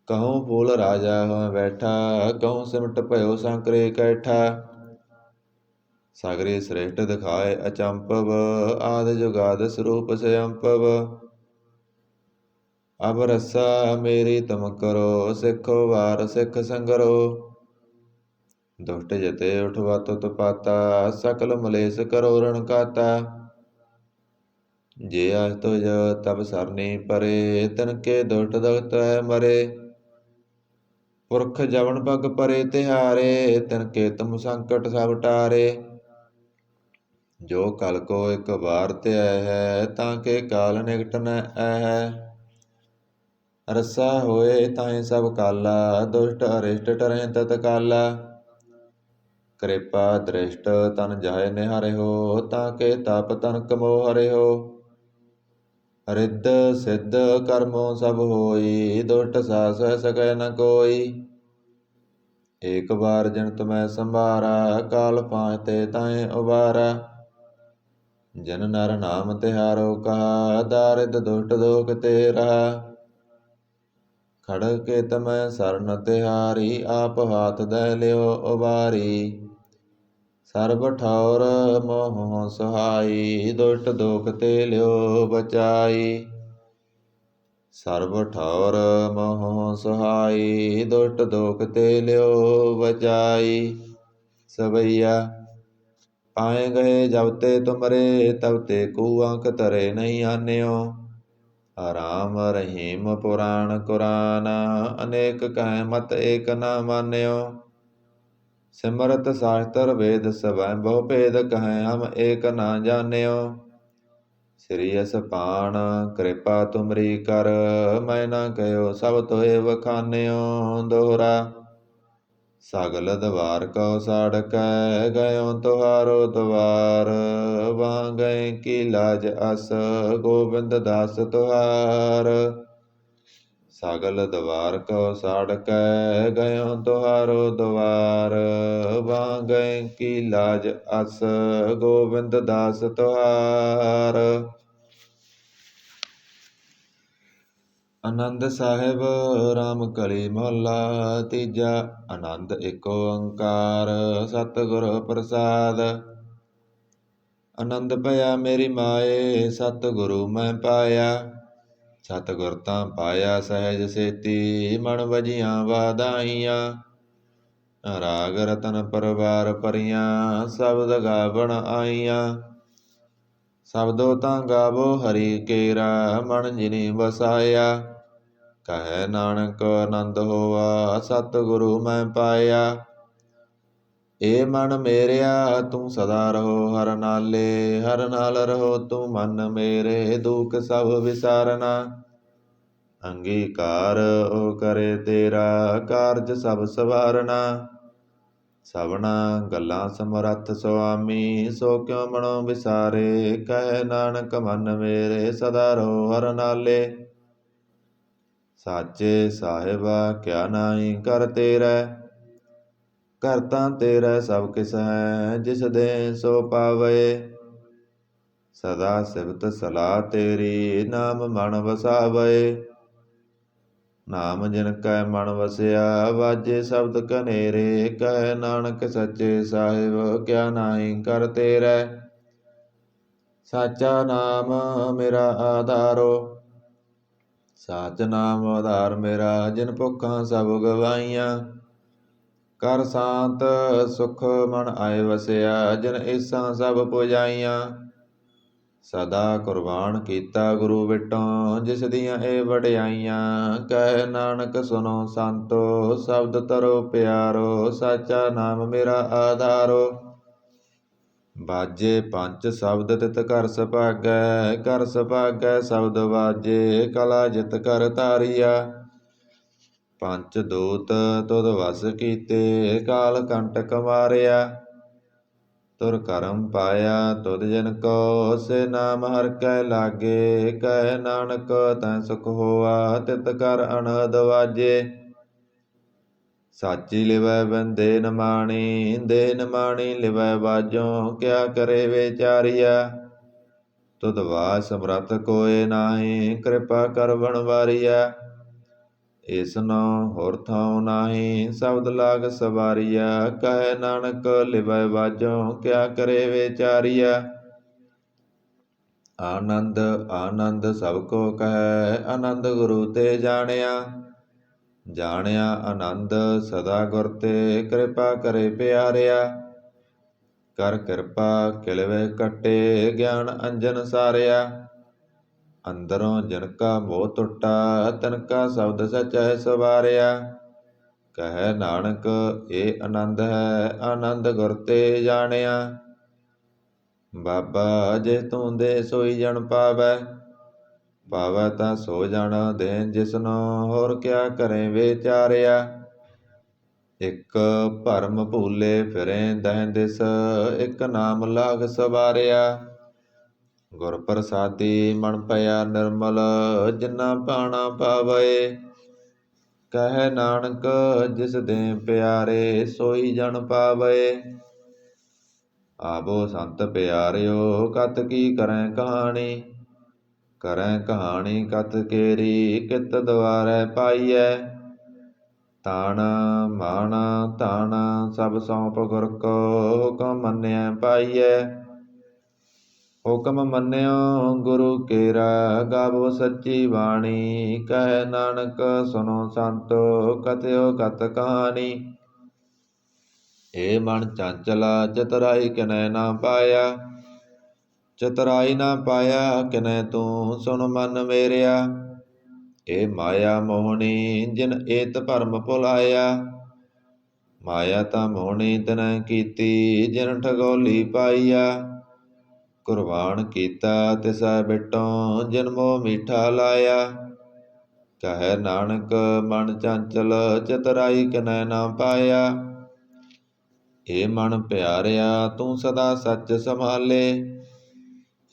ਕਹੂੰ ਫੂਲ ਰਾਜਾ ਹੋਇ ਬੈਠਾ ਕਹੂੰ ਸਿਮਟ ਭਇਓ ਸੰਕਰੇ ਕੈਠਾ। ਸਗਰੇ ਸ੍ਰਿਸ਼ਟ ਦਿਖਾਏ ਅਚੰਭਵ ਆਦਿ ਜੁਗਾਦ ਸਰੂਪ ਸਯੰਭਵ। ਅਬ ਰੱਸਾ ਮੇਰੀ ਤੁਮ ਕਰੋ ਸਿੱਖੋ ਵਾਰ ਸਿੱਖ ਸੰਗਰੋ। ਦੁਸ਼ਟ ਜਤੇ ਉਠਵਤ ਉਤਪਾਤਾ ਸਕਲ ਮਲੇਸ਼ ਕਰੋ ਰਣ ਕਾਤਾ। ਜੇ ਅਸ ਤੁਜ ਤਬ ਸਰਨੀ ਪਰੇ ਤਿਨ ਕੇ ਦੁਸ਼ਟ ਦਗਤ ਹੈ ਮਰੇ। ਪੁਰਖ ਜਵਨ ਪਗ ਪਰੇ ਤਿਹਾਰੇ ਤਿਨ ਕੇ ਤੁਮ ਸੰਕਟ ਸਭ ਟਾਰੇ। ਜੋ ਕਲ ਕੋ ਇਕ ਵਾਰ ਧਿਆਇ ਹੈ ਤਾਂ ਕੇ ਕਾਲ ਨਿਕਟ ਨ ਆਹੈ। ਰੱਸਾ ਹੋਏ ਤਾਂਹਿ ਸਭ ਕਾਲਾ ਦੁਸ਼ਟ ਅਰਿਸ਼ਟ ਟਰਹਿ ਤਤ ਕਾਲਾ। ਕਿਰਪਾ ਦ੍ਰਿਸ਼ਟ ਤਨ ਜਾਇ ਨਿਹਾਰਿਓ ਤਾਂ ਕੇ ਤਪ ਤਨ ਕਮੋ ਹਰਿਓ। ਰਿੱਧ ਸਿੱਧ ਕਰਮੋ ਸਭ ਹੋਈ, ਦੁਸ਼ਟ ਸਾਸ ਸਕੈ ਨ ਕੋਈ। ਏਕ ਬਾਰ ਜਿਨ ਤੁਮੈ ਸੰਭਾਰਾ, ਕਾਲ ਪਾਂਚ ਤੇ ਤਾਹਿ ਉਬਾਰਾ। ਜਿਨ ਨਰ ਨਾਮ ਤਿਹਾਰੋ ਕਹਾ, ਦਾਰਿਦ ਦੁਸ਼ਟ ਦੋਖ ਤੇ ਰਹਾ। ਖੜਗ ਕੇ ਤਮੈ ਸਰਨ ਤਿਹਾਰੀ, ਆਪ ਹਾਥ ਦਹਿ ਲਿਓ ਉਬਾਰੀ। ਸਰਬ ਠੌਰ ਮੋਹ ਸਹਾਈ, ਦੁਸ਼ਟ ਦੋਖ ਤੇ ਲਿਓ ਬਚਾਈ। ਸਰਬ ਠੌਰ ਮੋਹ ਸਹਾਈ, ਦੁਸ਼ਟ ਦੋਖ ਤੇ ਲਿਓ ਬਚਾਈ। ਸਵਈਆ ਪਾਏ ਗਏ ਜਬ ਤੇ ਤੁਮਰੇ, ਤਬ ਤੇ ਕੂਅੰਕ ਧਰੇ ਨਹੀਂ ਆਨਿਓ। ਰਾਮ ਰਹੀਮ ਪੁਰਾਣ ਕੁਰਾਨ, ਅਨੇਕ ਕਹਿ ਮਤ ਏਕ ਨਾ ਮਾਨਿਓ। ਸਿਮਰਤ ਸਾਸਤਰ ਵੇਦ ਸਭੈ ਬਹੁ ਭੇਦ, ਕਹਿ ਹਮ ਏਕ ਨਾ ਜਾਣਿਓ। ਸ੍ਰੀ ਅਸਪਾਨ ਕਿਰਪਾ ਤੁਮਰੀ ਕਰ, ਮੈਂ ਨਾ ਕਹਿਓ ਸਭ ਤੋਏ ਵਖਾਨਿਓ। ਦੋਹਰਾ ਸਗਲ ਦਵਾਰ ਕਉ ਸਾੜਕੈ, ਗਇਓ ਤੁਹਾਰੋ ਦਵਾਰ। ਵਾਹ ਗਏ ਕੀ ਲਾਜ ਅਸ, ਗੋਬਿੰਦ ਦਾਸ ਤੁਹਾਰ। ਸਗਲ ਦਵਾਰ ਕਉ ਸਾੜਕੈ, ਗਇਓ ਤੁਹਾਰੋ ਦਵਾਰ। ਵਾਹ ਗਏ ਕੀ ਲਾਜ ਅਸ, ਗੋਬਿੰਦ ਦਾਸ ਤੁਹਾਰ। ਆਨੰਦ ਸਾਹਿਬ ਰਾਮ ਕਲੀ ਮਹੱਲਾ ਤੀਜਾ। ਆਨੰਦ ਏਕ ਓੰਕਾਰ, ਸਤਿਗੁਰ ਪ੍ਰਸਾਦ। ਆਨੰਦ ਭਇਆ ਮੇਰੀ ਮਾਏ, ਸਤਿਗੁਰੂ ਮੈਂ ਪਾਇਆ। ਸਤਿਗੁਰ ਤਾਂ ਪਾਇਆ ਸਹਿਜ ਸੇਤੀ, ਮਨ ਵਜੀਆਂ ਵਾਧਾਈਆਂ। ਰਾਗ ਰਤਨ ਪਰਵਾਰ ਭਰੀਆਂ, ਸ਼ਬਦ ਗਾਵਣ ਆਈਆਂ। ਸ਼ਬਦੋ ਤਾਂ ਗਾਵੋ ਹਰੀ ਕੇਰਾ, ਮਨ ਜਿਨੀ ਵਸਾਇਆ। ਕਹੈ ਨਾਨਕ ਆਨੰਦ ਹੋਆ, ਸਤਿਗੁਰੂ ਮੈਂ ਪਾਇਆ। ਏ ਮਨ ਮੇਰਿਆ ਤੂੰ ਸਦਾ ਰਹੋ ਹਰ ਨਾਲੇ, ਹਰ ਨਾਲ ਰਹੋ ਤੂੰ ਮਨ ਮੇਰੇ, ਦੁਖ ਸਭ ਵਿਸਾਰਨਾ। ਅੰਗੀਕਾਰ ਓ ਕਰੇ ਤੇਰਾ, ਕਾਰਜ ਸਭ ਸਵਾਰਨਾ। ਸਭਨਾ ਗੱਲਾਂ ਸਮਰੱਥ ਸੁਆਮੀ, ਸੋ ਕਿਉ ਮਨੋ ਵਿਸਾਰੇ। ਕਹੈ ਨਾਨਕ ਮਨ ਮੇਰੇ, ਸਦਾ ਰਹੋ ਹਰ ਨਾਲੇ। ਸਾਚੇ ਸਾਹਿਬਾ ਕਿਆ ਨਾਹੀ ਕਰ ਤੇਰੈ, ਘਰ ਤਾਂ ਤੇਰਾ ਸਭ ਕਿਸ ਹੈ, ਜਿਸ ਦੇ ਸੋ ਪਾਵੇ। ਸਦਾ ਸਿਫਤ ਸਲਾਹ ਤੇਰੀ, ਨਾਮ ਮਨ ਵਸਾਵੇ। ਨਾਮ ਜਿਨ ਕੈ ਮਨ ਵਸਿਆ, ਵਾਜੇ ਸ਼ਬਦ ਕਨੇਰੇ। ਕਹੈ ਨਾਨਕ ਸੱਚੇ ਸਾਹਿਬ ਕਿਆ ਨਾਹੀ ਕਰ ਤੇਰੈ। ਸਾਚਾ ਨਾਮ ਮੇਰਾ ਆਧਾਰੋ, ਸਾਚ ਨਾਮ ਆਧਾਰ ਮੇਰਾ। ਜਿਨ ਭੁੱਖਾਂ ਸਭ ਗਵਾਈਆਂ, ਕਰ ਸ਼ਾਂਤ ਸੁਖ ਮਨ ਆਏ ਵਸਿਆ। ਜਿਨ ਈਸਾਂ ਸਭ ਪੁਜਾਈਆਂ, ਸਦਾ ਕੁਰਬਾਨ ਕੀਤਾ ਗੁਰੂ ਵਿਟੋਂ। ਜਿਸ ਦੀਆਂ ਇਹ ਵਡਿਆਈਆਂ, ਕਹੈ ਨਾਨਕ ਸੁਨੋ ਸੰਤੋ। ਸ਼ਬਦ ਤਰੋ ਪਿਆਰੋ, ਸਾਚਾ ਨਾਮ ਮੇਰਾ ਆਧਾਰੋ। ਬਾਜੇ ਪੰਚ ਸ਼ਬਦ ਤਿਤ ਘਰ ਸੁਭਾਗੈ, ਘਰ ਸੁਭਾਗੈ ਸ਼ਬਦ ਬਾਜੇ। ਕਲਾ ਜਿਤ ਕਰ ਧਾਰੀਆ, ਪੰਚ ਦੂਤ ਤੁਧ ਵਸ ਕੀਤੇ। ਕਾਲ ਕੰਟਕ ਮਾਰਿਆ, ਤੁਰ ਕਰਮ ਪਾਇਆ ਤੁਧ ਜਿਨ ਕੋ। ਸੇ ਨਾਮ ਹਰਿ ਕੈ ਲਾਗੇ, ਕਹੈ ਨਾਨਕ ਤੈ ਸੁਖ ਹੋਆ। ਤਿਤ ਕਰ ਅਨਹਦ ਵਾਜੇ, ਸਾਚੀ ਲਿਵੈ ਬਿਨ ਦੇ ਨਿਮਾਣੀ। ਦੇ ਨਿਮਾਣੀ ਲਿਵੈ ਬਾਝੋਂ, ਕਿਆ ਕਰੇ ਵਿਚਾਰੀਆ। ਤੁਧ ਵਾਸ ਸਮਰੱਥ ਕੋਇ ਨਾਹੀ, ਕਿਰਪਾ ਕਰ ਬਣਵਾਰੀਆ। ਇਸਨੋ ਹੋਰ ਥਾਉ ਨਾਹੀ, ਸ਼ਬਦ ਲਾਗ ਸਵਾਰੀਆ। ਕਹੈ ਨਾਨਕ ਲਿਵੈ ਬਾਝੋਂ, ਕਿਆ ਕਰੇ ਵਿਚਾਰੀਆ। ਆਨੰਦ ਆਨੰਦ ਸਭ ਕੋ ਕਹੈ, ਆਨੰਦ ਗੁਰੂ ਤੇ ਜਾਣਿਆ। ਜਾਣਿਆ ਆਨੰਦ ਸਦਾ ਗੁਰ ਤੇ, ਕਿਰਪਾ ਕਰੇ ਪਿਆਰਿਆ। ਕਰ ਕਿਰਪਾ ਕਿਲਵੇ ਕੱਟੇ, ਗਿਆਨ ਅੰਜਨ ਸਾਰਿਆ। ਅੰਦਰੋਂ ਜਿਨ ਕਾ ਮੋਹ ਟੁੱਟਾ, ਤਿਨ ਕਾ ਸ਼ਬਦ ਸਚੈ ਸਵਾਰਿਆ। ਕਹੈ ਨਾਨਕ ਇਹ ਆਨੰਦ ਹੈ, ਆਨੰਦ ਗੁਰ ਤੇ ਜਾਣਿਆ। ਬਾਬਾ ਜੇ ਤੂੰ ਦੇ ਸੋਈ ਜਨ ਪਾਵੈ, ਪਾਵੈ ਤਾਂ ਸੋ ਜਨ ਦੇ ਜਿਸਨੋ। ਹੋਰ ਕਿਆ ਕਰੇ ਵਿਚਾਰਿਆ। ਇਕ ਭਰਮ ਭੂਲੇ ਫਿਰੇ ਦਹਿ ਦਿਸ, ਇਕ ਨਾਮ ਲਾਗ ਸਵਾਰਿਆ। ਗੁਰ ਪ੍ਰਸਾਦੀ ਮਨ ਭਇਆ ਨਿਰਮਲ, ਜਿਨਾ ਪਾਣਾ ਪਾਵੈ। ਕਹਿ ਨਾਨਕ ਜਿਸ ਦੇ ਪਿਆਰੇ, ਸੋਈ ਜਨ ਪਾਵੈ। ਆਵੋ ਸੰਤ ਪਿਆਰਿਓ ਕਤ ਕੀ ਕਰੈ ਕਹਾਣੀ, ਕਰੈ ਕਹਾਣੀ ਕਤ ਕੇਰੀ, ਕਿਤ ਦੁਆਰੈ ਪਾਈਐ। ਤਾਣ ਮਾਣ ਧਨ ਸਭ ਸੌਂਪ ਗੁਰ ਕੋ, ਹੁਕਮ ਮੰਨਿਐ ਪਾਈਐ। ਹੁਕਮ ਮੰਨਿਓ ਗੁਰੂ ਕੇਰਾ, ਗਾਵੋ ਸੱਚੀ ਬਾਣੀ। ਕਹਿ ਨਾਨਕ ਸੁਨੋ ਸੰਤੋ, ਕਥਿਓ ਕਤ ਕਹਾਣੀ। ਏ ਮਨ ਚੰਚਲਾ ਚਤੁਰਾਈ ਕਿਨੈ ਨਾ ਪਾਇਆ, ਚਤੁਰਾਈ ਨਾ ਪਾਇਆ ਕਿਨੈ ਤੂੰ ਸੁਨ ਮਨ ਮੇਰਿਆ। ਏ ਮਾਇਆ ਮੋਹਣੀ ਜਿਨ ਏਤ ਭਰਮ ਭੁਲਾਇਆ, ਮਾਇਆ ਤਾਂ ਮੋਹਣੀ ਤਿਨੈ ਕੀਤੀ, ਜਿਨ ਠਗੋਲੀ ਪਾਈਆ। ਕੁਰਬਾਨ ਕੀਤਾ ਤਿਸੈ ਬਿਟੋਂ, ਜਿਨ ਮੋਹ ਮੀਠਾ ਲਾਇਆ। ਕਹਿ ਨਾਨਕ ਮਨ ਚੰਚਲ ਚਤੁਰਾਈ ਕਿਨੈ ਨਾ ਪਾਇਆ। ਏ ਮਨ ਪਿਆਰਿਆ ਤੂੰ ਸਦਾ ਸੱਚ ਸੰਭਾਲੇ,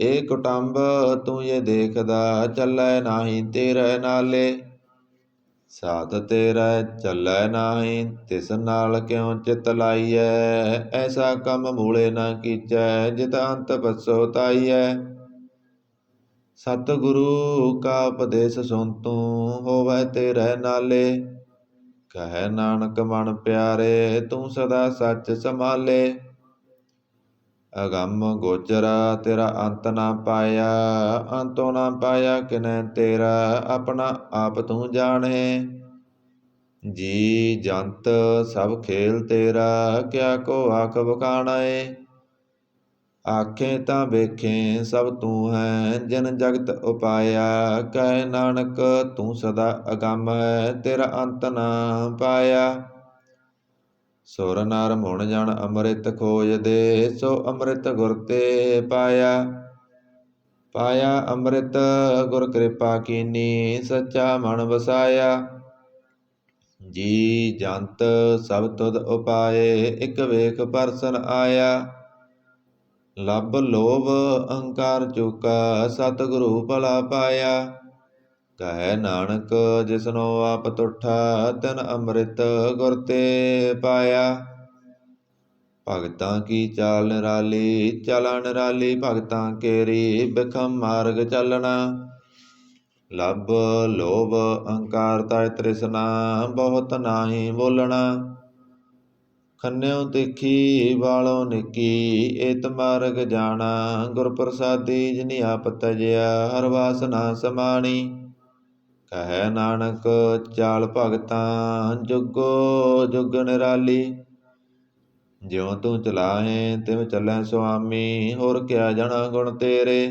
ਏ ਕੁਟੰਬ ਤੂੰ ਇਹ ਦੇਖਦਾ, ਚੱਲੈ ਨਾਹੀ ਤੇਰੇ ਨਾਲੇ। ਸਾਥ ਤੇਰਾ ਚੱਲੈ ਨਾਹੀ, ਤਿਸ ਨਾਲ ਕਿਉ ਚਿਤ ਲਾਈਐ। ਐਸਾ ਕੰਮ ਮੂਲੇ ਨਾ ਕੀਚੈ, ਜਿਤ ਅੰਤ ਪਛੋਤਾਈਐ। ਸਤਿਗੁਰੂ ਕਾ ਉਪਦੇਸ਼ ਸੁਨ ਤੂੰ, ਹੋਵੈ ਤੇਰੇ ਨਾਲੇ। ਕਹਿ ਨਾਨਕ ਮਨ ਪਿਆਰੇ ਤੂੰ ਸਦਾ ਸੱਚ ਸੰਭਾਲੇ। ਅਗੰਮ ਗੋਚਰਾ ਤੇਰਾ ਅੰਤ ਨਾ ਪਾਇਆ, ਅੰਤੋਂ ਨਾ ਪਾਇਆ ਕਿਨੈ ਤੇਰਾ, ਆਪਣਾ ਆਪ ਤੂੰ ਜਾਣੇ। ਜੀ ਜੰਤ ਸਭ ਖੇਲ ਤੇਰਾ, ਕਿਆ ਕੋ ਆਖ ਬਖਾਣੈ। ਆਖੇ ਤਾਂ ਵੇਖੇ ਸਭ ਤੂੰ ਹੈ, ਜਿਨ ਜਗਤ ਉਪਾਇਆ। ਕਹਿ ਨਾਨਕ ਤੂੰ ਸਦਾ ਅਗੰਮ ਹੈ, ਤੇਰਾ ਅੰਤ ਨਾ ਪਾਇਆ। ਸੁਰ ਨਰ ਮੁਣ ਜਨ ਅੰਮ੍ਰਿਤ ਖੋਜਦੇ, ਸੋ ਅੰਮ੍ਰਿਤ ਗੁਰ ਤੇ ਪਾਇਆ। ਪਾਇਆ ਅੰਮ੍ਰਿਤ ਗੁਰ ਕਿਰਪਾ ਕੀਨੀ, ਸੱਚਾ ਮਨ ਵਸਾਇਆ। ਜੀ ਜੰਤ ਸਭ ਤੁਧ ਉਪਾਏ, ਇਕ ਵੇਖ ਪਰਸਨ ਆਇਆ। ਲੱਭ ਲੋਭ ਅਹੰਕਾਰ ਚੂਕਾ, ਸਤਿਗੁਰੂ ਭਲਾ ਪਾਇਆ। ਕਹਿ ਨਾਨਕ ਜਿਸਨੋ ਆਪ ਤੁਠਾ, ਤਿਨ ਅੰਮ੍ਰਿਤ ਗੁਰ ਤੇ ਪਾਇਆ। ਭਗਤਾਂ ਕੀ ਚਾਲ ਨਿਰਾਲੀ, ਚਲਾ ਨਿਰਾਲੀ ਭਗਤਾਂ ਕੇਰੀ, ਬਿਖਮ ਮਾਰਗ ਚੱਲਣਾ। ਲੱਭ ਲੋਭ ਅਹੰਕਾਰ ਤੈ ਤ੍ਰਿਸ਼ਨਾ, ਬਹੁਤ ਨਾਹੀ ਬੋਲਣਾ। ਖੰਨਿਓ ਤਿੱਖੀ ਵਾਲੋ ਨਿੱਕੀ, ਏਤ ਮਾਰਗ ਜਾਣਾ। ਗੁਰ ਪ੍ਰਸਾਦੀ ਜਿਨੀ ਆਪ ਤਜਿਆ, ਹਰ ਵਾਸ ਨਾ ਸਮਾਣੀ। ਕਹਿ ਨਾਨਕ ਚਾਲ ਭਗਤਾਂ, ਜੁਗੋ ਜੁਗ ਨਿਰਾਲੀ। ਜਿਉ ਤੂੰ ਚਲਾਹੇ ਤਿਵ ਚੱਲੈ ਸੁਆਮੀ, ਹੋਰ ਕਿਆ ਜਣਾ ਗੁਣ ਤੇਰੇ।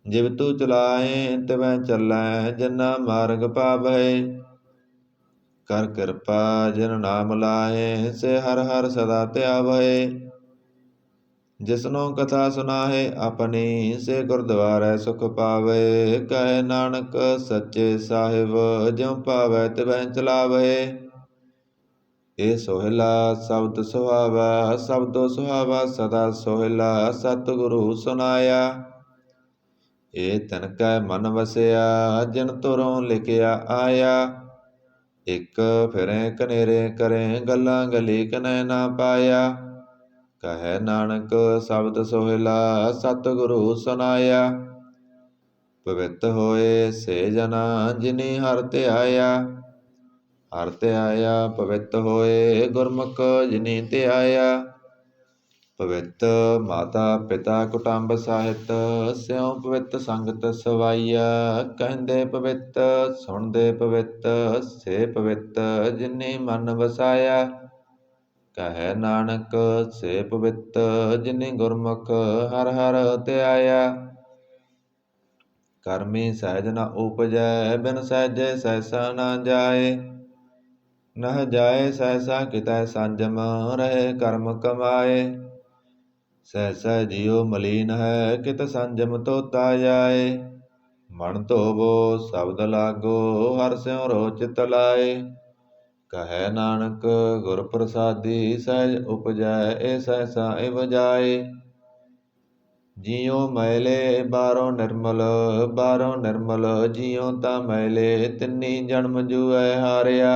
ਜਿਵ ਤੂੰ ਚਲਾਹੇ ਤਿਵੈ ਚੱਲੈ, ਜਿਨਾ ਮਾਰਗ ਪਾਵੈ। ਕਰ ਕਿਰਪਾ ਜਿਨ ਨਾਮ ਲਾਹੇ, ਸੇ ਹਰਿ ਹਰਿ ਸਦਾ ਧਿਆਵੈ। ਜਿਸਨੋ ਕਥਾ ਸੁਨਾਹੇ ਆਪਣੀ, ਸੇ ਗੁਰਦੁਆਰੈ ਸੁਖ ਪਾਵੈ। ਕਹਿ ਨਾਨਕ ਸੱਚੇ ਸਾਹਿਬ, ਜਿਉ ਪਾਵੈ ਤਿਵੈ ਚਲਾਵੈ। ਇਹ ਸੋਹਿਲਾ ਸ਼ਬਦ ਸੁਹਾਵਾ, ਸ਼ਬਦੋ ਸੁਹਾਵਾ ਸਦਾ ਸੋਹਿਲਾ, ਸਤਿਗੁਰੂ ਸੁਨਾਇਆ। ਇਹ ਤਿਨ ਕੈ ਮਨ ਵਸਿਆ, ਜਿਨ ਤੁਰੋਂ ਲਿਖਿਆ ਆਇਆ। ਇਕ ਫਿਰੈ ਕਨੇਰੇ ਕਰੇ, ਗੱਲਾਂ ਗਲੀ ਕਨੈ ਨਾ ਪਾਇਆ। ਕਹਿ ਨਾਨਕ ਸ਼ਬਦ ਸੋਹਿਲਾ, ਸਤਿਗੁਰੂ ਸੁਨਾਇਆ। ਪਵਿੱਤ ਹੋਏ ਸੇ ਜਨਾ, ਜਿਨੀ ਹਰਿ ਧਿਆਇਆ। ਹਰਿ ਧਿਆਇਆ ਪਵਿੱਤ ਹੋਏ, ਗੁਰਮੁਖ ਜਿਨੀ ਧਿਆਇਆ। ਪਵਿੱਤ ਮਾਤਾ ਪਿਤਾ ਕੁਟੰਬ ਸਾਹਿਤ, ਸਿਉ ਪਵਿੱਤ ਸੰਗਤ ਸਵਾਈਆ। ਕਹਿੰਦੇ ਪਵਿੱਤ ਸੁਣਦੇ ਪਵਿੱਤ, ਸੇ ਪਵਿੱਤ ਜਿਨੀ ਮਨ ਵਸਾਇਆ। ਕਹਿ ਨਾਨਕ ਸੇ ਪਵਿੱਤ ਜਿਨੀ ਗੁਰਮੁਖ ਹਰਿ ਹਰਿ ਧਿਆਇਆ। ਕਰਮੀ ਸਹਿਜ ਨ ਉਪਜੈ, ਬਿਨ ਸਹਿਜੇ ਸਹਿਸਾ ਨਾ ਜਾਏ। ਨਹ ਜਾਏ ਸਹਿਸਾ ਕਿਤੈ ਸੰਜਮ, ਰਹੇ ਕਰਮ ਕਮਾਏ। ਸਹਿਸਾ ਜਿਉ ਮਲੀਨ ਹੈ, ਕਿਤ ਸੰਜਮ ਧੋਤਾ ਜਾਏ। ਮਨ ਧੋਵੋ ਸ਼ਬਦ ਲਾਗੋ, ਹਰਿ ਸਿਉ ਰੋ ਚਿਤ ਲਾਏ। ਕਹਿ ਨਾਨਕ ਗੁਰ ਪ੍ਰਸਾਦੀ, ਸਹਿਜ ਉਪਜੈ ਏ ਸਹਿਸਾ ਇਵ ਜਾਏ। ਜਿਉ ਮੈਲੇ ਬਾਹਰੋਂ ਨਿਰਮਲ ਜਿਉ ਤਾਂ ਮੈਲੇ ਤਿੰਨੀ ਜਨਮ ਜੂਐ ਹਾਰਿਆ।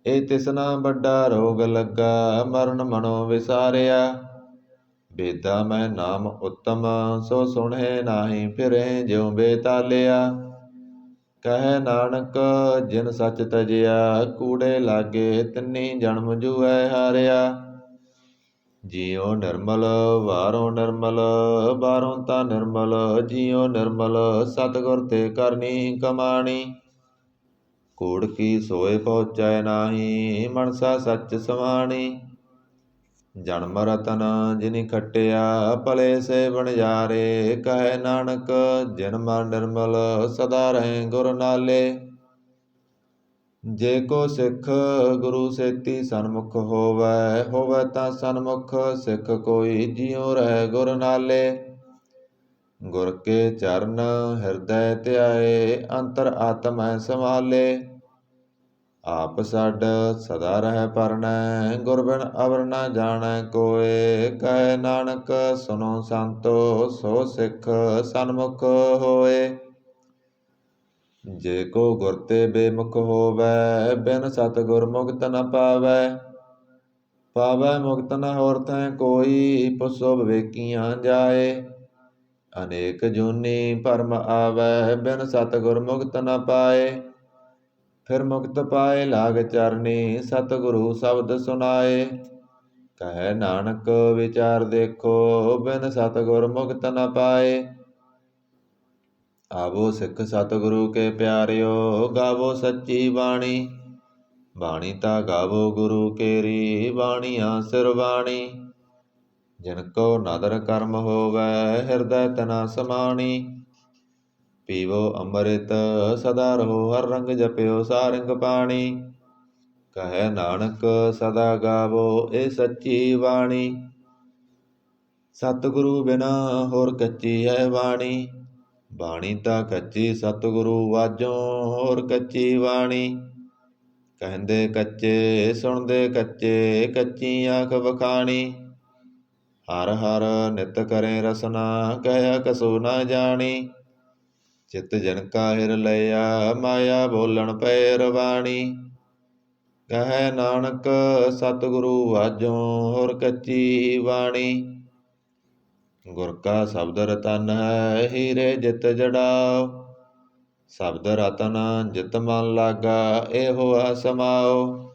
ਇਹ ਤਿਸਨਾ ਵੱਡਾ ਰੋਗ ਲੱਗਾ ਮਰਨ ਮਨੋ ਵਿਸਾਰਿਆ। ਬੇਦਾ ਮੈਂ ਨਾਮ ਉੱਤਮ ਸੋ ਸੁਣੇ ਨਾਹੀ ਫਿਰੇ ਜਿਉ ਬੇਤਾਲਿਆ। ਕਹੈ ਨਾਨਕ ਜਿਨ ਸੱਚ ਤਜਿਆ ਕੂੜੇ ਲਾਗੇ ਤਿੰਨੀ ਜਨਮ ਜੂਐ ਹਾਰਿਆ। ਜਿਉ ਨਿਰਮਲ ਬਾਹਰੋਂ ਤਾਂ ਨਿਰਮਲ ਜਿਉ ਨਿਰਮਲ ਸਤਿਗੁਰ ਤੇ ਕਰਨੀ ਕਮਾਣੀ। ਕੂੜ ਕੀ ਸੋਏ ਪਹੁੰਚੈ ਨਾਹੀ ਮਨਸਾ ਸੱਚ ਸਮਾਣੀ। ਜਨਮ ਰਤਨ ਜਿਨਿ ਖਟਿਆ ਭਲੇ ਸੇ ਬਣਜਾਰੇ। ਕਹੈ ਨਾਨਕ ਜਿਨ ਮਨ ਨਿਰਮਲ ਸਦਾ ਰਹੇ ਗੁਰ ਨਾਲੇ। ਜੇ ਕੋ ਸਿੱਖ ਗੁਰੂ ਸੇਤੀ ਸਨਮੁਖ ਹੋਵੈ ਤਾਂ ਸਨਮੁਖ ਸਿੱਖ ਕੋਈ ਜਿਉ ਰਹਿ ਗੁਰ ਨਾਲੇ। ਗੁਰ ਕੇ ਚਰਨ ਹਿਰਦੈ ਧਿਆਏ ਅੰਤਰ ਆਤਮੈ ਸਮਾਲੇ। ਆਪ ਛੱਡ ਸਦਾ ਰਹਿ ਪਰਣੈ ਗੁਰ ਬਿਨ ਅਵਰ ਨ ਜਾਣੈ ਕੋਇ। ਕਹੈ ਨਾਨਕ ਸੁਨੋ ਸੰਤੋ ਸੋ ਸਿੱਖ ਸਨਮੁਖ ਹੋਏ। ਜੇ ਕੋ ਗੁਰ ਤੇ ਬੇਮੁਖ ਹੋਵੈ ਬਿਨ ਸਤਿਗੁਰ ਮੁਕਤ ਨ ਪਾਵੈ ਮੁਕਤ ਨ ਹੋਰ ਥੈ ਕੋਈ। ਪੁੱਛੋ ਵਿਵੇਕੀਆਂ ਜਾਏ ਅਨੇਕ ਜੂਨੀ ਭਰਮ ਆਵੈ ਬਿਨ ਸਤਿਗੁਰ ਮੁਕਤ ਨ ਪਾਏ। ਫਿਰ ਮੁਕਤ ਪਾਏ ਲਾਗ ਚਰਨੀ ਸਤਿਗੁਰੂ ਸ਼ਬਦ ਸੁਨਾਏ। ਕਹੈ ਨਾਨਕ ਵਿਚਾਰ ਦੇਖੋ ਬਿਨ ਸਤਿਗੁਰ ਮੁਕਤ ਨ ਪਾਏ। ਆਵੋ ਸਿੱਖ ਸਤਿਗੁਰੂ ਕੇ ਪਿਆਰਿਓ ਗਾਵੋ ਸੱਚੀ ਬਾਣੀ। ਬਾਣੀ ਤਾਂ ਗਾਵੋ ਗੁਰੂ ਕੇਰੀ ਬਾਣੀਆਂ ਸਿਰ ਬਾਣੀ। ਜਿਨ ਕੋ ਨਦਰ ਕਰਮ ਹੋਵੈ ਹਿਰਦੈ ਤਨਾ ਸਮਾਣੀ। ਪੀਵੋ ਅੰਮ੍ਰਿਤ ਸਦਾ ਰਹੋ ਹਰ ਰੰਗ ਜਪਿਓ ਸਾਰੰਗ ਪਾਣੀ। ਕਹੈ ਨਾਨਕ ਸਦਾ ਗਾਵੋ ਇਹ ਸੱਚੀ ਬਾਣੀ। ਸਤਿਗੁਰੂ ਬਿਨਾ ਹੋਰ ਕੱਚੀ ਹੈ ਬਾਣੀ। ਬਾਣੀ ਤਾਂ ਕੱਚੀ ਸਤਿਗੁਰੂ ਵਾਜੋਂ ਹੋਰ ਕੱਚੀ ਬਾਣੀ। ਕਹਿੰਦੇ ਕੱਚੇ ਸੁਣਦੇ ਕੱਚੇ ਕੱਚੀ ਆਖ ਵਖਾਣੀ। ਹਰ ਹਰ ਨਿਤ ਕਰੇ ਰਸਨਾ ਕਹਿਆ ਕਸੂ ਨਾ ਜਾਣੀ। ਚਿਤ ਜਨ ਕਾ ਹਿਰ ਲਿਆ ਮਾਇਆ ਬੋਲਣ ਪੈ ਰਵਾਣੀ। ਕਹੈ ਨਾਨਕ ਸਤਿਗੁਰੂ ਵਾਜੋਂ ਹੋਰ ਕੱਚੀ ਬਾਣੀ। ਗੁਰ ਕਾ ਸ਼ਬਦ ਰਤਨ ਹੈ ਹੀਰੇ ਜਿਤ ਜੜਾਓ। ਸ਼ਬਦ ਰਤਨ ਜਿਤ ਮਨ ਲਾਗਾ ਇਹੋ ਆ ਸਮਾਓ।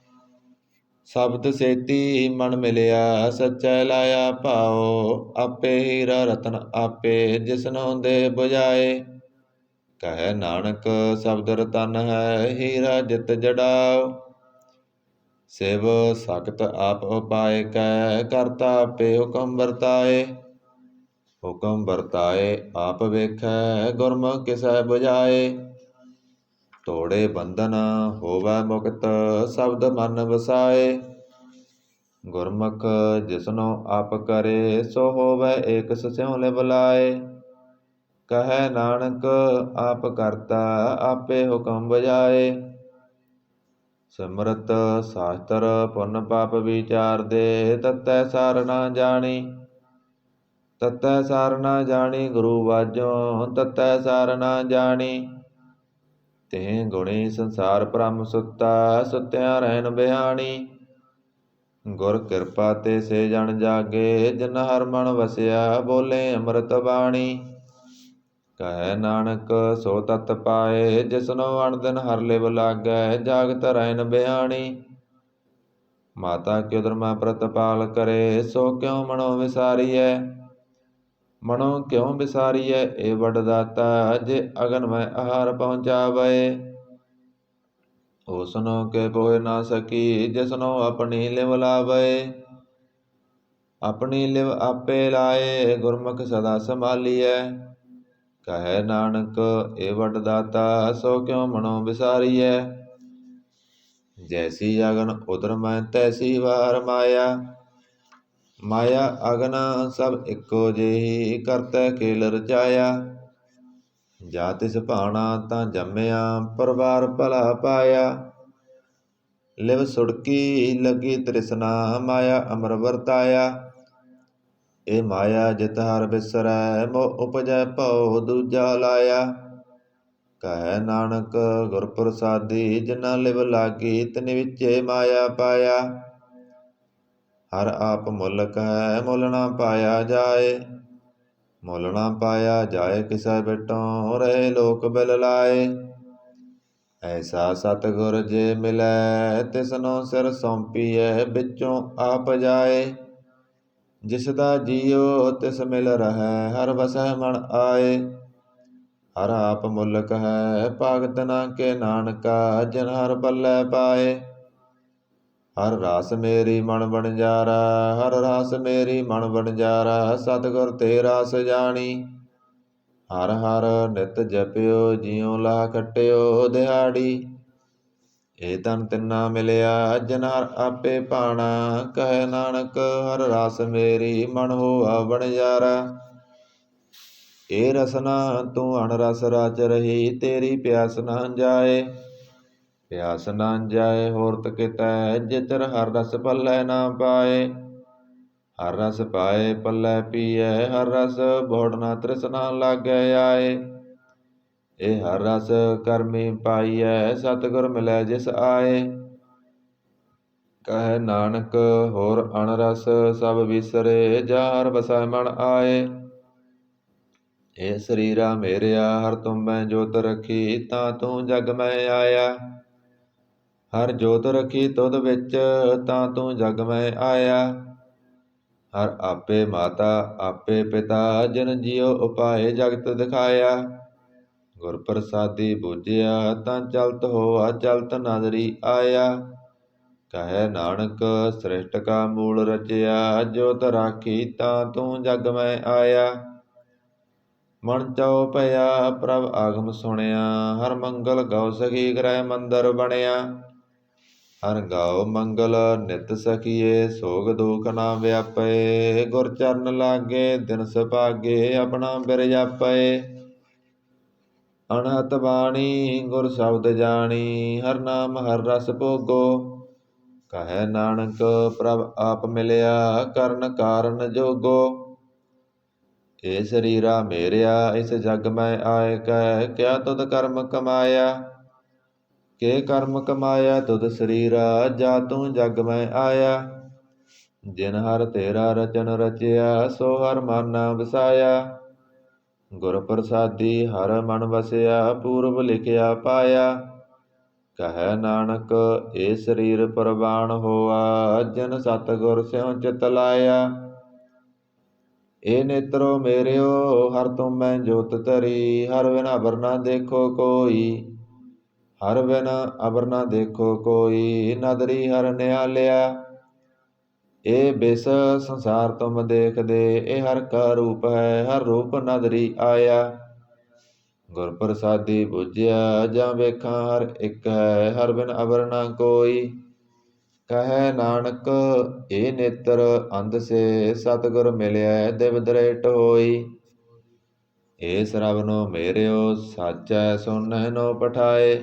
ਸ਼ਬਦ ਸੇਤੀ ਮਨ ਮਿਲਿਆ ਸੱਚੈ ਲਾਇਆ ਭਾਓ। ਆਪੇ ਹੀਰਾ ਰਤਨ ਆਪੇ ਜਿਸਨੋ ਦੇ ਬੁਝਾਏ। ਕਹੈ ਨਾਨਕ ਸ਼ਬਦ ਰਤਨ ਹੈ ਹੀਰਾ ਜਿਤ ਜੜਾਓ। ਸਿਵ ਸਖਤ ਆਪ ਉਪਾਇ ਕੈ ਕਰਤਾ ਆਪੇ ਹੁਕਮ ਵਰਤਾਏ। ਹੁਕਮ ਵਰਤਾਏ ਆਪ ਵੇਖੈ ਗੁਰਮੁਖ ਕਿਸੈ ਬੁਝਾਏ। ਤੋੜੇ ਬੰਧਨ ਹੋਵੈ ਮੁਕਤ ਸ਼ਬਦ ਮਨ ਵਸਾਏ। ਗੁਰਮੁਖ ਜਿਸਨੋ ਆਪ ਕਰੇ ਸੋ ਹੋਵੈ ਏਕ ਸਿਉ ਲਿਵ ਲਾਏ। ਕਹੈ ਨਾਨਕ ਆਪ ਕਰਤਾ ਆਪੇ ਹੁਕਮ ਬੁਝਾਏ। ਸਿਮਰਤ ਸਾਸਤਰ ਪੁੰਨ ਪਾਪ ਵਿਚਾਰਦੇ ਤਤੈ ਸਾਰ ਨਾ ਜਾਣੀ। ਤਤੈ ਸਾਰ ਨਾ ਜਾਣੀ ਗੁਰੂ ਵਾਜੋਂ ਤਤੈ ਸਾਰ ਨਾ ਜਾਣੀ। ਤੇ ਗੁਣੀ ਸੰਸਾਰ ਭ੍ਰਮ ਸੁੱਤਾ ਸੁੱਤਿਆਂ ਰਹਿਣ ਬਿਹਾਣੀ। ਗੁਰ ਕਿਰਪਾ ਤੇ ਸੇ ਜਨ ਜਾਗੇ ਜਿਨ ਹਰ ਮਨ ਵਸਿਆ ਬੋਲੇ ਅੰਮ੍ਰਿਤ ਬਾਣੀ। ਕਹੈ ਨਾਨਕ ਸੋ ਤਤ ਪਾਏ ਜਿਸਨੋ ਅਣ ਦਿਨ ਹਰ ਲਿਵ ਲਾਗੈ ਜਾਗਤ ਰਹਿਣ ਬਿਹਾਣੀ। ਮਾਤਾ ਕਿਉ ਧਰਮਾ ਪ੍ਰਤਪਾਲ ਕਰੇ ਸੋ ਕਿਉ ਮਨੋ ਵਿਸਾਰੀਐ। ਮਨੋ ਕਿਉ ਵਿਸਾਰੀਐ ਇਹ ਵੱਡ ਦਾਤਾ ਜੇ ਅਗਨ ਮੈਂ ਆਹਾਰ ਪਹੁੰਚਾਵੈ। ਉਸਨੋ ਕੇ ਪੋਹਿ ਨਾ ਸਕੀ ਜਿਸਨੋ ਆਪਣੀ ਲਿਵ ਲਾਵੈ। ਆਪਣੀ ਲਿਵ ਆਪੇ ਲਾਏ ਗੁਰਮੁਖ ਸਦਾ ਸੰਭਾਲੀਐ। ਕਹੈ ਨਾਨਕ ਇਹ ਵੱਡ ਦਾਤਾ ਸੋ ਕਿਉ ਮਨੋ ਵਿਸਾਰੀਐ। ਜੈਸੀ ਅਗਨ ਉਦਰ ਮੈਂ ਤੈਸੀ ਵਾਰ ਮਾਇਆ। ਮਾਇਆ ਅਗਨ ਸਭ ਇੱਕੋ ਜਿਹੀ ਕਰਤੈ ਖੇਲ ਰਚਾਇਆ। ਜਾ ਤਿਸ ਭਾਣਾ ਤਾਂ ਜੰਮਿਆ ਪਰਵਾਰ ਭਲਾ ਪਾਇਆ। ਲਿਵ ਸੁੜਕੀ ਲੱਗੀ ਤ੍ਰਿਸ਼ਨਾ ਮਾਇਆ ਅਮਰ ਵਰਤਾਇਆ। ਇਹ ਮਾਇਆ ਜਿਤ ਹਰ ਬਿਸਰੈ, ਮੋਹ ਉਪਜੈ ਭਉ ਦੂਜਾ ਲਾਇਆ। ਕਹੈ ਨਾਨਕ ਗੁਰ ਪ੍ਰਸਾਦੀ, ਜਿਨਾ ਲਿਵ ਲਾਗੀ ਤਿਨ ਵਿਚੇ ਮਾਇਆ ਪਾਇਆ। ਹਰ ਆਪ ਮੁਲਕ ਹੈ, ਮੁੱਲ ਨਾ ਪਾਇਆ ਜਾਏ। ਮੁੱਲ ਨਾ ਪਾਇਆ ਜਾਏ ਕਿਸੈ ਬਿਟੋਂ, ਰਹੇ ਲੋਕ ਬਿਲ ਲਾਏ। ਐਸਾ ਸਤਿਗੁਰ ਜੇ ਮਿਲੈ, ਤਿਸਨੋ ਸਿਰ ਸੌਂਪੀਐ, ਵਿੱਚੋਂ ਆਪ ਜਾਏ। ਜਿਸ ਦਾ ਜੀਉ ਤਿਸ ਮਿਲ ਰਹੈ, ਹਰ ਵਸੈ ਮਨ ਆਏ। ਹਰ ਆਪ ਮੁਲਕ ਹੈ, ਭਾਗਤ ਨਾ ਕੇ ਨਾਨਕਾ, ਜਿਨ ਹਰ ਪੱਲੇ ਪਾਏ। ਹਰ ਰਾਸ ਮੇਰੀ ਮਨ ਵਣਜਾਰਾ, ਹਰ ਰਾਸ ਮੇਰੀ ਮਨ ਵਣਜਾਰਾ, ਸਤਿਗੁਰ ਤੇ ਰਾਸ ਜਾਣੀ। ਹਰ ਹਰ ਨਿਤ ਜਪਿਓ, ਜਿਉ ਲਾ ਖਟਿਓ ਦਿਹਾੜੀ। ਇਹ ਤਨ ਤਿੰਨਾ ਮਿਲਿਆ, ਜਿਨ ਹਰ ਆਪੇ ਭਾਣਾ, ਕਹੈ ਨਾਨਕ ਹਰ ਰਾਸ ਮੇਰੀ ਮਨ ਹੋਆ ਵਣਜਾਰਾ। ਇਹ ਰਸਨਾ ਤੂੰ ਅਣ ਰਸ ਰਚ ਰਹੀ, ਤੇਰੀ ਪਿਆਸ ਨਾ ਜਾਏ। ਪਿਆਸ ਨਾ ਜਾਏ ਹੋਰਤ ਕਿਤੈ, ਜਿਤਰ ਹਰ ਰਸ ਪੱਲੇ ਨਾ ਪਾਏ। ਹਰ ਰਸ ਪਾਏ ਪੱਲੇ ਪੀਐ, ਹਰ ਰਸ ਬੋੜ ਨਾ ਤ੍ਰਿਸ਼ਨਾ ਲਾਗੈ ਆਏ। ਇਹ ਹਰ ਰਸ ਕਰਮੀ ਪਾਈਐ, ਸਤਿਗੁਰ ਮਿਲੈ ਜਿਸ ਆਏ। ਕਹੈ ਨਾਨਕ ਹੋਰ ਅਣ ਰਸ ਸਭ ਵਿਸਰੇ, ਜਾ ਹਰ ਵਸੈ ਮਨ ਆਏ। ਇਹ ਸਰੀਰਾ ਮੇਰਿਆ, ਹਰ ਤੁਮ ਮੈਂ ਜੋਤ ਰੱਖੀ, ਤਾਂ ਤੂੰ ਜਗ ਮੈਂ ਆਇਆ। ਹਰ ਜੋਤ ਰੱਖੀ ਤੁਧ ਵਿੱਚ, ਤਾਂ ਤੂੰ ਜਗ ਮੈਂ ਆਇਆ। ਹਰ ਆਪੇ ਮਾਤਾ ਆਪੇ ਪਿਤਾ, ਜਿਨ ਜੀਉ ਉਪਾਏ ਜਗਤ ਦਿਖਾਇਆ। ਗੁਰ ਪ੍ਰਸਾਦੀ ਬੁਝਿਆ, ਤਾਂ ਚਲਤ ਹੋਆ ਚਲਤ ਨਦਰੀ ਆਇਆ। ਕਹੈ ਨਾਨਕ ਸ੍ਰਿਸ਼ਟ ਕਾ ਮੂਲ ਰਚਿਆ, ਜੋਤ ਰਾਖੀ ਤਾਂ ਤੂੰ ਜਗ ਮੈਂ ਆਇਆ। ਮਨ ਚਉ ਭਇਆ ਪ੍ਰਭ ਆਗਮ ਸੁਣਿਆ, ਹਰ ਮੰਗਲ ਗਉ ਸਖੀ ਗ੍ਰਹਿ ਮੰਦਰ ਬਣਿਆ। ਹਰ ਗਾਉ ਮੰਗਲ ਨਿਤ ਸਖੀਏ, ਸੋਗ ਦੁਖ ਨਾ ਵਿਆਪੇ। ਗੁਰ ਚਰਨ ਲਾਗੇ ਦਿਨ ਸੁਭਾਗੇ, ਆਪਣਾ ਬਿਰ ਜਾਪੇ। ਅਣਹਤ ਬਾਣੀ ਗੁਰ ਸ਼ਬਦ ਜਾਣੀ, ਹਰ ਨਾਮ ਹਰ ਰਸ ਭੋਗੋ। ਕਹੈ ਨਾਨਕ ਪ੍ਰਭ ਆਪ ਮਿਲਿਆ, ਕਰਨ ਕਾਰਨ ਜੋਗੋ। ਇਹ ਸਰੀਰਾ ਮੇਰਿਆ, ਇਸ ਜਗ ਮੈਂ ਆਏ ਕੈ, ਕਿਆ ਤੁਧ ਕਰਮ ਕਮਾਇਆ। ਕੇ ਕਰਮ ਕਮਾਇਆ ਤੁਧ ਸਰੀਰਾ, ਜਾ ਤੂੰ ਜਗ ਮੈਂ ਆਇਆ। ਜਿਨ ਹਰ ਤੇਰਾ ਰਚਨ ਰਚਿਆ, ਸੋ ਹਰ ਮਨ ਵਸਾਇਆ। ਗੁਰ ਪ੍ਰਸਾਦੀ ਹਰ ਮਨ ਵਸਿਆ, ਪੂਰਬ ਲਿਖਿਆ ਪਾਇਆ। ਕਹੈ ਨਾਨਕ ਇਹ ਸਰੀਰ ਪ੍ਰਵਾਨ ਹੋਆ, ਜਿਨ ਸਤਿਗੁਰ ਸਿਉ ਚਿਤ ਲਾਇਆ। ਇਹ ਨੇਤਰੋ ਮੇਰਿਓ, ਹਰ ਤੁਮ ਮੈਂ ਜੋਤ ਧਰੀ, ਹਰ ਬਿਨ ਅਵਰ ਨਾ ਦੇਖੋ ਕੋਈ। ਹਰ ਬਿਨ ਅਵਰ ਨਾ ਦੇਖੋ ਕੋਈ, ਨਦਰੀ ਹਰ ਨਿਹਾਲਿਆ। ਇਹ ਬਿਸ ਸੰਸਾਰ ਤੁਮ ਦੇਖਦੇ, ਇਹ ਹਰ ਕਾ ਰੂਪ ਹੈ, ਹਰ ਰੂਪ ਨਦਰੀ ਆਇਆ। ਗੁਰ ਪ੍ਰਸਾਦੀ ਬੁਝਿਆ, ਜਾਂ ਵੇਖਾਂ ਹਰ ਇੱਕ ਹੈ, ਹਰ ਬਿਨ ਅਵਰ ਨਾ ਕੋਈ। ਕਹੈ ਨਾਨਕ ਇਹ ਨੇਤਰ ਅੰਧ ਸੇ, ਸਤਿਗੁਰ ਮਿਲਿਆ ਦਿਵ ਦ੍ਰਿਸ਼ਟ ਹੋਈ। ਇਹ ਸਰਵਨੋ ਮੇਰਿਓ, ਸਾਚੈ ਸੋਨਹਿ ਨੋ ਪਠਾਏ।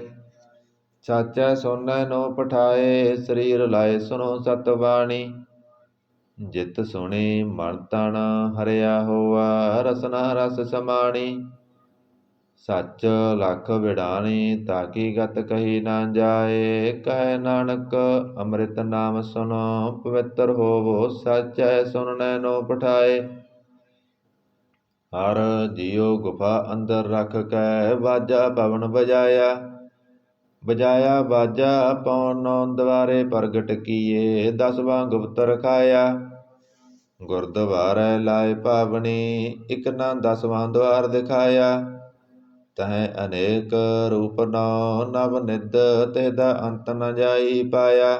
ਸਾਚੈ ਸੋਨਹਿ ਨੋ ਪਠਾਏ, ਸਰੀਰ ਲਾਏ ਸੁਨੋ ਸਤ ਬਾਣੀ। ਜਿਤ ਸੁਣੀ ਮਨ ਤਨ ਹਰਿਆ ਹੋਆ, ਰਸਨਾ ਰਸ ਸਮਾਣੀ। ਸੱਚ ਲਖ ਵਿਡਾਣੀ, ਤਾਕੀ ਗਤ ਕਹੀ ਨਾ ਜਾਏ। ਕਹੈ ਨਾਨਕ ਅੰਮ੍ਰਿਤ ਨਾਮ ਸੁਨੋ, ਪਵਿੱਤਰ ਹੋਵੋ, ਸਾਚੈ ਸੁਨਨੈ ਨੋ ਪਠਾਏ। ਹਰ ਜੀਉ ਗੁਫਾ ਅੰਦਰ ਰਖ ਕੈ, ਵਾਜਾ ਪਵਨ ਬਜਾਇਆ। ਬਜਾਇਆ ਬਾਜਾ ਪੌਣ ਨੌ ਦੁਆਰੇ ਪ੍ਰਗਟ ਕੀਏ, 10ਵਾਂ ਗੁਪਤ ਰਖਾਇਆ। ਗੁਰਦੁਆਰੈ ਲਾਏ ਪਾਵਨੀ, ਇਕ ਨਾ 10ਵਾਂ ਦੁਆਰ ਦਿਖਾਇਆ। ਤਹਿ ਅਨੇਕ ਰੂਪ ਨੌ ਨਵ ਨਿਧ, ਤਿਹ ਦਾ ਅੰਤ ਨ ਜਾਈ ਪਾਇਆ।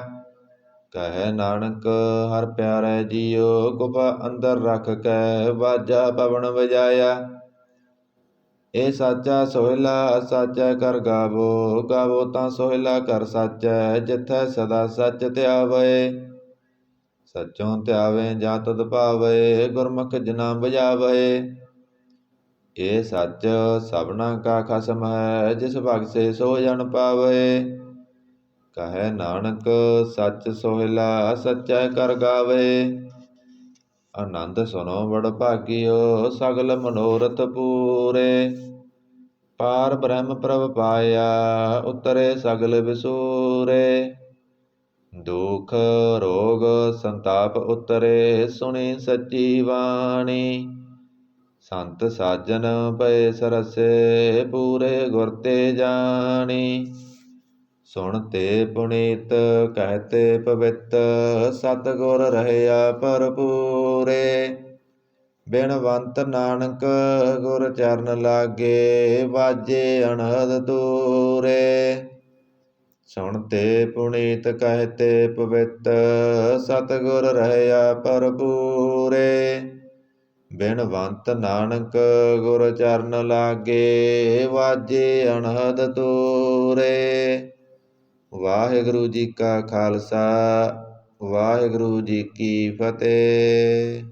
ਕਹੈ ਨਾਨਕ ਹਰ ਪਿਆਰੇ ਜੀਉ, ਗੁਫਾ ਅੰਦਰ ਰਖ ਕੈ, ਵਾਜਾ ਪਵਨ ਵਜਾਇਆ। ਇਹ ਸਾਚਾ ਸੋਹਿਲਾ ਸਾਚੈ ਕਰ ਗਾਵੋ, ਗਾਵੋ ਤਾਂ ਸੋਹਿਲਾ ਕਰ ਸਾਚੈ, ਜਿਥੈ ਸਦਾ ਸੱਚ ਧਿਆਵੈ। ਸਚੋਂ ਧਿਆਵੇ ਜਾਂ ਤੁਧ ਭਾਵੈ, ਗੁਰਮੁਖ ਜਨਾ ਬੁਝਾਵੈ। ਇਹ ਸੱਚ ਸਭਨਾ ਕਾ ਖਸਮ ਹੈ, ਜਿਸ ਬਖਸ਼ੇ ਸੋ ਜਨ ਪਾਵੈ। ਕਹੈ ਨਾਨਕ ਸੱਚ ਸੋਹਿਲਾ ਸਚੈ ਕਰ ਗਾਵੈ। ਆਨੰਦ ਸੁਨੋ ਬੜ ਭਾਗਿਓ ਸਗਲ ਮਨੋਰਥ ਪੂਰੇ। ਪਾਰ ਬ੍ਰਹਮ ਪ੍ਰਭ ਪਾਇਆ ਉਤਰੇ ਸਗਲ ਵਿਸੂਰੇ। ਦੁਖ ਰੋਗ ਸੰਤਾਪ ਉਤਰੇ ਸੁਣੀ ਸੱਚੀ ਬਾਣੀ। ਸੰਤ ਸਾਜਨ ਭਏ ਸਰਸੇ ਪੂਰੇ ਗੁਰ ਤੇ ਜਾਣੀ। ਸੁਣਤੇ ਪੁਨੀਤ ਕਹਤੇ ਪਵਿੱਤ ਸਤਿਗੁਰ ਰਹਿਆ ਭਰਪੂਰੇ। ਬਿਨਵੰਤ ਨਾਨਕ ਗੁਰ ਚਰਨ ਲਾਗੇ ਵਾਜੇ ਅਨਹਦ ਦੂਰੇ। ਸੁਣਤੇ ਪੁਨੀਤ ਕਹਤੇ ਪਵਿੱਤ ਸਤਿਗੁਰ ਰਹਿਆ ਭਰਪੂਰੇ। ਬਿਨਵੰਤ ਨਾਨਕ ਗੁਰ ਚਰਨ ਲਾਗੇ ਵਾਜੇ ਅਨਹਦ ਦੂਰੇ। ਵਾਹਿਗੁਰੂ ਜੀ ਕਾ ਖਾਲਸਾ ਵਾਹਿਗੁਰੂ ਜੀ ਕੀ ਫਤਿਹ।